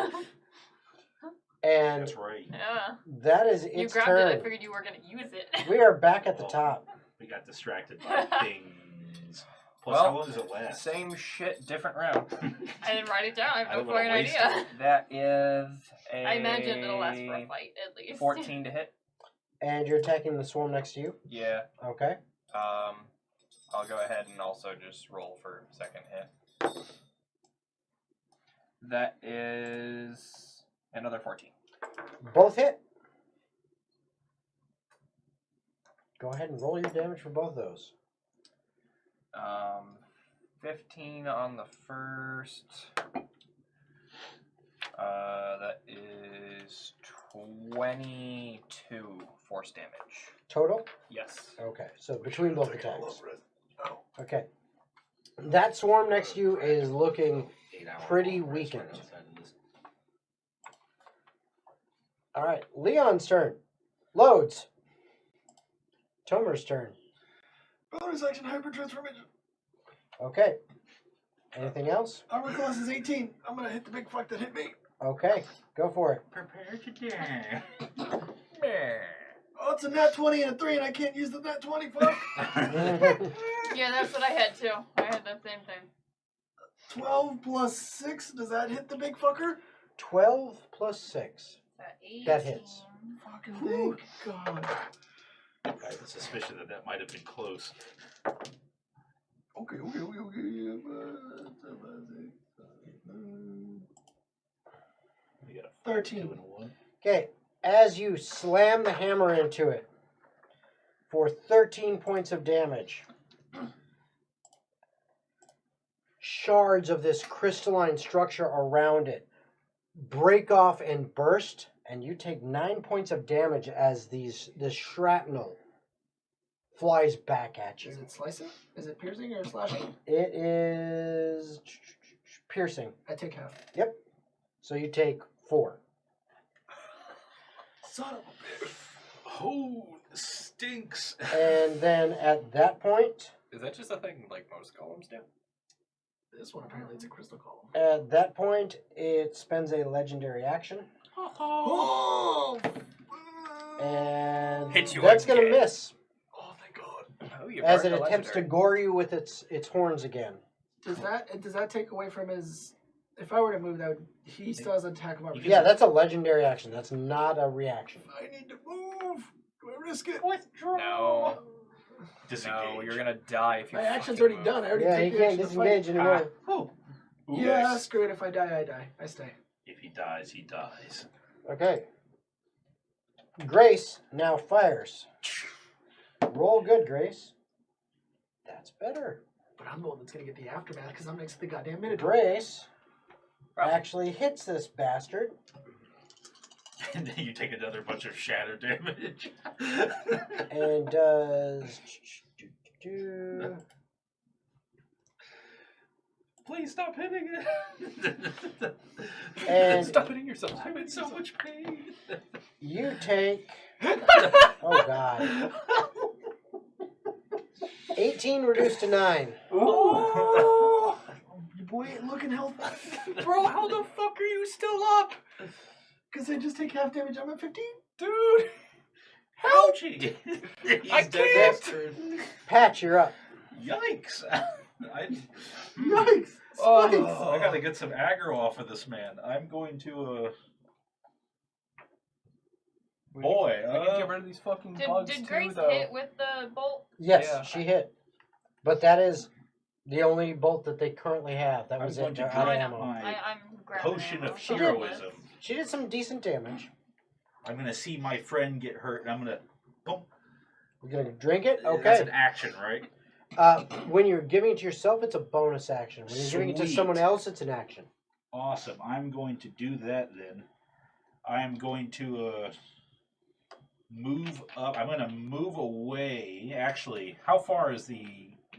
And That's right. Yeah. that is You its grabbed it. I turn. figured you were gonna use it. We are back at the top. We got distracted by things. Plus, Well, how long does it last? Same shit, different round. I didn't write it down. I have I no would've fucking wasted idea. That is a I imagine it'll last for a fight at least. 14 to hit. And you're attacking the swarm next to you. Yeah. Okay. I'll go ahead and also just roll for second hit. That is another 14. Both hit. Go ahead and roll your damage for both of those. 15 on the first. That is 22 force damage. Total? Yes. Okay. So between both attacks. Oh. Okay. That swarm next to you is looking 8 hours pretty long rest right weakened. outside of this. All right. Leon's turn. Loads. Tomer's turn. Bonus action hyper transformation. Okay. Anything else? Armor class is 18. I'm gonna hit the big fuck that hit me. Okay. Go for it. Prepare to die. Oh, it's a nat 20 and a 3, and I can't use the nat 20. Fuck. Yeah, that's what I had too. I had the same thing. 12 plus 6. Does that hit the big fucker? 12 plus 6. That hits. Fucking thank God. I have a suspicion that might have been close. Okay. You got a 13. 2 and a 1. Okay. As you slam the hammer into it for 13 points of damage, shards of this crystalline structure around it break off and burst, and you take 9 points of damage as this shrapnel flies back at you. Is it slicing? Is it piercing or slashing? It is piercing. I take half. Yep. So you take 4. Son of a bitch. Oh, stinks. And then at that point, Is that just a thing like most golems do? This one apparently it's a crystal column. At that point, it spends a legendary action, Oh! and Hits you that's going to again. miss Oh, thank God. Oh, you as burned it the attempts to legendary. gore you with its horns again. Does that take away from his? If I were to move, that would, he still has an attack of opportunity. Yeah, that's a legendary action. That's not a reaction. I need to move. Do I risk it? Withdraw. No. Disengage. No, you're gonna die if you. My action's fucking already done. I already Yeah, took he the can't action to disengage fight. anymore. Oh. Yeah, screw it. If I die, I die. I stay. If he dies, he dies. Okay. Grace now fires. Roll good, Grace. That's better. But I'm the one that's gonna get the aftermath because I'm next to the goddamn Minotaur. Grace actually hits this bastard. And then you take another bunch of shatter damage. And does... Please stop hitting it. And Stop hitting yourself. I'm in so much pain. you take... Oh, God. 18 reduced to 9. Oh, your boy ain't looking healthy. Bro, how the fuck are you still up? Because I just take half damage. I'm at 15. Dude! Ouchie! I can't! Patch, you're up. Yikes! Yikes! Oh, I gotta get some aggro off of this man. I'm going to, boy, We can get rid of these fucking bugs Did too, Grace though. hit with the bolt? Yes, Yeah. she hit. But that is the only bolt that they currently have. That I'm was going it. to They're out of drink ammo. my I'm grabbing potion ammo. of She did. heroism. She did some decent damage. I'm gonna see my friend get hurt, and I'm gonna, boom. We're going to drink it? That's Okay. an action, right? When you're giving it to yourself, it's a bonus action. When you're giving it to Sweet. someone else, it's an action. Awesome. I'm going to do that then. I'm going to move up. I'm going to move away. Actually, how far is the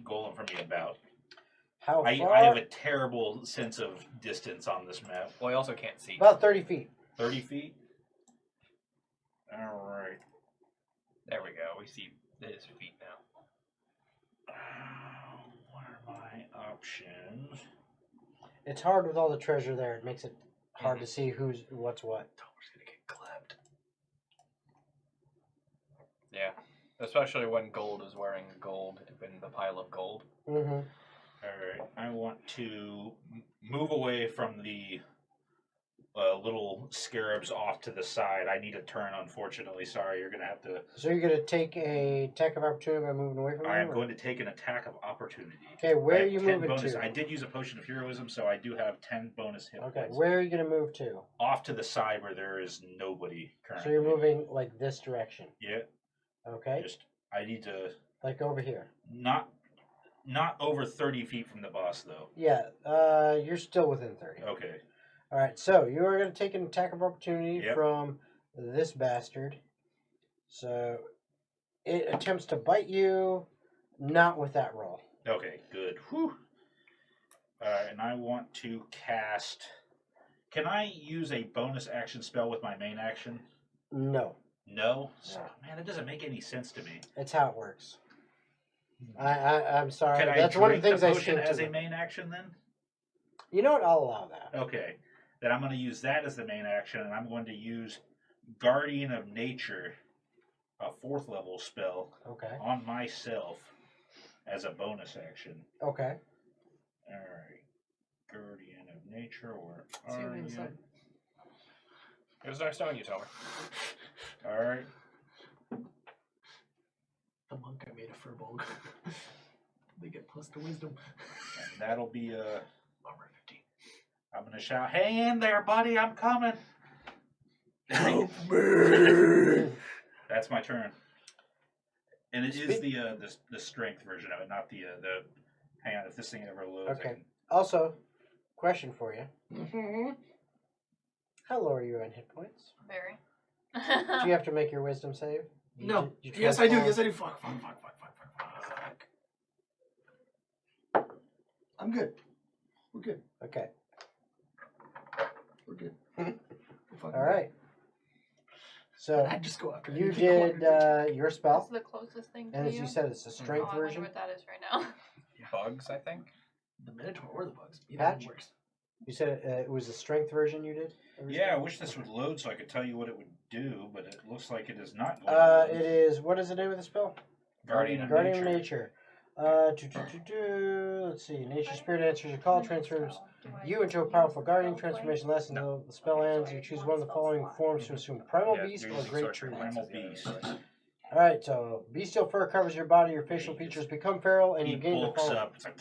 golem from me about? How I far? have a terrible sense of distance on this map. Well, I also can't see. About 30 feet. 30 feet? All right. There we go. We see his feet now. What are my options? It's hard with all the treasure there. It makes it hard to see what's what. Tomer's gonna get clapped. Yeah. Especially when gold is wearing gold in the pile of gold. Mm-hmm. All right. I want to move away from the little scarabs off to the side. I need a turn, unfortunately. Sorry, you're going to have to... So you're going to take a attack of opportunity by moving away from I am them? going to take an attack of opportunity. Okay, where I are have you 10 moving bonus. to? I did use a potion of heroism, so I do have 10 bonus hit Okay, points. where are you going to move to? Off to the side where there is nobody currently. So you're moving like this direction. Yeah. Okay? Just, I need to... Like over here. Not over 30 feet from the boss, though. Yeah, you're still within 30. Okay. All right, so you are going to take an attack of opportunity Yep. from this bastard. So it attempts to bite you, not with that roll. Okay, good. Whew. And I want to cast... Can I use a bonus action spell with my main action? No, No? No. Man, it doesn't make any sense to me. it's how it works. I'm sorry. Can I That's one of drink the things I potion think as to a them. main action then? You know what? I'll allow that. Okay. Then I'm going to use that as the main action, and I'm going to use Guardian of Nature, a 4th level spell, Okay. on myself as a bonus action. Okay. Alright. Guardian of Nature, or See you on the are you? inside. Here's nice knowing you, Tomer. Alright. The monk I made a furball. They get plus to wisdom. And that'll be Armor 15. I'm gonna shout, "Hang in there, buddy! I'm coming!" That's my turn. And it is the strength version of it, not the. Hang on, if this thing ever loads. Okay. Also, question for you. Mm-hmm. How low are you in hit points? Very. Do you have to make your wisdom save? No. You Yes, I do. transform- Yes, I do. Fuck. I'm good. We're good. Okay. We're good. All right. So I just go after you anything I did wanted to your That's spell, the closest thing to and as you. you said, it's a Oh, strength I wonder version. what that is right now. Bugs, I think. The Minotaur or the bugs. Either Patch? one works. You said it was a strength version you did? Yeah, I wish this would load so I could tell you what it would do, but it looks like it is not going to load. It is, what is the name of the spell? Guardian of Guardian Nature. of Nature. Let's see. Nature Spirit answers your call, transfers you into a powerful guardian. Transformation lasts until the spell ends. You choose one of the following forms to assume: Primal Yeah, Beast you're or using Great sorcery Tree. points Primal as the other Beast. choice. Alright, so bestial fur covers your body, your facial Yeah, he features just- become feral, and He you gain the bulks following. up. It's like,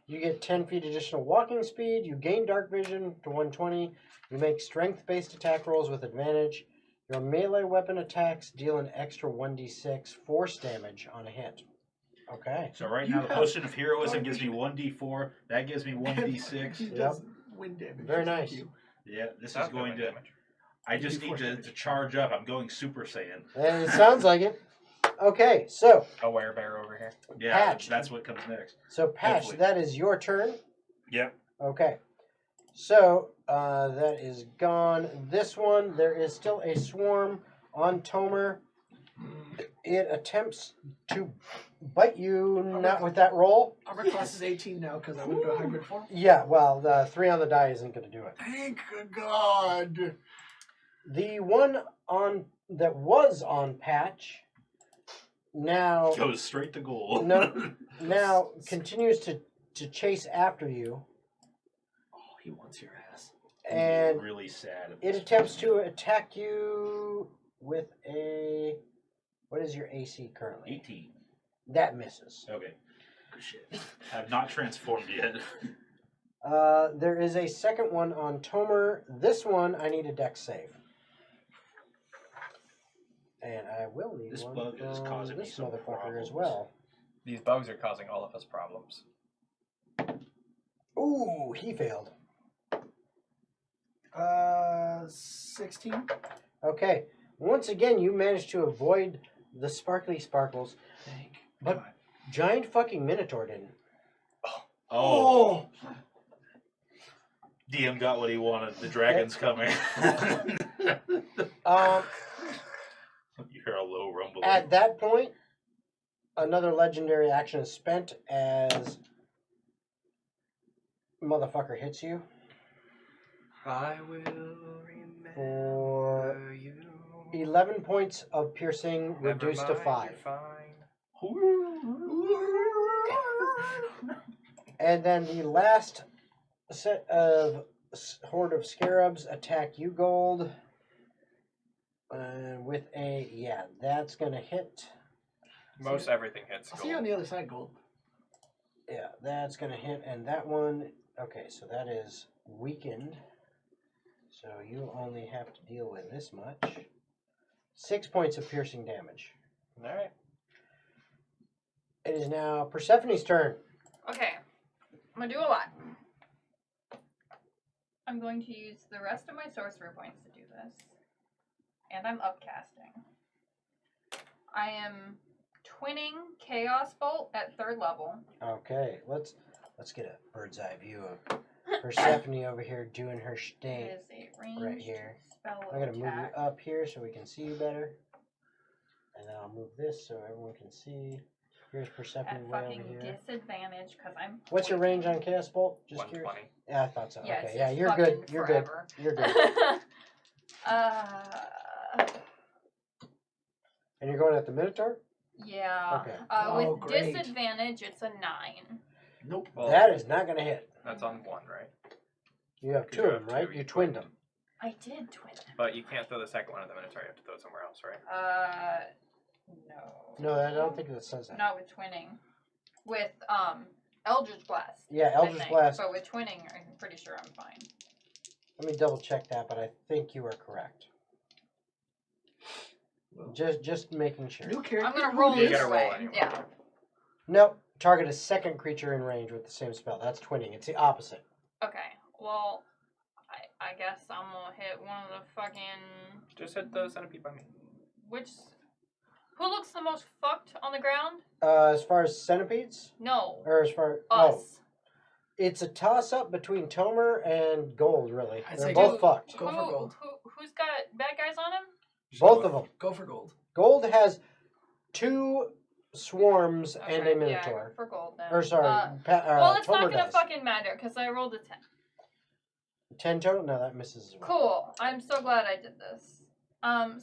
You get 10 feet additional walking speed, you gain dark vision to 120, you make strength-based attack rolls with advantage. Your melee weapon attacks deal an extra 1d6 force damage on a hit. Okay. so right You now the have potion of heroism dark gives me vision. 1d4. That gives me He 1d6. does wind damage. Very Thank nice. you. Yeah, this That's is going good to. damage. I just You need do to, force to charge up. I'm going Super Saiyan. And it sounds like it. Okay, so A werebear over here. Yeah, Patch. that's what comes next. Patch, Hopefully. that is your turn. Yep. Okay. So, that is gone. This one, there is still a swarm on Tomer. It attempts to bite you, not with that roll. Armor class is 18 now because I went to a hybrid form. Yeah, well, the 3 on the die isn't going to do it. Thank God. The one on that was on Patch now Goes straight to goal. now continues to chase after you, Oh, he wants your ass. and really sad. it attempts to attack you with a, what is your AC currently? 18. That misses. Okay. Good shit. I've not transformed yet. There is a second one on Tomer. This one I need a dex save. And I will need This one bug is from causing me this some motherfucker problems. as well. These bugs are causing all of us problems. Ooh, he failed. 16. Okay. Once again, you managed to avoid the sparkly sparkles. Thank But- God. Giant fucking Minotaur didn't. Oh. DM got what he wanted. The dragon's coming. You hear a low rumbling. At that point, another legendary action is spent as motherfucker hits you I will remember for you. 11 points of piercing, Never reduced to mind, 5. you're fine. And then the last set of horde of scarabs attack you, Gold. With a, yeah, that's going to hit. Most everything hits I'll see you on gold. the other side, Gold. Yeah, that's going to hit. And that one, okay, so that is weakened. So you only have to deal with this much. 6 points of piercing damage. Alright. It is now Persephone's turn. Okay, I'm gonna do a lot. I'm going to use the rest of my sorcery points to do this, and I'm upcasting. I am twinning Chaos Bolt at 3rd level. Okay, let's get a bird's eye view of Persephone over here doing her It shtick. is a ranged Right here. spell I'm gonna move attack. you up here so we can see you better, and then I'll move this so everyone can see. Here's Persephone At way fucking over here. disadvantage because I'm. What's your range on Chaos Bolt? Just 120. curious. Yeah, I thought so. Yeah, Okay, it's yeah, just you're good. fucking You're forever. good. You're good. And you're going at the Minotaur? Yeah. Okay. Oh, With great. disadvantage, it's a 9. Nope. Well, That is not gonna hit. that's on one, right? You have Because two you of have them, right? two, You you twinned twinned. them. I did twin. But you can't throw the second one at the Minotaur. You have to throw it somewhere else, right? No. No, I don't think that says that. Not with twinning. With Eldritch Blast. Yeah, I Eldritch think. Blast. But with twinning, I'm pretty sure I'm fine. Let me double check that, but I think you are correct. Well, Just making sure. new character. I'm gonna who roll dis? You this gotta roll way. anyway. Yeah. Nope. Target a second creature in range with the same spell. That's twinning. It's the opposite. Okay. Well, I guess I'm gonna hit one of the fucking Just hit the centipede by me. which. Who looks the most fucked on the ground? As far as centipedes, No. or as far oh, Us. it's a toss up between Tomer and Gold. Really, I'd they're say both fucked. Go for gold. Who's got bad guys on him? Both of them. Go for gold. Gold has two swarms and a Okay, minotaur. Yeah, for gold then. Or sorry, well, it's Tomer not gonna does. fucking matter because I rolled a 10. 10 total? No, that misses as well. Cool. I'm so glad I did this.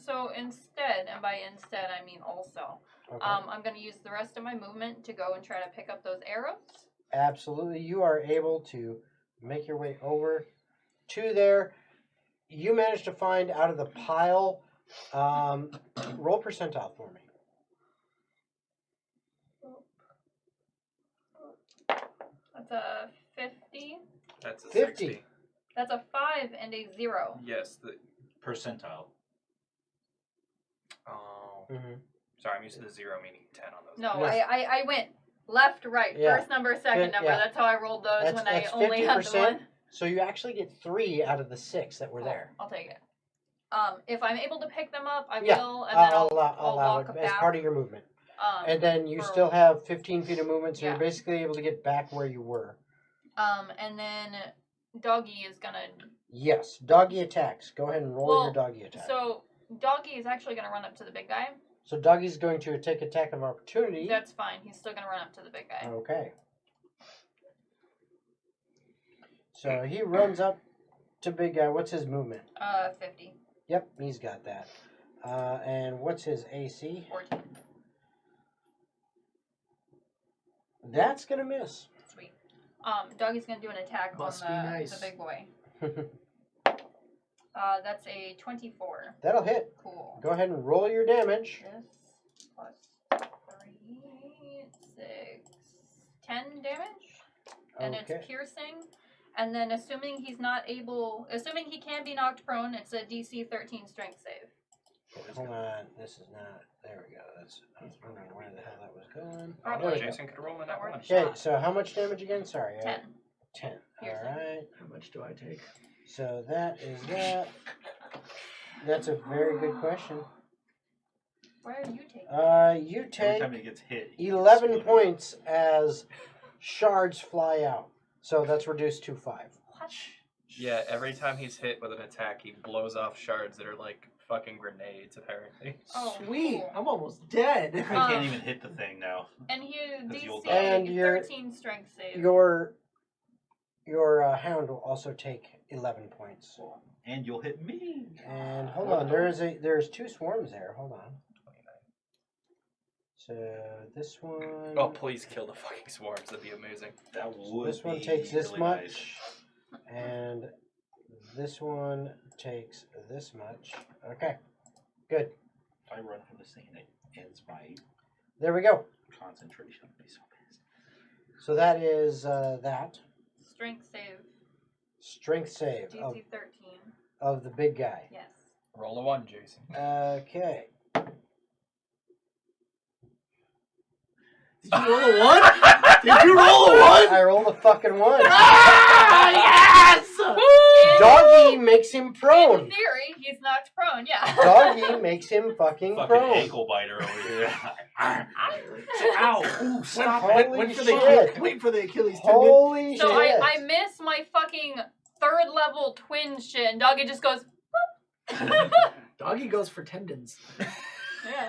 So instead, and by instead I mean also, Okay. I'm gonna use the rest of my movement to go and try to pick up those arrows. Absolutely. You are able to make your way over to there. You managed to find out of the pile. Roll percentile for me. That's a 50. That's a 50. 60. That's a 5 and a 0. Yes. Percentile. Oh. Mm-hmm. Sorry, I'm used to the 0 meaning 10 on those. No, Yes. I went left, right, Yeah. first number, second number. Yeah. That's how I rolled those when I That's only had the 50%. one. So you actually get 3 out of the 6 that were Cool. there. I'll take it. If I'm able to pick them up, I Yeah, will, and then I'll allow walk it back. as part of your movement. And then you for- still have 15 feet of movement, so Yeah. you're basically able to get back where you were. And then Doggy is gonna. Yes, doggy attacks. Go ahead and roll your doggy attack. So Doggy is actually gonna run up to the big guy. So doggy's going to take attack of opportunity. That's fine. He's still gonna run up to the big guy. Okay. So he runs up to big guy. What's his movement? 50. Yep, he's got that. And what's his AC? 14. That's gonna miss. Sweet. Doggy's gonna do an attack Must on be the nice. big boy. That's a 24. That'll hit. Cool. Go ahead and roll your damage. This plus 3, 6, 10 damage. And Okay. it's piercing. And then assuming he can be knocked prone, it's a DC 13 strength save. Hold on, this is not. There we go. I was wondering where the hell that was going. Probably. There we go. Jason could roll in that one. Okay, so how much damage again? Sorry. 10. 10. Piercing. Alright. How much do I take? So that is that. That's a very good question. Where are you taking? You Every take time he gets hit, he 11 gets points as shards fly out. So that's reduced to 5. What? Yeah, every time he's hit with an attack, he blows off shards that are like fucking grenades, apparently. Oh, Sweet. cool. I'm almost dead. I can't even hit the thing now. And he Because you'll DC die. And your- 13 strength save. Your hound will also take 11 points. And you'll hit me. And hold on, there's 2 swarms there. Hold on. So this one. Oh, please kill the fucking swarms. That'd be amazing. That would This one be takes this really much, nice. and this one takes this much. Okay, good. If I run from this thing and it ends my There we go. concentration, I'll be so pissed. So that is that Strength save. strength save DC 13. of the big guy. Yes. Roll a 1, Jason. Okay. Did you roll a 1? Did you roll a 1? I rolled a fucking 1. Ah, yes! Doggy makes him In prone. theory, he's knocked prone, yeah. Doggy makes him fucking Fucking prone. ankle biter over here. Ow! Ooh, stop. Holy Wait for shit. wait for the Achilles tendon. Holy So shit. I miss my fucking 3rd level twin shit, and Doggy just goes, Doggy goes for tendons. yeah.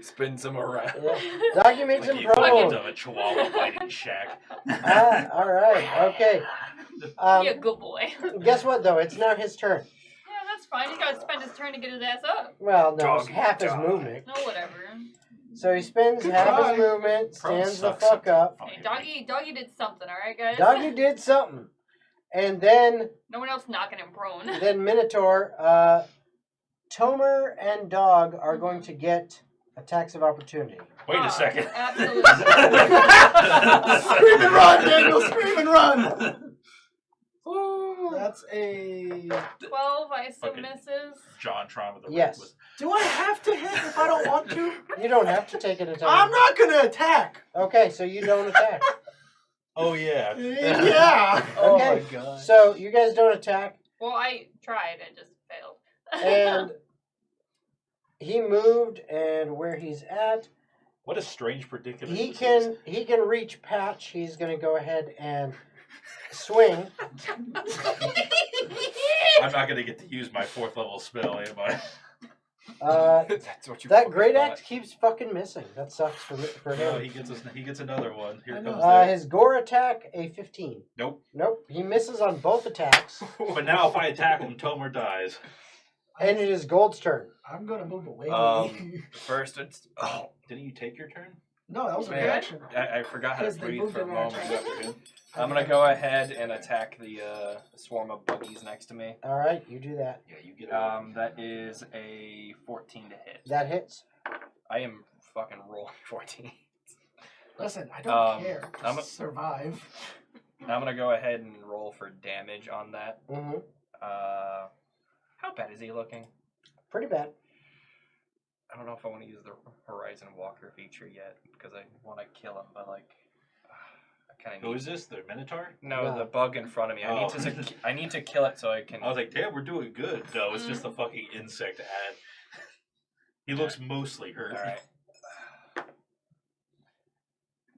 Spins him around. Yeah. Doggy makes Like him the equivalent prone. of a chihuahua biting Shaq. All right. Okay. Be a good boy. Guess what, though? It's now his turn. Yeah, that's fine. He's gotta spend his turn to get his ass up. Well, no, it's Doggy half his dog. movement. No, whatever. So he spends half Goodbye. his movement, Prone stands the sucks fuck up. Hey, Doggy did something, alright, guys? Doggy did something. And then No one else knocking him prone. Minotaur, Tomer and Dog are going to get attacks of opportunity. Wait a second. Absolutely. Scream and run, Daniel! Scream and run! That's a... 12, I assume Fucking- misses. John Tron with the Yes. was Do I have to hit if I don't want to? You don't have to take an attack. I'm not gonna attack! Okay, so you don't attack. Oh yeah. Yeah! Oh my god. So you guys don't attack, Well, I tried, it just failed. and he moved, and where he's at, What a strange predicament. he this is. can reach Patch. He's going to go ahead and swing. I'm not gonna get to use my 4th level spell, am I? That's what you. That fucking great thought. axe keeps fucking missing. That sucks for No, him. he gets another one. Here I know. comes that. His gore attack, a 15. Nope. Nope. He misses on both attacks. But now if I attack him, Tomer dies. And it is Gold's turn. I'm gonna move away. First, it's Didn't you take your turn? no, that was a man, reaction. I forgot how to 'Cause they breathe moved for a in moment. action. I'm gonna go ahead and attack the swarm of buggies next to me. All right, you do that. Yeah, you get That is a 14 to hit. That hits. I am fucking rolling 14. Listen, I don't care. I'm Just survive. I'm gonna go ahead and roll for damage on that. Mm-hmm. How bad is he looking? Pretty bad. I don't know if I want to use the Horizon Walker feature yet because I want to kill him, but like, I kind of need. Who is this? The Minotaur? No, No. the bug in front of me. Oh. I need to kill it so I can. I was like, damn, we're doing good. No, it's just a fucking insect ad. He looks mostly hurt. All right.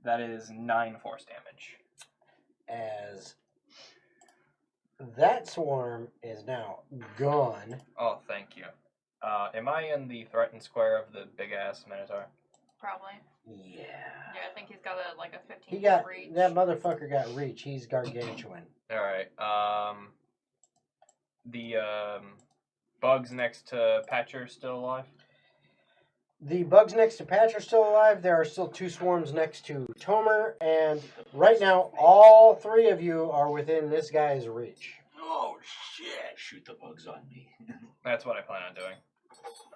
That is 9 force damage. As that swarm is now gone. Oh, thank you. Am I in the threatened square of the big ass Minotaur? Probably. Yeah. Yeah, I think he's got a 15 He got reach. that motherfucker got reach. He's gargantuan. All right. The bugs next to Patcher still alive? The bugs next to Patch are still alive. There are still 2 swarms next to Tomer, and right now all 3 of you are within this guy's reach. Oh shit! Shoot the bugs on me. That's what I plan on doing.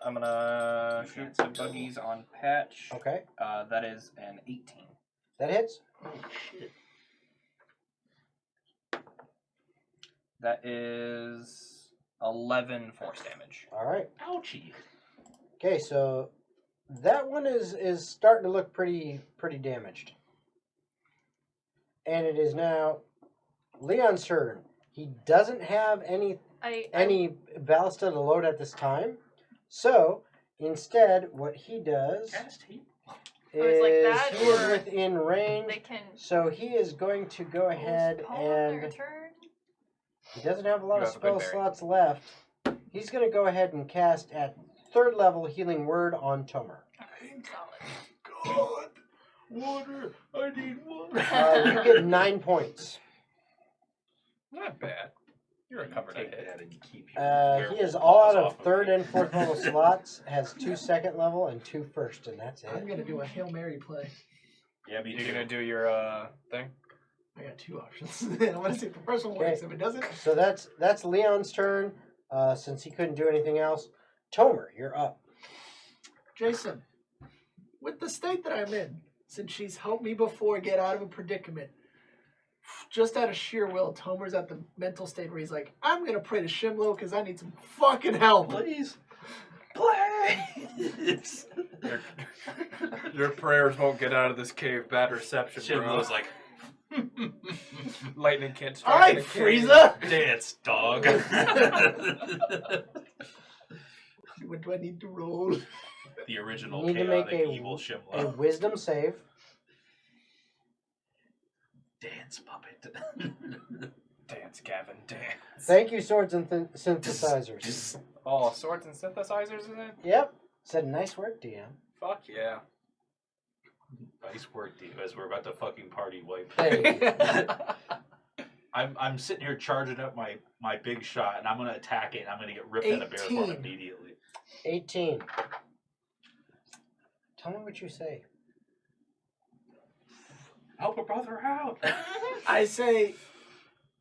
I'm gonna shoot some buggies on Patch. Okay, That is an 18. that hits. Oh shit! That is 11 force damage. All right. Ouchie! Okay, so that one is starting to look pretty damaged, and it is now Leon's turn. He doesn't have any ballista to load at this time, so instead, what he does Cast heat. is like that, he is or within range. They can So he is going to go ahead postpone their and turn. he doesn't have a lot You of have a good spell berry. slots left. He's going to go ahead and cast at 3rd level Healing Word on Tomer. Solid. God, water! I need water. You get 9 points. Not bad. You recovered a Take hit. that and keep your He is werewolf all out paws of off 3rd me. and 4th level slots. Has 2 2nd level and 2 1st, and that's I'm it. gonna do a Hail Mary play. Yeah, me You're too. gonna do your thing? I got 2 options. I want to see if the first one works. Okay. If it doesn't, So that's Leon's turn. Since he couldn't do anything else, Tomer, you're up. Jason, with the state that I'm in, since she's helped me before get out of a predicament, just out of sheer will, Tomer's at the mental state where he's like, I'm gonna pray to Shimlo because I need some fucking help. Please, please. Your prayers won't get out of this cave. Bad reception, Shimlo's like, lightning can't strike. All right, in a cave. Frieza. dance, dog. What do I need to roll? The original You need to make chaotic a- evil A Shimla. Wisdom save. Dance puppet. Dance, Gavin, dance. Thank you, swords and synthesizers. Oh, swords and synthesizers in it? Yep. Said nice work, DM. Fuck yeah. Nice work, Divas. We're about to fucking party wipe. Hey. I'm sitting here charging up my big shot, and I'm gonna attack it, and I'm gonna get ripped out of bear form 18. immediately. 18. Tell me what you say. Help a brother out. I say,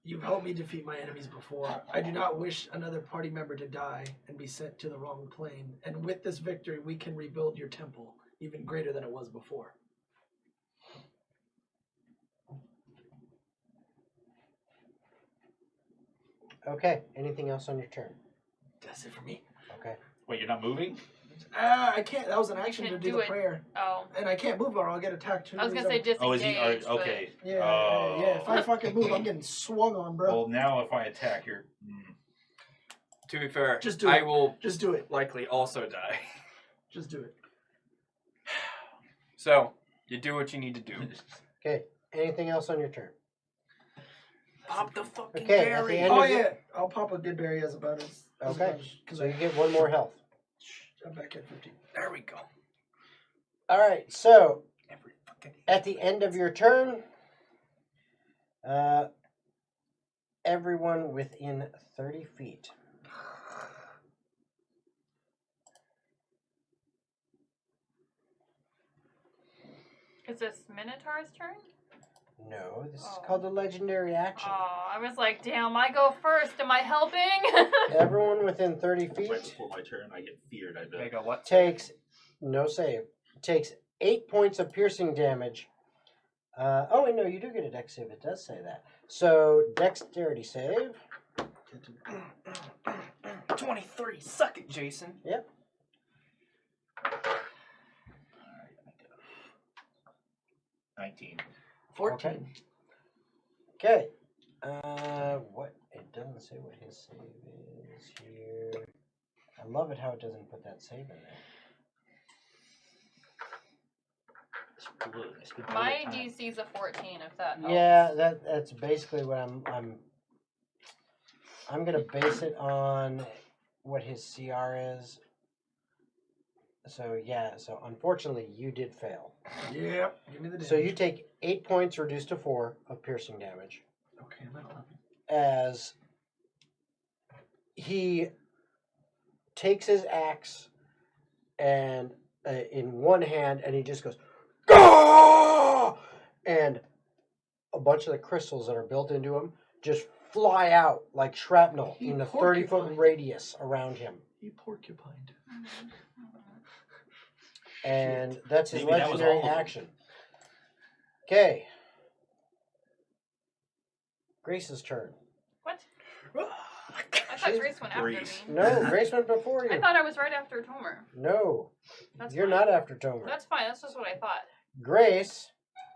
you've helped me defeat my enemies before. I do not wish another party member to die and be sent to the wrong plane. And with this victory, we can rebuild your temple even greater than it was before. Okay. Anything else on your turn? That's it for me. Okay. Wait, you're not moving? I can't. That was an action to Can't do do the it. prayer. Oh, and I can't move or I'll get attacked too. I was gonna say disengage. Oh, is he? but- Okay. Yeah, Oh. yeah. If I fucking move, I'm getting swung on, bro. Well, now if I attack, you're. To be fair, Just do I it. will Just do it. likely also die. Just do it. So, you do what you need to do. Okay. Anything else on your turn? Pop the fucking Okay, at the berry. end Oh of your- yeah, I'll pop a good berry as a bonus. Okay. Because So you get 1 more health. I'm back at 15. There we go. All right, so Every fucking at the end of your turn, everyone within 30 feet. Is this Minotaur's turn? No, this is Oh. called the legendary action. Oh, I was like, damn, I go first. Am I helping? Everyone within 30 Right feet before my turn, I get feared. I bet. Make a what? takes no save. Takes 8 points of piercing damage. Oh wait, no, you do get a dex save. It does say that. So dexterity save. 23. Suck it, Jason. Yep. Alright, I got 19. 14. Okay. What? It doesn't say what his save is here. I love it how it doesn't put that save in there. My DC's a 14, if that helps. Yeah, that's basically what I'm gonna base it on what his CR is. So yeah, so unfortunately you did fail. Yep. Give me the damage. So you take 8 points reduced to 4 of piercing damage Okay, I'm at 11. as he takes his axe and in one hand and he just goes, "Gah!" and a bunch of the crystals that are built into him just fly out like shrapnel He in a 30-foot porcupined. radius around him. He porcupined. And that's his Maybe that was legendary all of them. action. Okay. Grace's turn. What? I thought Grace went after me. Grace. No, Grace went before you. I thought I was right after Tomer. No, That's you're fine. not after Tomer. That's fine. That's just what I thought. Grace,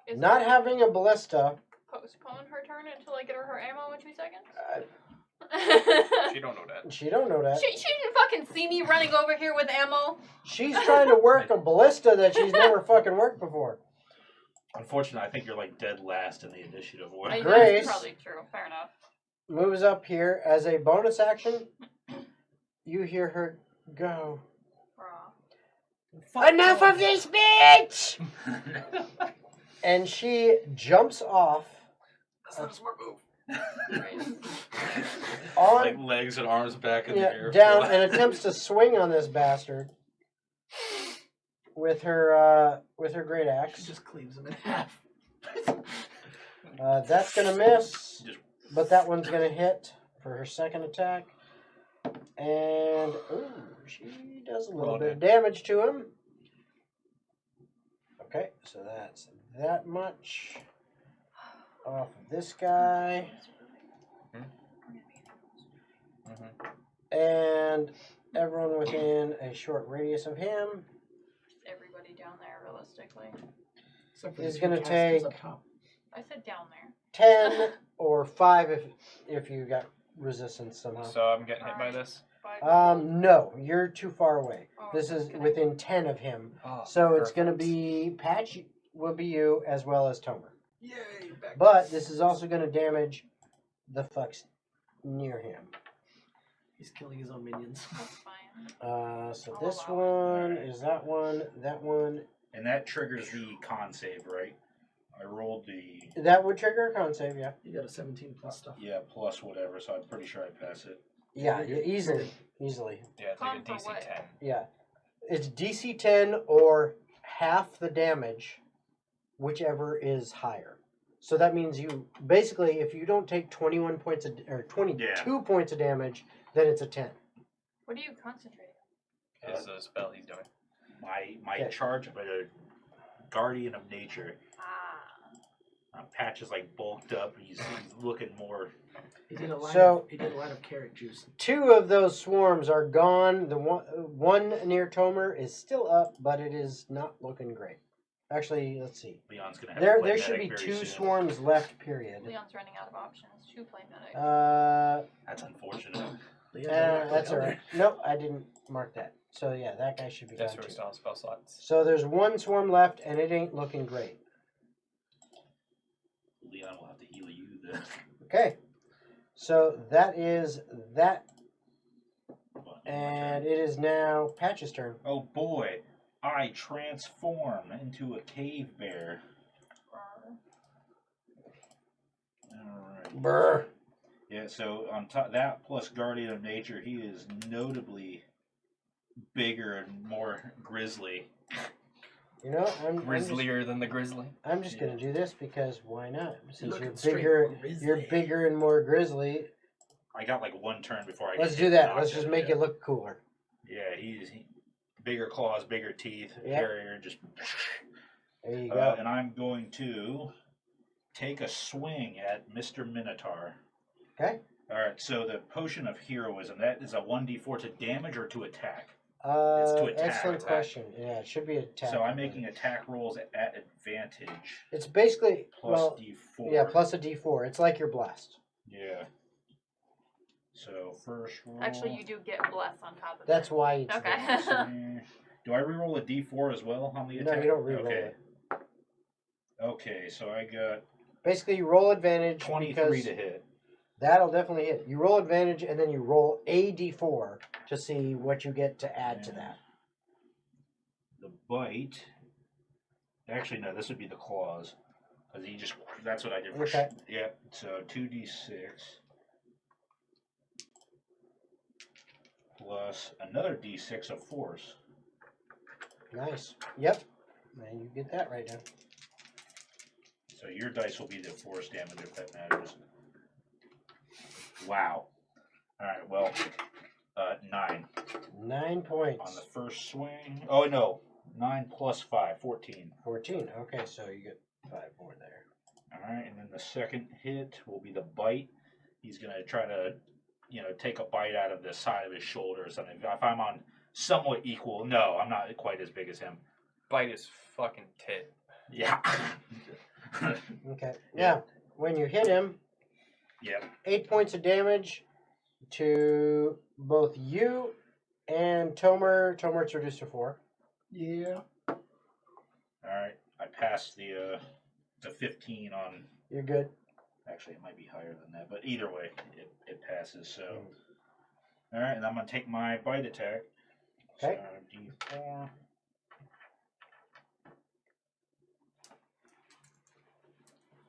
Is not her- having a ballista. postpone her turn until I get her ammo in 2 seconds? She don't know that. She don't know that. She didn't fucking see me running over here with ammo. She's trying to work a ballista that she's never fucking worked before. Unfortunately, I think you're like dead last in the initiative order. I, Grace. That's probably true. Fair enough. Moves up here as a bonus action. You hear her go. Raw. Enough of this bitch! And she jumps off That's not a smart move. Right. on Like legs and arms back in the air. down and attempts to swing on this bastard with her great She axe. just cleaves him in half. That's gonna miss, Just- but that one's gonna hit for her second attack. And ooh, she does a little bit of damage to him. Okay, so that's that much off of this guy. And everyone within a short radius of him Everybody down there, realistically. Except for He's the gonna 2 casters take- up top. I said down there. 10 or 5 if you got resistance somehow. So I'm getting hit by this. No, you're too far away. Oh, This is okay. within 10 of him. Oh, So it's going to perfect. be Patch will be you as well as Tomer. Yay! Back But to this is also going to damage the fucks near him. He's killing his own minions. That's fine. So I'll this allow one is that one. And that triggers the con save, right? I rolled the That would trigger a con save, yeah. You got a 17 plus stuff. plus whatever, so I'm pretty sure I pass it. Yeah, easily. Yeah, it's like a Con for DC what? 10. Yeah. It's DC 10 or half the damage, whichever is higher. So that means you basically, if you don't take 21 points or 22 points of damage, then it's a 10. What are you concentrating Is a spell he's doing. My Okay. charge of a guardian of nature. on? Patch is like bulked up. He's looking more. He did a line. So- He did a line of carrot juice. 2 of those swarms are gone. The one near Tomer is still up, but it is not looking great. Actually, let's see. Leon's gonna have There to play should be medic 2 very soon. swarms left, period. Leon's running out of options to play medic. That's unfortunate. That's all right. Nope, I didn't mark that. So yeah, that guy should be That's gone where we too. still have spell slots. So there's 1 swarm left, and it ain't looking great. Leon will have to heal you then. Okay, so that is that. But And it is now Patch's turn. Oh boy, I transform into a cave bear. Alright. Brr. Yeah, so on top that plus Guardian of Nature, he is notably bigger and more grisly. You know, I'm Grislier than the grizzly. I'm just gonna do this because why not? Since looking you're straight bigger, grizzly. you're bigger and more grizzly. I got like one turn before I. Let's get do that. knocked Let's just out, make yeah. it look cooler. Yeah, he's bigger claws, bigger teeth, Yep. hairier, just. There you go. And I'm going to take a swing at Mr. Minotaur. Okay. All right. So the potion of heroism, that is a 1d4 to damage or to attack. It's to attack. excellent Attack. question. Yeah, it should be attack. So I'm making attack rolls at advantage It's basically plus well, d4. yeah, plus a d4. It's like you're blessed. Yeah. So first roll. Actually, you do get bless on top of That's it. why it's Okay. there. Do I reroll a d4 as well on the No, attack? you don't reroll okay. it. Okay, so I got Basically, you roll advantage 23 because to hit. that'll definitely hit. You roll advantage and then you roll a d4 to see what you get to add to Yeah. that. The bite. Actually, no, this would be the claws. Because he just, that's what I did. Okay. Yeah, so 2d6. Plus another d6 of force. Nice. Yep. And you get that right now. So your dice will be the force damage if that matters. Wow. Alright, well, 9. 9 points. On the first swing. Oh, no. 9 plus 5, 14. 14. Okay, so you get 5 more there. Alright, and then the second hit will be the bite. He's going to try to, take a bite out of the side of his shoulder or something. If I'm on somewhat equal, no, I'm not quite as big as him. Bite his fucking tit. Yeah. Okay. Yeah. Now, when you hit him, Yep. 8 points of damage to both you and Tomer. Tomer, it's reduced to 4. Yeah. Alright, I passed the 15 on. You're good. Actually, it might be higher than that, but either way, it passes. So, all right, and I'm gonna take my bite attack. Okay. So, D4.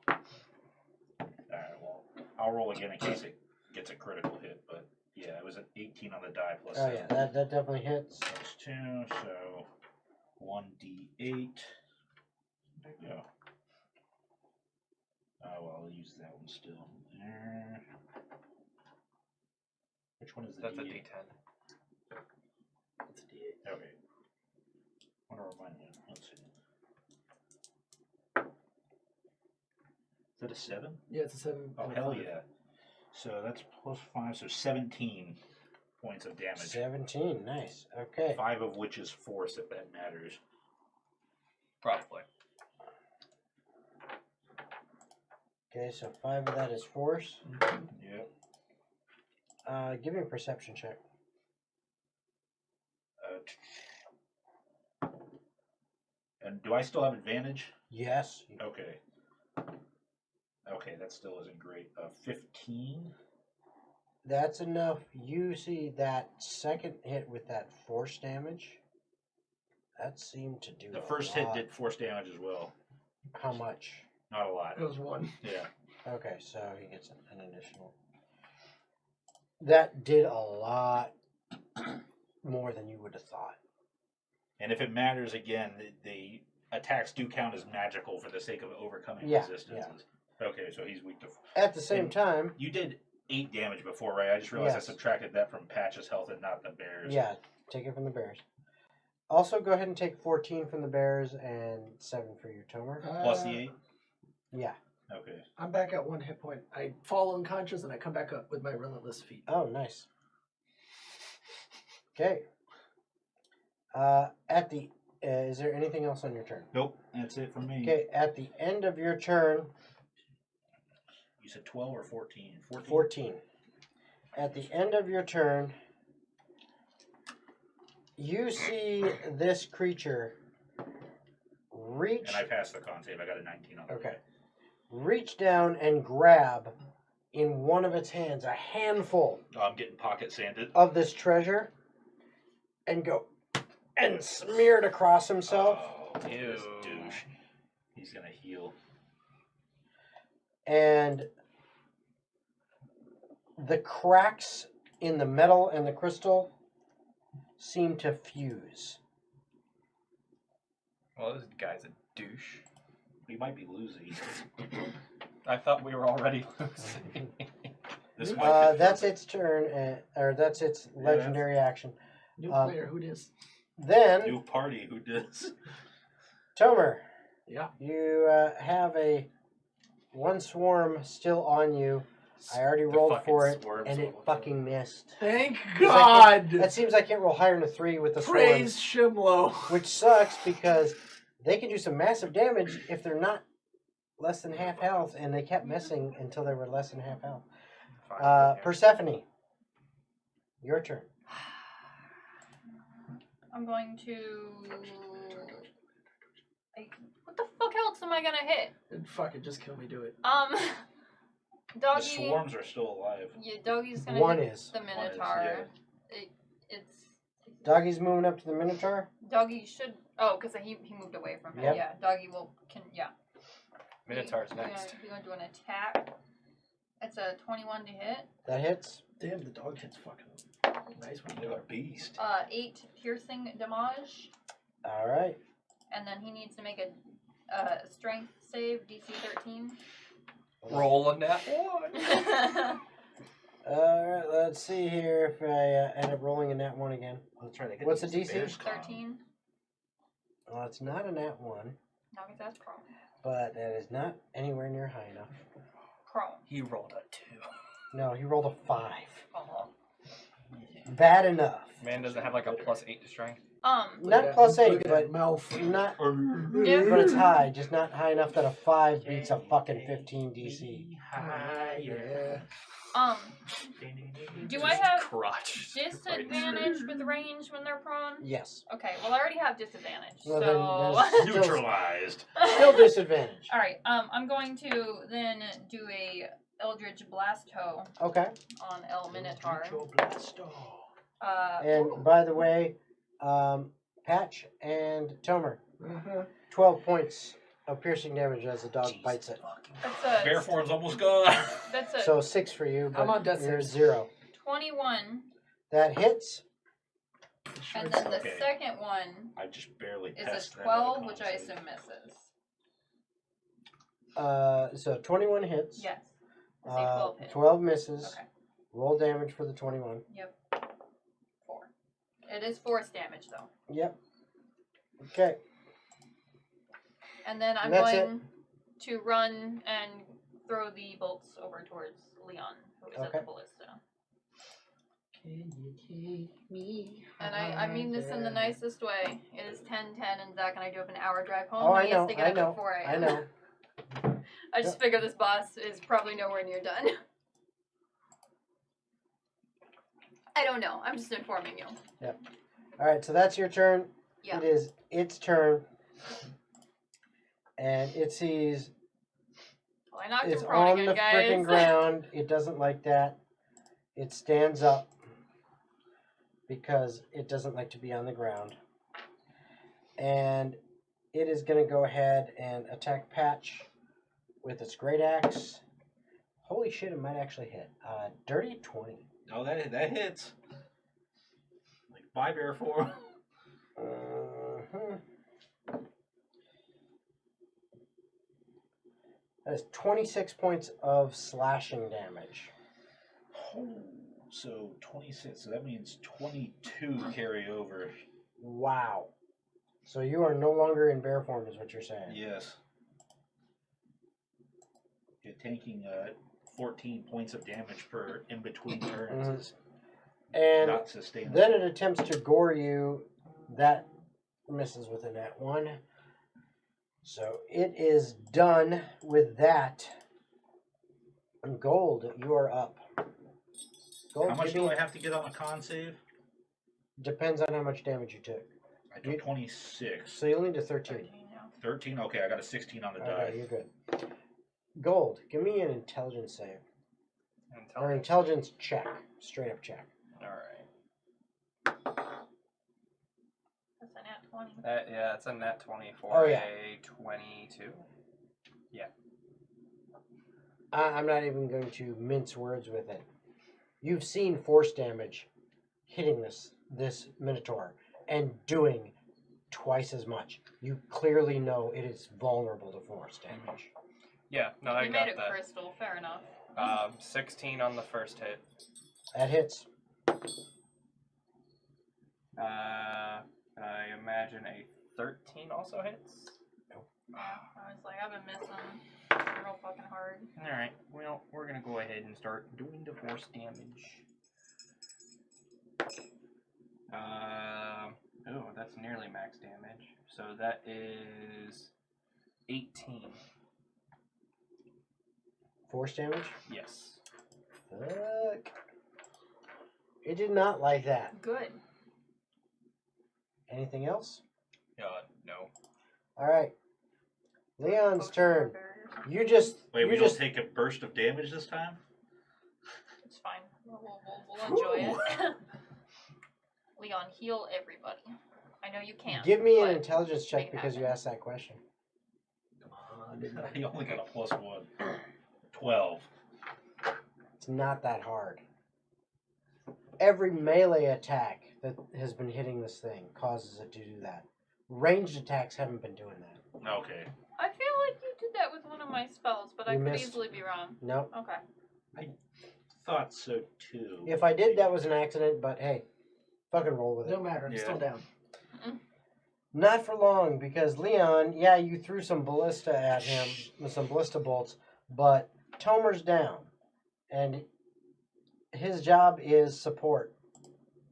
All right. Well, I'll roll again in case it gets a critical hit. But yeah, it was an 18 on the die plus. Oh, yeah, that definitely hits. Plus 2, so 1d8. There you go. Oh, well, I'll use that one still. Which one is the That's a D8? D10. That's a D8. Okay. I wonder what mine is. Let's see. Is that a 7? Yeah, it's a 7. Oh, and a hell 5. yeah. So that's plus 5, so 17 points of damage. 17. Nice. Okay. 5 of which is force, if that matters. Probably. Okay, so 5 of that is force. Yep. Give me a perception check. And do I still have advantage? Yes. Okay. Okay, that still isn't great. 15? That's enough. You see that second hit with that force damage? That seemed to do The a first hit lot. did force damage as well. How much? Not a lot. It was 1. Yeah. Okay, so he gets an additional. That did a lot more than you would have thought. And if it matters, again, the attacks do count as magical for the sake of overcoming Yeah, resistances. Okay, so he's weak to. At the same And time, You did 8 damage before, right? I just realized Yes. I subtracted that from Patch's health and not the bears. yeah, take it from the bears. Also, go ahead and take 14 from the bears and 7 for your Tomer. Plus the 8? Yeah. Okay. I'm back at 1 hit point. I fall unconscious and I come back up with my relentless feet. Oh, nice. Okay. At the is there anything else on your turn? Nope, that's it for me. Okay, at the end of your turn, You said 12 or 14? 14? 14. At the end of your turn, you see this creature reach. And I passed the con save. I got a 19 on it. Okay. Reach down and grab in one of its hands a handful Oh, I'm getting pocket sanded. of this treasure and go and smear it across himself. Oh, this Ew. douche. He's gonna heal. And the cracks in the metal and the crystal seem to fuse. Well, this guy's a douche. We might be losing. I thought we were already losing. This might be That's its turn, or that's its Yeah, legendary action. New Um, player, who dis? Then, new party. Who does? Tomer, Yeah. you have one swarm still on you. I already The rolled fucking for it, swarms and will it look fucking missed. Thank Because I God. That seems I can't roll higher than a 3 with the Praise swarms, Shimlo. which sucks because they can do some massive damage if they're not less than half health, and they kept missing until they were less than half health. Fine, Persephone, your turn. I'm going to. What the fuck else am I gonna hit? And fuck it, just kill me, do it. The Doggy. swarms are still alive. Yeah, Doggy's gonna One hit is. the One is, Minotaur. It's. Doggy's moving up to the Minotaur. Doggy should. Oh, because he moved away from it. Yep. Yeah, Doggy yeah. Minotaur's He's next. He's gonna do an attack. It's a 21 to hit. That hits. Damn, the dog hits fucking nice one. They're a beast. 8 piercing damage, All right. and then he needs to make a strength save, DC 13. Rolling that one. All right. Let's see here if I end up rolling a nat 1 again. That's right. What's the DC? 13. Well, it's not a nat 1, Now because that's prone. but that is not anywhere near high enough. Prone. He rolled a 2. No, he rolled a 5. Uh-huh. Bad enough. Man doesn't have like a +8 to strength. Not plus 8, Look at but that mouth. not. Yeah. But it's high, just not high enough that a 5 beats a fucking 15 DC. Yeah. Do I have crotch? disadvantage with range when they're prone? Yes. Okay, well I already have disadvantage, Well, so. then there's Neutralized. still disadvantage. All right. I'm going to then do a Eldritch Blasto Okay. on El Minotaur. And by the way, Patch and Tomer, 12 points of piercing damage as the dog bites it. That's Bear form's almost gone. That's a So 6 for you, I'm on but death you're saves. 0. 21, and hits, and then the Okay. second one I just barely is passed a that 12, other which con I save. assume misses. So 21 hits. Yes. I say 12 hits. 12 misses. Okay. Roll damage for the 21. Yep. 4. It is force damage though. Yep. Okay. And then I'm That's going to run and throw the bolts over towards Leon, who is at Okay. the ballista. And I mean this in the nicest way. It is 10:10, and Zach and I do have an hour drive home. Oh, and I he has know. to get I up know. at 4 a.m. I know. I just figure this boss is probably nowhere near done. I don't know. I'm just informing you. All right, so that's your turn. Yeah. It is its turn. And it sees Well, I knocked it's him prone on again, the guys. freaking ground. It doesn't like that. It stands up because it doesn't like to be on the ground. And it is going to go ahead and attack Patch with its great axe. Holy shit, it might actually hit. Dirty 20. No, that hits. Like 5 air form. Mhm. That is 26 points of slashing damage. Oh, so 26. So that means 22 carry over. Wow. So you are no longer in bear form, is what you're saying. Yes. You're taking 14 points of damage per in between turns. Mhm. Is And not sustainable. then it attempts to gore you. That misses with a nat 1. So it is done with that. And Gold, you are up. Gold, How much give me- do I have to get on a con save? Depends on how much damage you took. I took 26. So you'll need a 13. 13 now. 13? Okay, I got a 16 on the die. Okay, you're good. Gold, give me an intelligence save. Or Intelligence. intelligence check. Straight up check. Alright. 20. Yeah, it's a net 20 for Oh, yeah. a 22. I'm not even going to mince words with it. You've seen force damage hitting this Minotaur and doing twice as much. You clearly know it is vulnerable to force damage. Yeah, no, I You got made it that. crystal, fair enough. 16 on the first hit. That hits. I imagine a 13 also hits. Yeah, I was like, I've been missing real fucking hard. Alright, well, we're gonna go ahead and start doing the force damage. Oh, that's nearly max damage. So that is 18. Force damage? Yes. Fuck. It did not like that. Good. Anything else? No. Alright. Leon's Potion turn. barbarian or something. You just... Wait, you we just don't take a burst of damage this time? It's fine. We'll enjoy it. Leon, heal everybody. I know you can't. give me an but intelligence make check it because you happen. asked that question. Come on. He only got a +1. 12. It's not that hard. Every melee attack that has been hitting this thing causes it to do that. Ranged attacks haven't been doing that. Okay. I feel like you did that with one of my spells, but I You could missed. easily be wrong. Nope. Okay. Thought so too. If I did, that was an accident, but hey, fucking roll with it. No matter, I'm Yeah. still down. Not for long, because Leon, yeah, you threw some ballista at him, with some ballista bolts, but Tomer's down. And his job is support.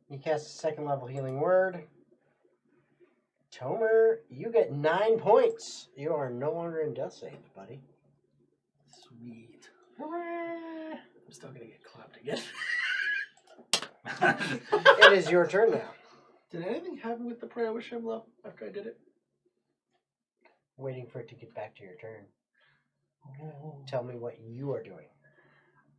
He casts a second level healing word. Tomer, you get 9 points. You are no longer in death save, buddy. Sweet. I'm still gonna get clapped again. It is your turn now. Did anything happen with the prayer with Shimlo after I did it? Waiting for it to get back to your turn. Tell me what you are doing.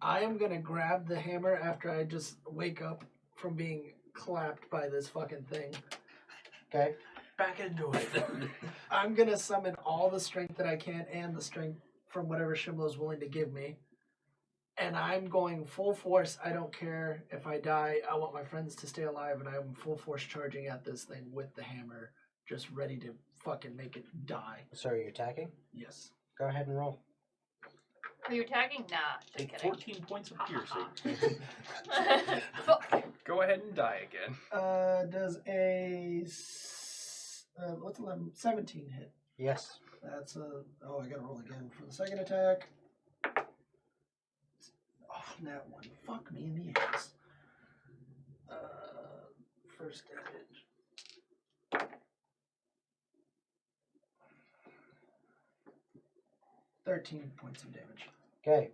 I am gonna grab the hammer after I just wake up from being clapped by this fucking thing. Okay? Back into it. I'm gonna summon all the strength that I can and the strength from whatever Shimlo's willing to give me. And I'm going full force. I don't care if I die. I want my friends to stay alive, and I'm full force charging at this thing with the hammer, just ready to fucking make it die. So are you attacking? Yes. Go ahead and roll. Are you attacking? Nah, just Take kidding. 14 points of piercing. Fuck. Go ahead and die again. Does a what's 11? 17 hit? Yes. That's a. Oh, I gotta roll again for the second attack. Oh, that one. Fuck me in the ass. First damage. 13 points of damage. Okay.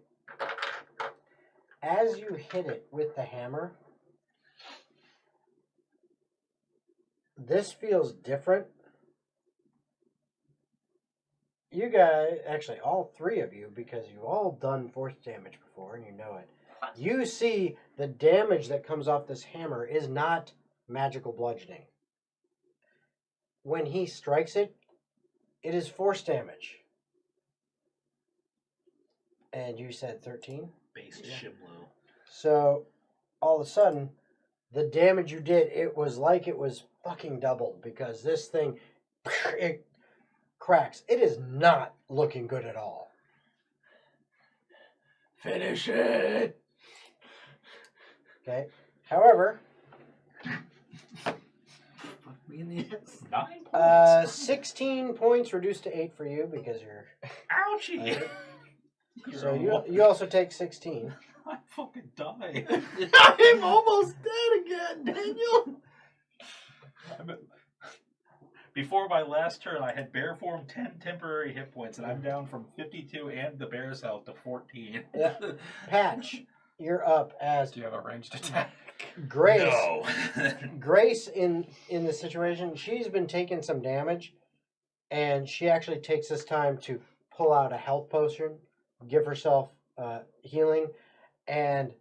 As you hit it with the hammer, this feels different. You guys, actually all three of you, because you've all done force damage before and you know it, you see the damage that comes off this hammer is not magical bludgeoning. When he strikes it, it is force damage. And you said 13? Based Yeah. Shimlo. So, all of a sudden, the damage you did, it was like it was fucking doubled because this thing, it cracks. It is not looking good at all. Finish it! Okay? However, Fuck me in the ass. 9 points. 16 points reduced to 8 for you because you're... Ouchie! So you also take 16. I fucking die. I'm almost dead again, Daniel! Before my last turn, I had bear form 10 temporary hit points, and I'm down from 52 and the bear's health to 14. Yeah. Patch, you're up as Do you have a ranged attack? Grace. No. Grace in the situation, she's been taking some damage, and she actually takes this time to pull out a health potion, give herself healing, and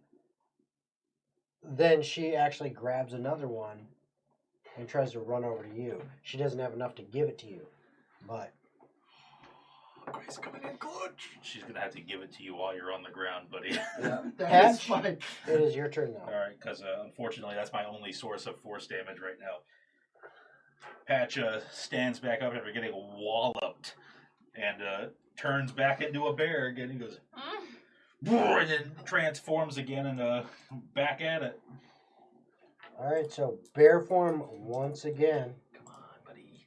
then she actually grabs another one and tries to run over to you. She doesn't have enough to give it to you, but Grace coming in clutch. She's gonna have to give it to you while you're on the ground, buddy. That is Patch? fine. it is your turn now. All right, because unfortunately that's my only source of force damage right now. Patch stands back up after getting walloped and turns back into a bear again. He goes, and then transforms again and back at it. All right, so bear form once again. Come on, buddy.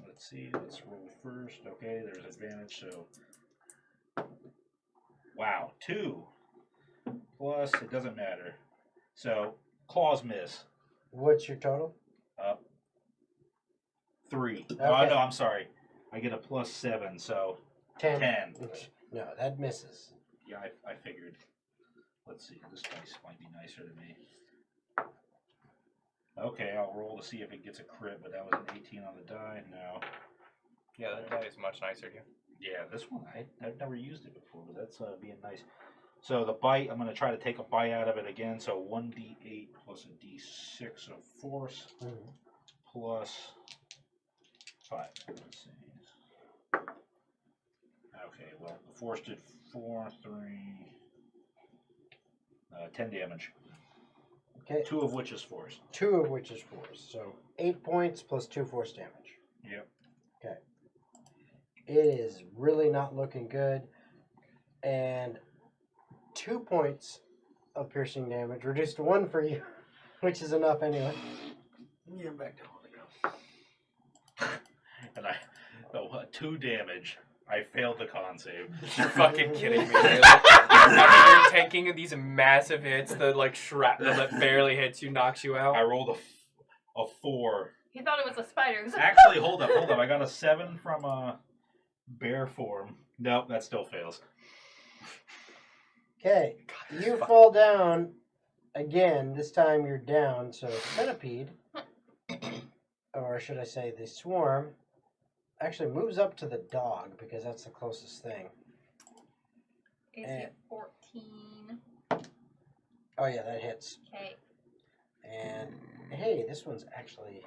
Let's see. Let's roll first. Okay, there's advantage. So, wow, 2 plus it doesn't matter. So claws miss. What's your total? 3. Okay. Oh no, I'm sorry. I get a +7, so 10. 10. No, that misses. Yeah, I figured. Let's see. This dice might be nicer to me. Okay, I'll roll to see if it gets a crit, but that was an 18 on the die. No. Yeah, that die is much nicer to you. Yeah, this one, I've never used it before, but that's being nice. So the bite, I'm going to try to take a bite out of it again. So 1d8 plus a d6 of force plus 5. Let's see. Okay, well, the force did 4, 3, 10 damage. Okay, 2 of which is force. 2 of which is force. So 8 points plus 2 force damage. Yep. Okay. It is really not looking good. And 2 points of piercing damage, reduced to 1 for you, which is enough anyway. Get him back down on the ground. And 2 damage. I failed the con save. You're fucking kidding me. Really? You're taking these massive hits, the like shrapnel that barely hits you knocks you out. I rolled a 4. He thought it was a spider. Actually, hold up. I got a 7 from bear form. Nope, that still fails. Okay, you fall down again. This time you're down, so centipede, or should I say the swarm, actually moves up to the dog because that's the closest thing. AC 14. Oh yeah, that hits. Okay. And hey, this one's actually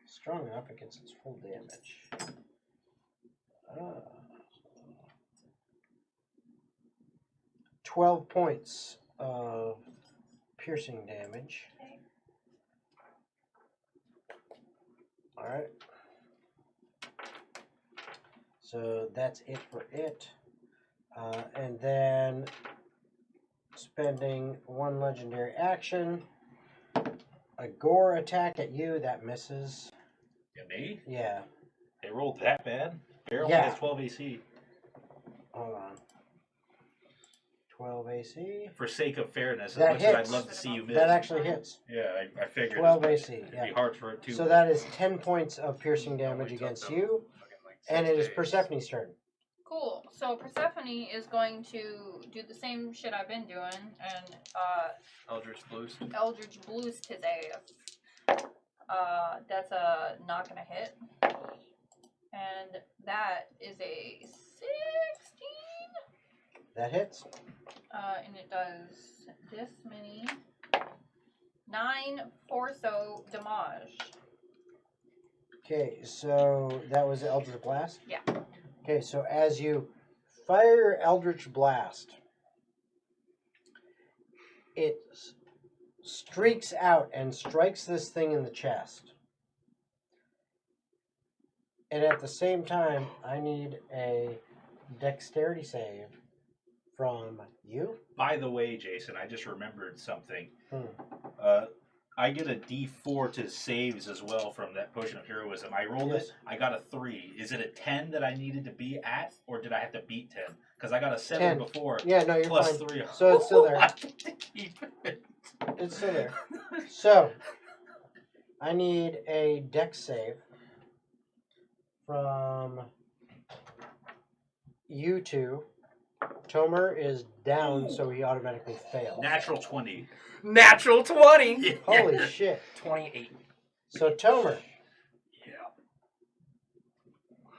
strong enough it gets its full damage. 12 points of piercing damage. Okay. Alright. So that's it for it. And then spending 1 legendary action. A gore attack at you, that misses. Yeah, me? Yeah. They rolled that bad? Bear only Yeah. has 12 AC. Hold on. 12 AC. For sake of fairness, as That much as I'd hits. love to see you miss. That actually hits. Yeah, I figured. 12 as much. AC, It'd yeah. be hard for it to. So that is 10 points of piercing damage Only took against them you. fucking, like, And 6 it is days. Persephone's turn. Cool. So Persephone is going to do the same shit I've been doing and Eldritch Blues. Eldritch Blues his ass. That's not gonna hit. And that is a 16. That hits. And it does this many 9 forso damage. Okay, so that was Eldritch Blast? Yeah. Okay, so as you fire your Eldritch Blast, it streaks out and strikes this thing in the chest. And at the same time, I need a dexterity save from you. By the way, Jason, I just remembered something. Hmm. I get a D4 to saves as well from that potion of heroism. I rolled Yes. it. I got a 3. Is it a 10 that I needed to be at, or did I have to beat 10? Because I got a 7 10. before. Yeah, no, you're Plus fine. 3. So it's still there. I get to keep it. It's still there. So, I need a dex save from you two. Tomer is down, so he automatically fails. Natural 20. Natural 20! Yeah. Holy shit. 28. So, Tomer, Yeah.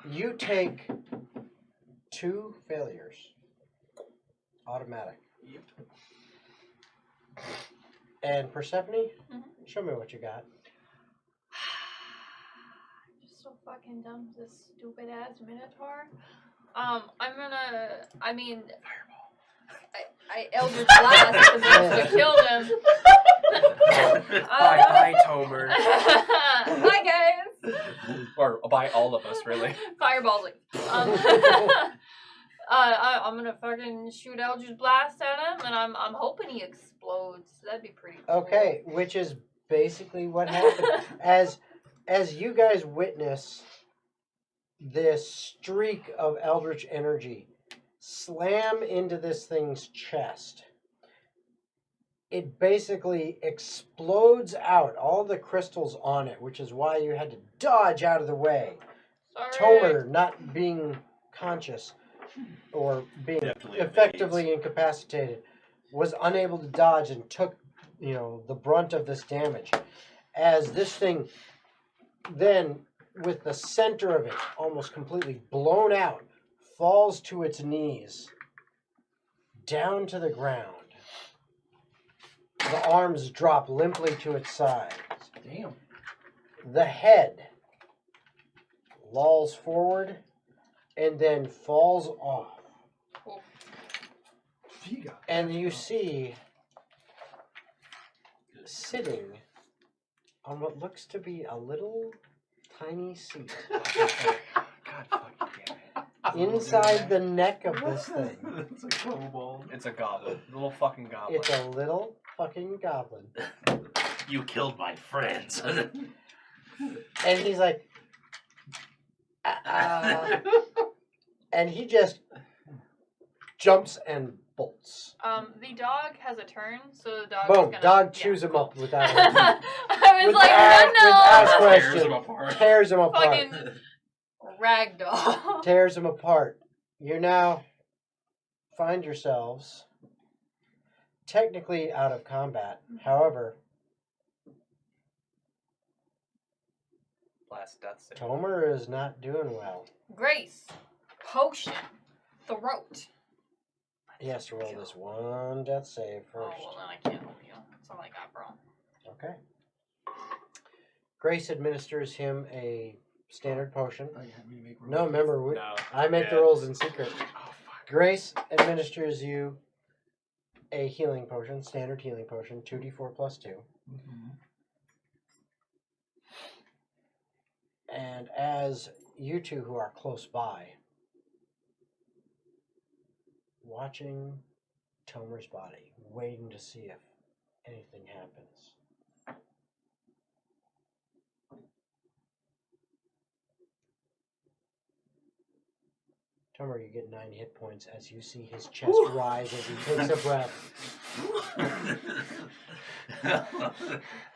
you take 2 failures. Automatic. Yep. And Persephone, Mhm. show me what you got. fucking dumb as this stupid ass Minotaur. I Eldritch Blast because that's what killed him. Bye, Tomer. Bye, guys. Or by all of us, really. Fireball's like, I'm gonna fucking shoot Eldritch Blast at him, and I'm hoping he explodes. That'd be pretty cool. Okay, which is basically what happened. As you guys witness this streak of eldritch energy slam into this thing's chest, it basically explodes out all the crystals on it, which is why you had to dodge out of the way. Sorry. Tomer, not being conscious or being effectively incapacitated, was unable to dodge and took, the brunt of this damage. As this thing then, with the center of it almost completely blown out, falls to its knees, down to the ground. The arms drop limply to its sides. Damn. The head lolls forward and then falls off. Cool. And you see, sitting on what looks to be a little tiny seat God fucking damn it. inside the neck of this thing. It's a kobold. It's a goblin. Little fucking goblin. It's a little fucking goblin. You killed my friends. And he's like, and he just jumps and bolts. The dog has a turn, so the dog. Boom! Is gonna, Dog chews him up without. I was without like, Tears question. them apart. Tears him apart. fucking ragdoll. Tears him apart. You now find yourselves technically out of combat. However, Last death save. Tomer is not doing well. Grace, potion, throat. He has to roll this one death save Oh first. well, then I can't help you. That's all I got, bro. Okay. Grace administers him a standard potion. Oh, you had me make rolls. No, remember, No. I make the Yeah. rolls in secret. Oh, fuck. Grace administers you a healing potion, standard healing potion, 2d4 plus 2. Mm-hmm. And as you two who are close by, watching Tomer's body, waiting to see if anything happens. Tomer, you get 9 hit points as you see his chest rise as he takes a breath,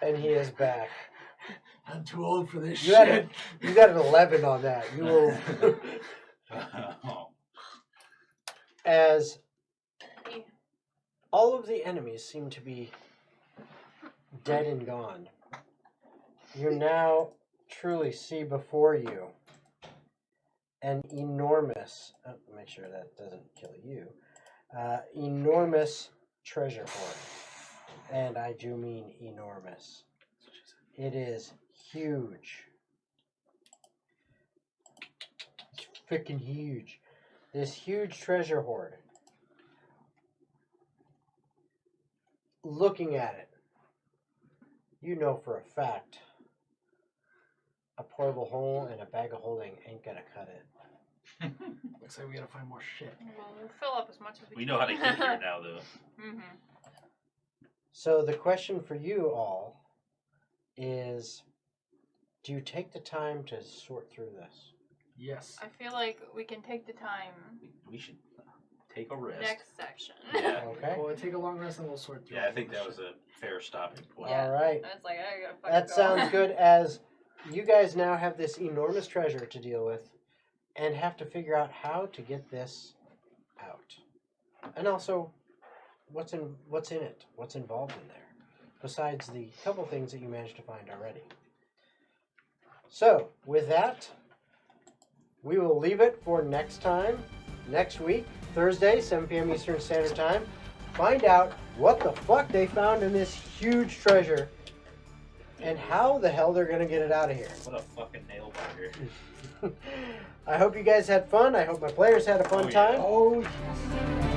and he is back. I'm too old for this You shit. got an 11 on that. You were as all of the enemies seem to be dead and gone. You now truly see before you an enormous, make sure that doesn't kill you, enormous treasure hoard. And I do mean enormous. It is huge. It's freaking huge. This huge treasure hoard. Looking at it, you know for a fact a portable hole and a bag of holding ain't gonna cut it. Looks like we gotta find more shit. We'll fill up as much as we We can. know how to get here now, though. Mm-hmm. So the question for you all is, do you take the time to sort through this? Yes. I feel like we can take the time We should take a rest. next section. Yeah. Okay. Well, take a long rest and we'll sort through. Yeah, I think that was a fair stopping point. Yeah. All right. It's like I gotta fucking That go. sounds good, as you guys now have this enormous treasure to deal with and have to figure out how to get this out. And also, what's in it? What's involved in there? Besides the couple things that you managed to find already. So, with that, we will leave it for next time, next week, Thursday, 7 p.m. Eastern Standard Time. Find out what the fuck they found in this huge treasure and how the hell they're gonna get it out of here. What a fucking nail biter. I hope you guys had fun. I hope my players had a fun Oh, yeah. time. Oh, yes.